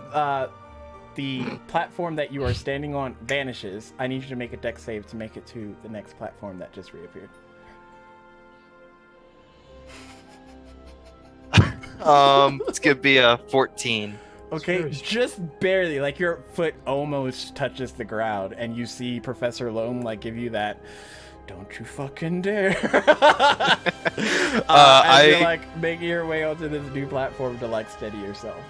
The platform that you are standing on vanishes. I need you to make a dex save to make it to the next platform that just reappeared. It's gonna be a 14. Okay, just barely. Like your foot almost touches the ground, and you see Professor Loam like give you that. Don't you fucking dare! As you're like making your way onto this new platform to like steady yourself.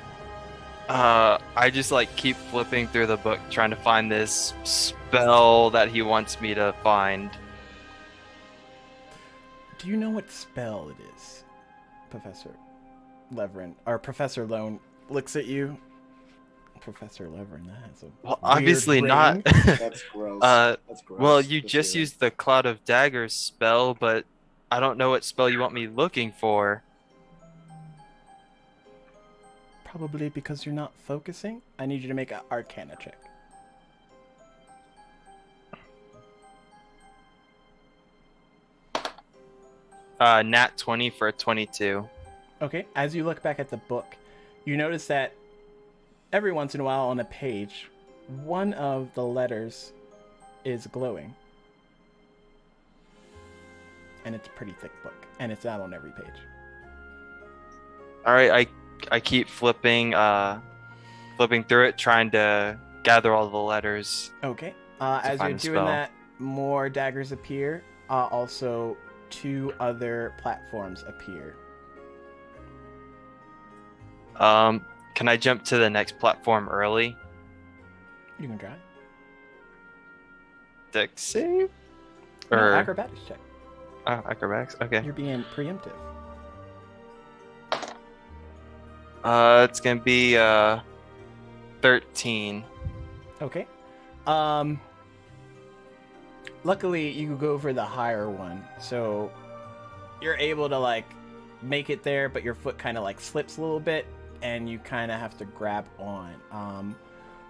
I just like keep flipping through the book trying to find this spell that he wants me to find. Do you know what spell it is, Professor Leverin? Or Professor Lone looks at you. Professor Leverin, that's a well, obviously ring. not. That's gross. That's gross. Well, you That's just weird. used the Cloud of Daggers spell, but I don't know what spell you want me looking for. Probably because you're not focusing. I need you to make an Arcana check. Nat 20 for a 22. Okay, as you look back at the book, you notice that every once in a while on a page, one of the letters is glowing. And it's a pretty thick book, and it's not on every page. All right, I keep flipping through it, trying to gather all the letters. Okay, as you're find the doing spell. that, more daggers appear. Also, 2 other platforms appear. Can I jump to the next platform early? You can try. Dex save? No, Or acrobatics check. acrobatics? Okay. You're being preemptive. It's gonna be 13. Okay. Luckily, you go for the higher one, so you're able to like make it there, but your foot kind of like slips a little bit, and you kind of have to grab on.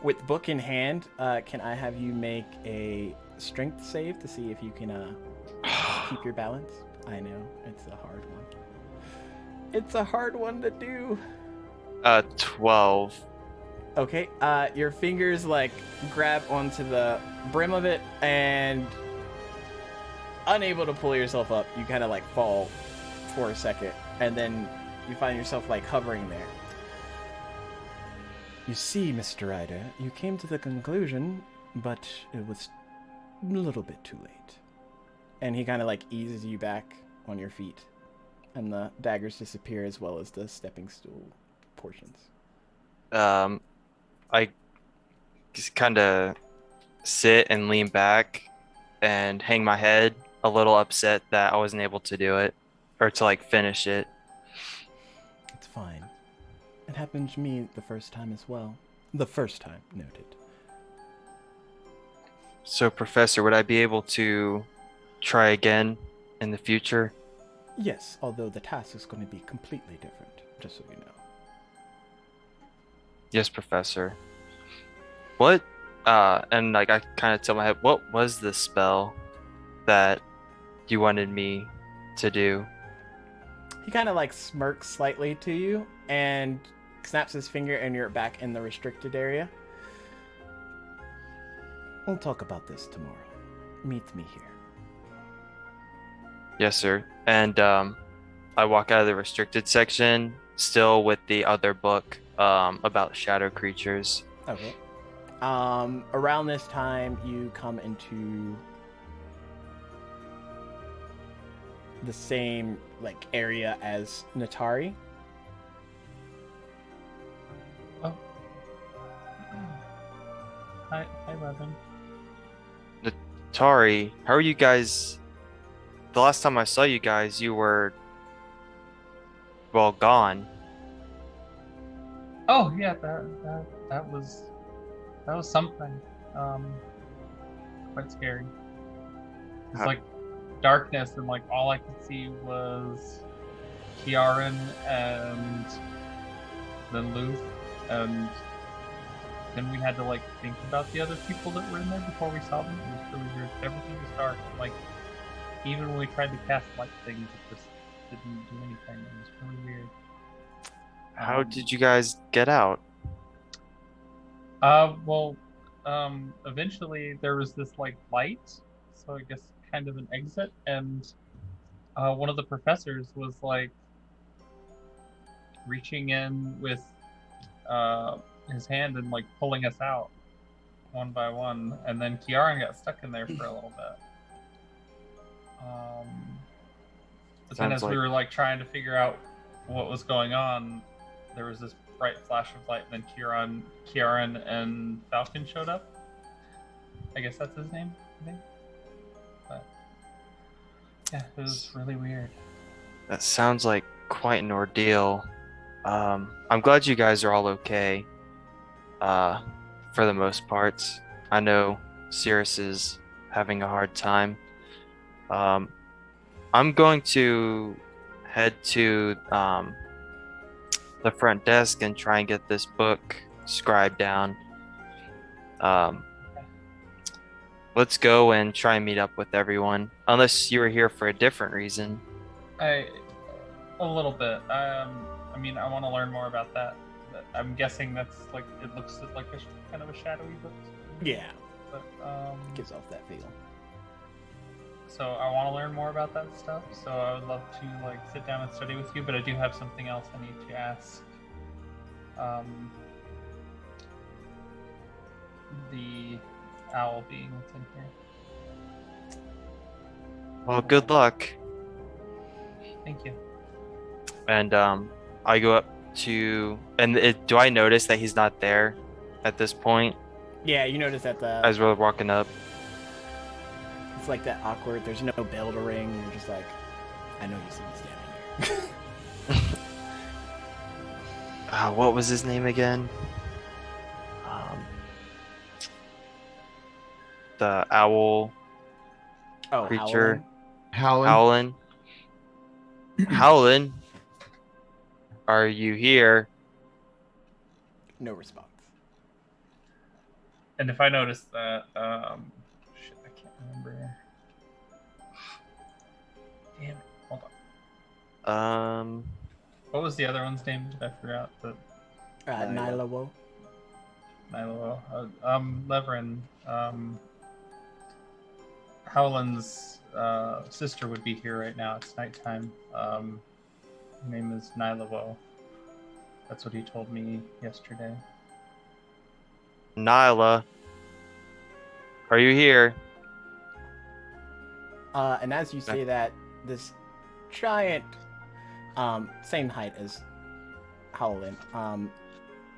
With book in hand, can I have you make a strength save to see if you can keep your balance? I know it's a hard one. It's a hard one to do. 12. Okay, your fingers like grab onto the brim of it, and unable to pull yourself up, you kind of like fall for a second, and then you find yourself like hovering there. You see, Mr. Ryder, you came to the conclusion, but it was a little bit too late. And he kind of like eases you back on your feet, and the daggers disappear as well as the stepping stool portions. I just kind of sit and lean back and hang my head, a little upset that I wasn't able to do it or to like finish it. It's fine. It happened to me the first time as well. The first time, noted. So, Professor, would I be able to try again in the future? Yes, although the task is going to be completely different, just so you know. Yes, Professor. What? And like I kind of tell my head, what was the spell that you wanted me to do? He kind of like smirks slightly to you and snaps his finger, and you're back in the restricted area. We'll talk about this tomorrow. Meet me here. Yes, sir. And I walk out of the restricted section, still with the other book about shadow creatures. Okay. Around this time, you come into the same like area as Natari. Oh. Hi, Levin. Tari, how are you guys? The last time I saw you guys, you were, well, gone. Oh yeah, that was something. Quite scary. It's Huh. like darkness, and like all I could see was Kiaran and then Luth, and then we had to like think about the other people that were in there before we saw them. It was really weird. Everything was dark. Like even when we tried to cast light things, it just didn't do anything. It was really weird. How did you guys get out? Well, eventually there was this like light, so I guess kind of an exit, and one of the professors was like reaching in with his hand and like pulling us out one by one, and then Kiaran got stuck in there for a little bit. But then as we were like trying to figure out what was going on, there was this bright flash of light, and then Kiaran and Falcon showed up. I guess that's his name, I think. But yeah, it was really weird. That sounds like quite an ordeal. I'm glad you guys are all okay. For the most part. I know Cirrus is having a hard time. I'm going to head to the front desk and try and get this book scribed down. Let's go and try and meet up with everyone. Unless you were here for a different reason. A little bit. I mean, I want to learn more about that. I'm guessing that's like, it looks like a kind of a shadowy book. Yeah, But it gives off that feel. so I want to learn more about that stuff. So I would love to like sit down and study with you. But I do have something else I need to ask. The owl being what's in here. Well, good luck. Thank you. And I go up to, and do I notice that he's not there at this point Yeah, you notice that as we're walking up? it's like that awkward. There's no bell to ring. You're just like, I know you see me standing here. What was his name again? The owl Oh, creature. Howland. Howlin. Howlin, are you here? No response. And if I notice that, shit, I can't remember. Damn it! Hold on. What was the other one's name? I forgot. But Nyla Woe. Nyla. Levrin. Howland's sister would be here right now. It's nighttime. Her name is Nyla Woe. That's what he told me yesterday. Nyla, are you here? And as you say that, this giant, same height as Howland,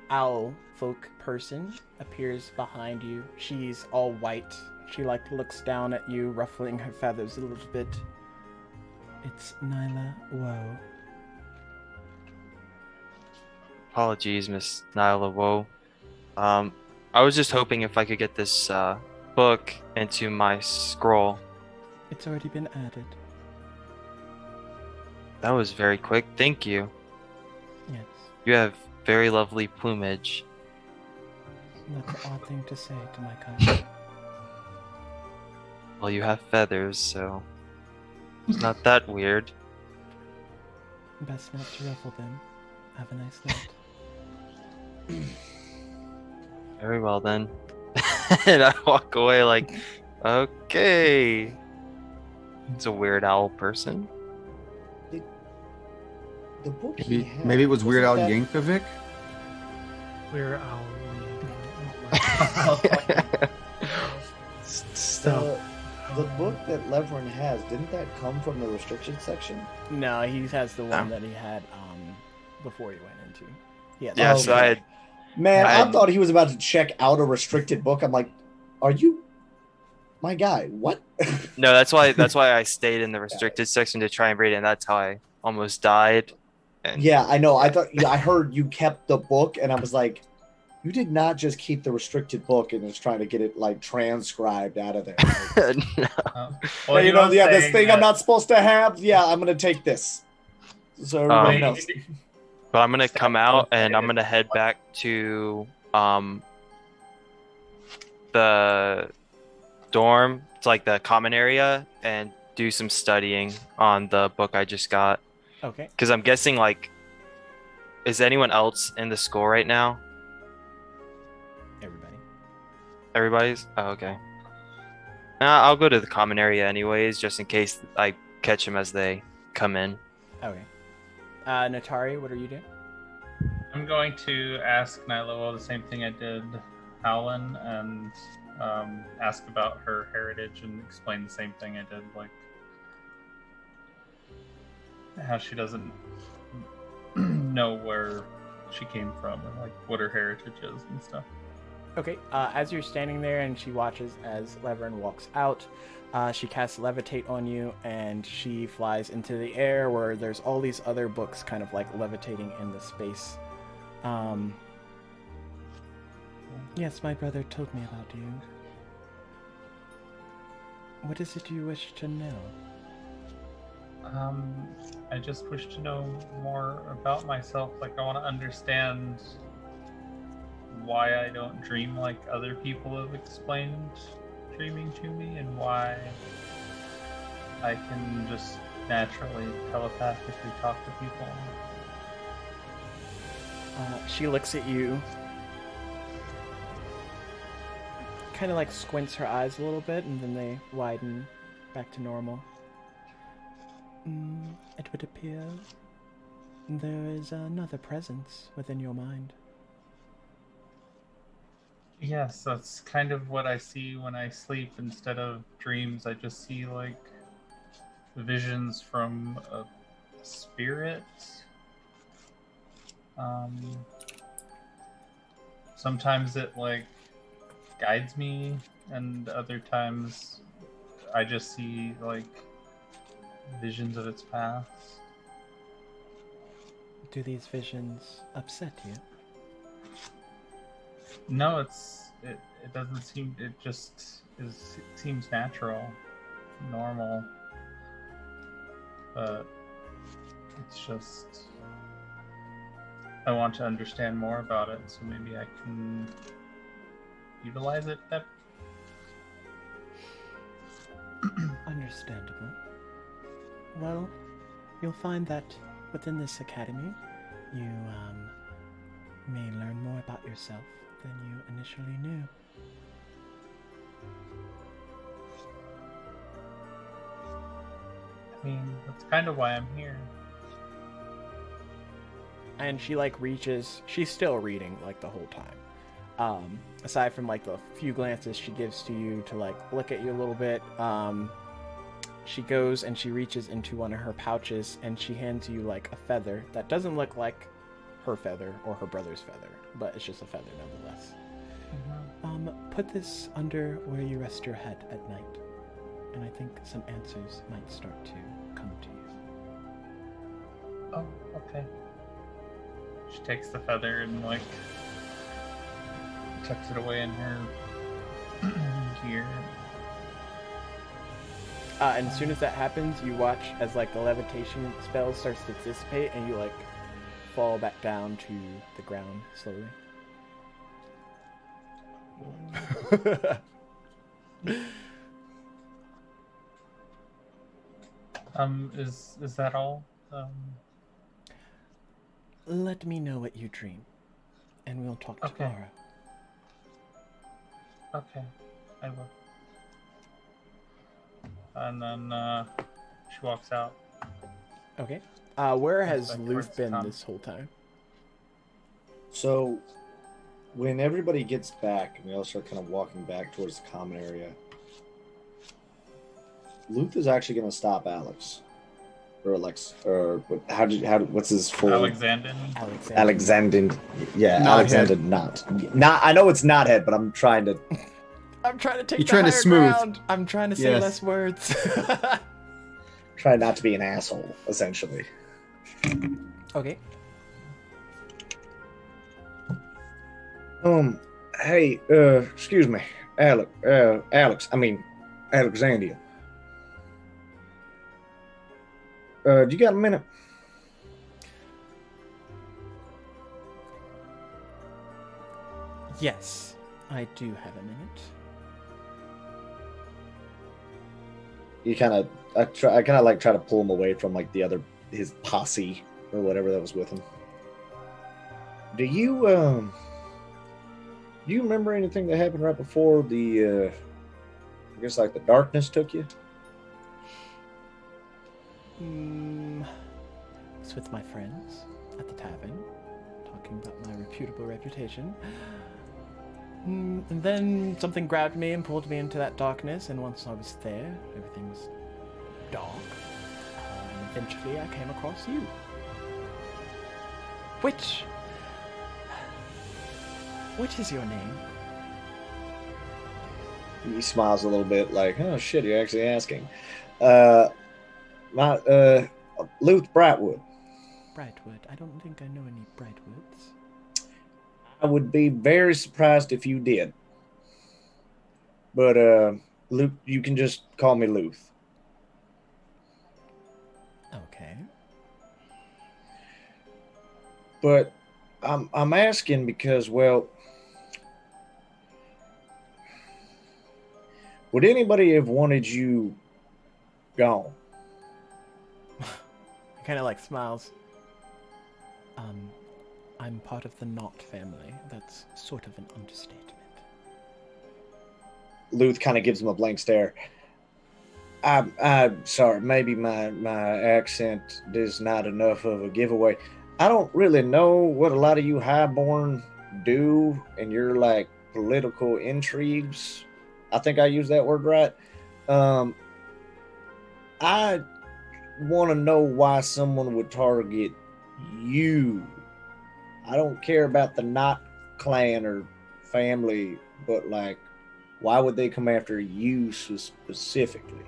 owl folk person appears behind you. She's all white. She like looks down at you, ruffling her feathers a little bit. It's Nyla Woe. Apologies, Miss Nyla Woe. I was just hoping if I could get this book into my scroll. It's already been added. That was very quick. Thank you. Yes. You have very lovely plumage. That's an odd thing to say to my kind. Well, you have feathers, so it's not that weird. Best not to ruffle them. Have a nice night. Very well then. And I walk away like, okay. It's a Weird Owl person. The book Maybe it was Weird Al Yankovic. We're owl. The the book that Levrin has, didn't that come from the restricted section? No, he has the one Oh. that he had before he went into. Yeah. Yeah, Oh, so okay. I had Man, I I thought he was about to check out a restricted book. I'm like, are you my guy? What? no, that's why I stayed in the restricted section to try and read it, and that's how I almost died. And Yeah, I know. I thought I heard you kept the book, and I was like, you did not just keep the restricted book and was trying to get it like transcribed out of there. Like, no. Well, hey, he was this saying thing I'm that- not supposed to have. Yeah, I'm gonna take this. So everybody Um, knows. But I'm gonna come out and I'm gonna head back to the dorm, to like the common area, and do some studying on the book I just got. Okay. Because I'm guessing like, is anyone else in the school right now? Everybody. Everybody's? Oh, okay. I'll go to the common area anyways, just in case I catch them as they come in. Okay. Natari, what are you doing? I'm going to ask Nyloa the same thing I did Howlin, and ask about her heritage and explain the same thing I did, like how she doesn't know where she came from and like what her heritage is and stuff. Okay. As you're standing there and she watches as Levern walks out, she casts Levitate on you and she flies into the air where there's all these other books kind of like levitating in the space. Yes, my brother told me about you. What is it you wish to know? I just wish to know more about myself. Like, I want to understand why I don't dream like other people have explained dreaming to me, and why I can just naturally telepathically talk to people. She looks at you, kind of like squints her eyes a little bit, and then they widen back to normal. It would appear there is another presence within your mind. Yes, that's kind of what I see when I sleep. Instead of dreams, I just see like visions from a spirit. Sometimes it like guides me, and other times I just see like visions of its past. Do these visions upset you? No, it doesn't seem, it just is, it seems natural, normal, but it's just, I want to understand more about it, so maybe I can utilize it better. Understandable. Well, you'll find that within this academy, you may learn more about yourself than you initially knew. I mean, that's kind of why I'm here. And she like reaches, she's still reading like the whole time. Aside from like the few glances she gives to you to like look at you a little bit, she goes and she reaches into one of her pouches and she hands you like a feather that doesn't look like her feather or her brother's feather, but it's just a feather nonetheless. Put this under where you rest your head at night, and I think some answers might start to come to you. Oh, okay. She takes the feather and like tucks it away in her gear. And as soon as that happens, you watch as like the levitation spell starts to dissipate, and you like fall back down to the ground slowly. Is that all? Let me know what you dream, and we'll talk Okay. tomorrow. Okay, I will. And then she walks out. Okay. Where has Back Luth towards been Tom. this whole time? So, when everybody gets back and we all start kind of walking back towards the common area, Luth is actually going to stop Alex. Or Alex. Or what's his full? Alexander. Alexander. Yeah, Not Alexander not. I know it's not head, but I'm trying to. I'm trying to take You're the trying to higher smooth. ground. I'm trying to say Yes. less words. Try not to be an asshole, essentially. Okay. Hey, excuse me, Alex. I mean, Alexandria. Do you got a minute? Yes, I do have a minute. You I kind of like try to pull him away from like his posse or whatever that was with him. Do you remember anything that happened right before I guess like the darkness took you? It's with my friends at the tavern, talking about my reputable reputation. And then something grabbed me and pulled me into that darkness, and once I was there, everything was dark. And eventually I came across you. Which is your name? He smiles a little bit like, oh shit, you're actually asking. My Luth Brightwood. Brightwood. I don't think I know any Brightwoods. I would be very surprised if you did. But Luth, you can just call me Luth. Okay. But I'm asking because, well, would anybody have wanted you gone? He kind of like smiles. I'm part of the Knot family. That's sort of an understatement. Luth kind of gives him a blank stare. I'm sorry, maybe my accent is not enough of a giveaway. I don't really know what a lot of you highborn do in your like political intrigues. I think I used that word right. I want to know why someone would target you. I don't care about the Knot clan or family, but like, why would they come after you specifically?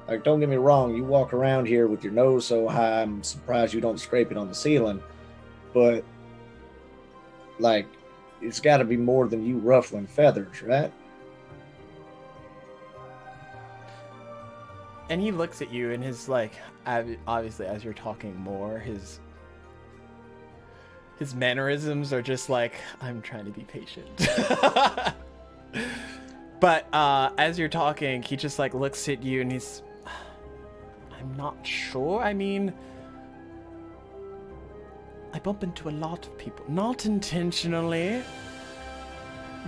Like, don't get me wrong, you walk around here with your nose so high, I'm surprised you don't scrape it on the ceiling. But, like, it's got to be more than you ruffling feathers, right? And he looks at you, and his like, obviously, as you're talking more, his mannerisms are just like, I'm trying to be patient. But as you're talking, he just like looks at you, and he's, I'm not sure. I mean, I bump into a lot of people, not intentionally.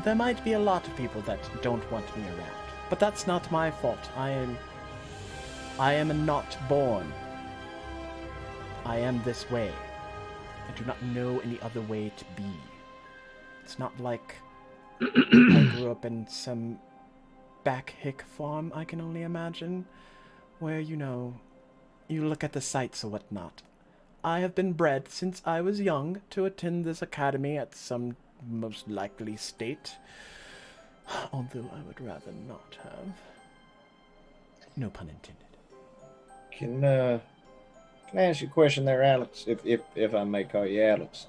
There might be a lot of people that don't want me around, but that's not my fault. I am not born. I am this way. I do not know any other way to be. It's not like I grew up in some back hick farm, I can only imagine, where, you know, you look at the sights or whatnot. I have been bred since I was young to attend this academy at some most likely state, although I would rather not have. No pun intended. Can I ask you a question there, Alex? If I may call you Alex.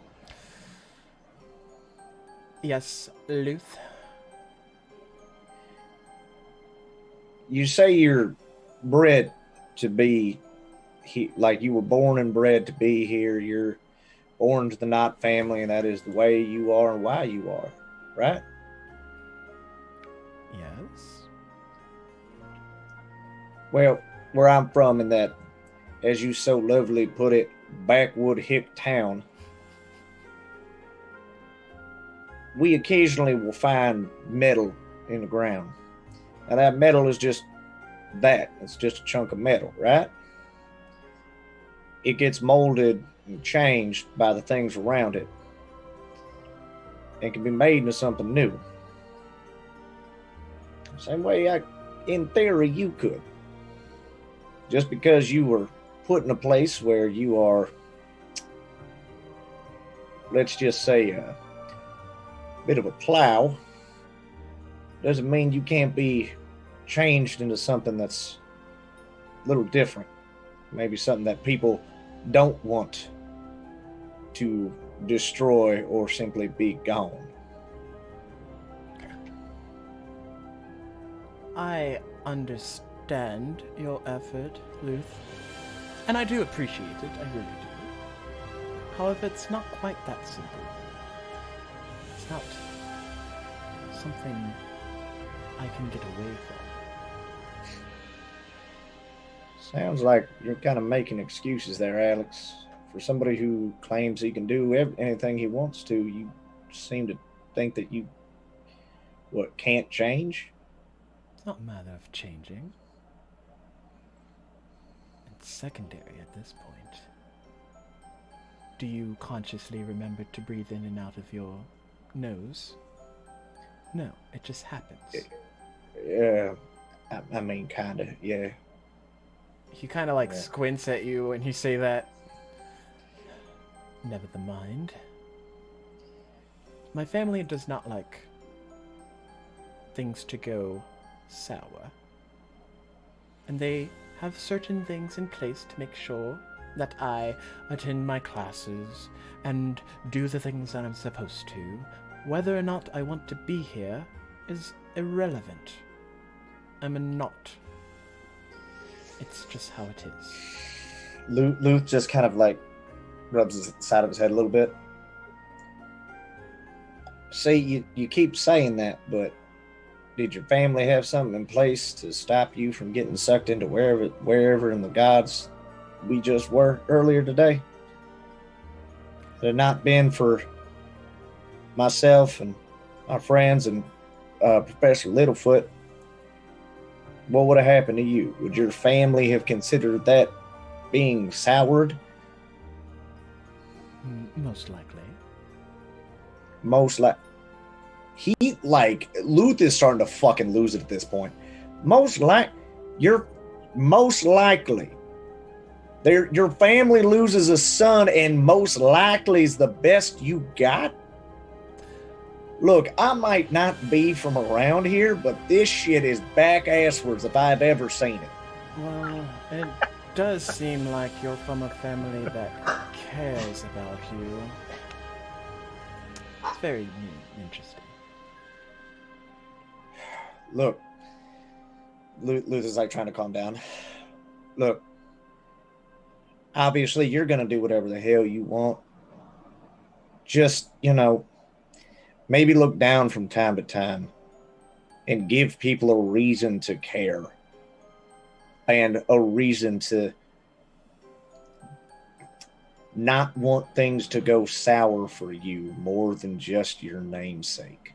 Yes, Luth. You say you're bred to be like you were born and bred to be here. You're born to the Knot family, and that is the way you are and why you are, right? Yes. Well, where I'm from, in that, as you so lovely put it, backwood hick town, we occasionally will find metal in the ground. Now that metal is just that. It's just a chunk of metal, right? It gets molded and changed by the things around it and can be made into something new. Same way I in theory, you could. Just because you were put in a place where you are, let's just say, a bit of a plow, doesn't mean you can't be changed into something that's a little different. Maybe something that people don't want to destroy or simply be gone. I understand your effort, Luth, and I do appreciate it, I really do. However, it's not quite that simple. It's not something I can get away from. Sounds like you're kind of making excuses there, Alex. For somebody who claims he can do anything he wants to, you seem to think that you, can't change? It's not a matter of changing. It's secondary at this point. Do you consciously remember to breathe in and out of your nose? No, it just happens. Yeah, I mean, kind of, yeah. He kind of squints at you when you say that. Never the mind. My family does not like things to go sour. And they have certain things in place to make sure that I attend my classes and do the things that I'm supposed to. Whether or not I want to be here is irrelevant. I'm a not. It's just how it is. Luth just kind of rubs the side of his head a little bit. See, you keep saying that, but did your family have something in place to stop you from getting sucked into wherever in the gods we just were earlier today? Had it not been for myself and my friends and Professor Littlefoot, what would have happened to you? Would your family have considered that being soured? Most likely. Luth is starting to fucking lose it at this point. You're most likely. Your family loses a son, and most likely is the best you got? Look, I might not be from around here, but this shit is back-asswards if I've ever seen it. Well, it does seem like you're from a family that cares about you. It's very interesting. Look, Luth is trying to calm down. Look, obviously you're going to do whatever the hell you want. Just, maybe look down from time to time and give people a reason to care and a reason to not want things to go sour for you more than just your namesake.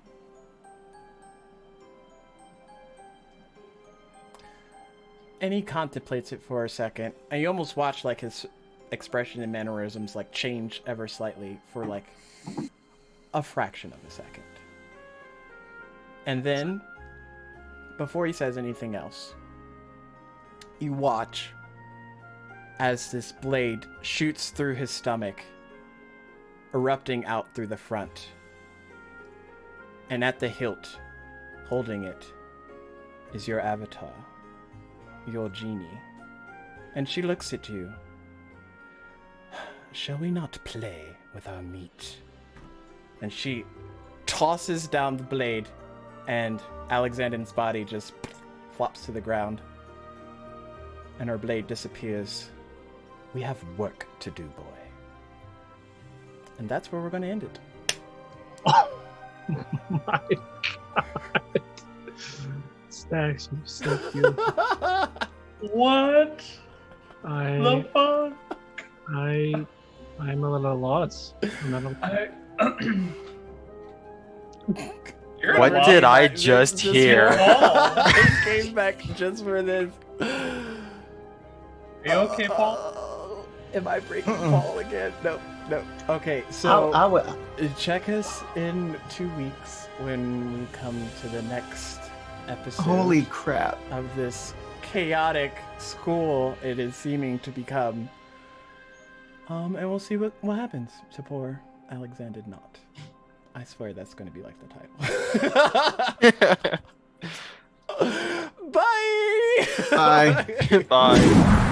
And he contemplates it for a second, and you almost watch his expression and mannerisms change ever slightly for a fraction of a second. And then, before he says anything else, you watch as this blade shoots through his stomach, erupting out through the front. And at the hilt, holding it, is your avatar, your genie. And she looks at you. Shall we not play with our meat? And she tosses down the blade, and Alexander's body just flops to the ground. And her blade disappears. We have work to do, boy. And that's where we're going to end it. Oh my God. Stacks, you're so cute. What? The fuck? I'm a little lost. What did I just hear? I came back just for this. Are you okay, Paul? Am I breaking Paul again? No. Okay, so check us in 2 weeks when we come to the next episode Holy crap. of this chaotic school it is seeming to become. And we'll see what happens to poor Alexander Knott. I swear that's going to be like the title. Bye! Bye. Bye.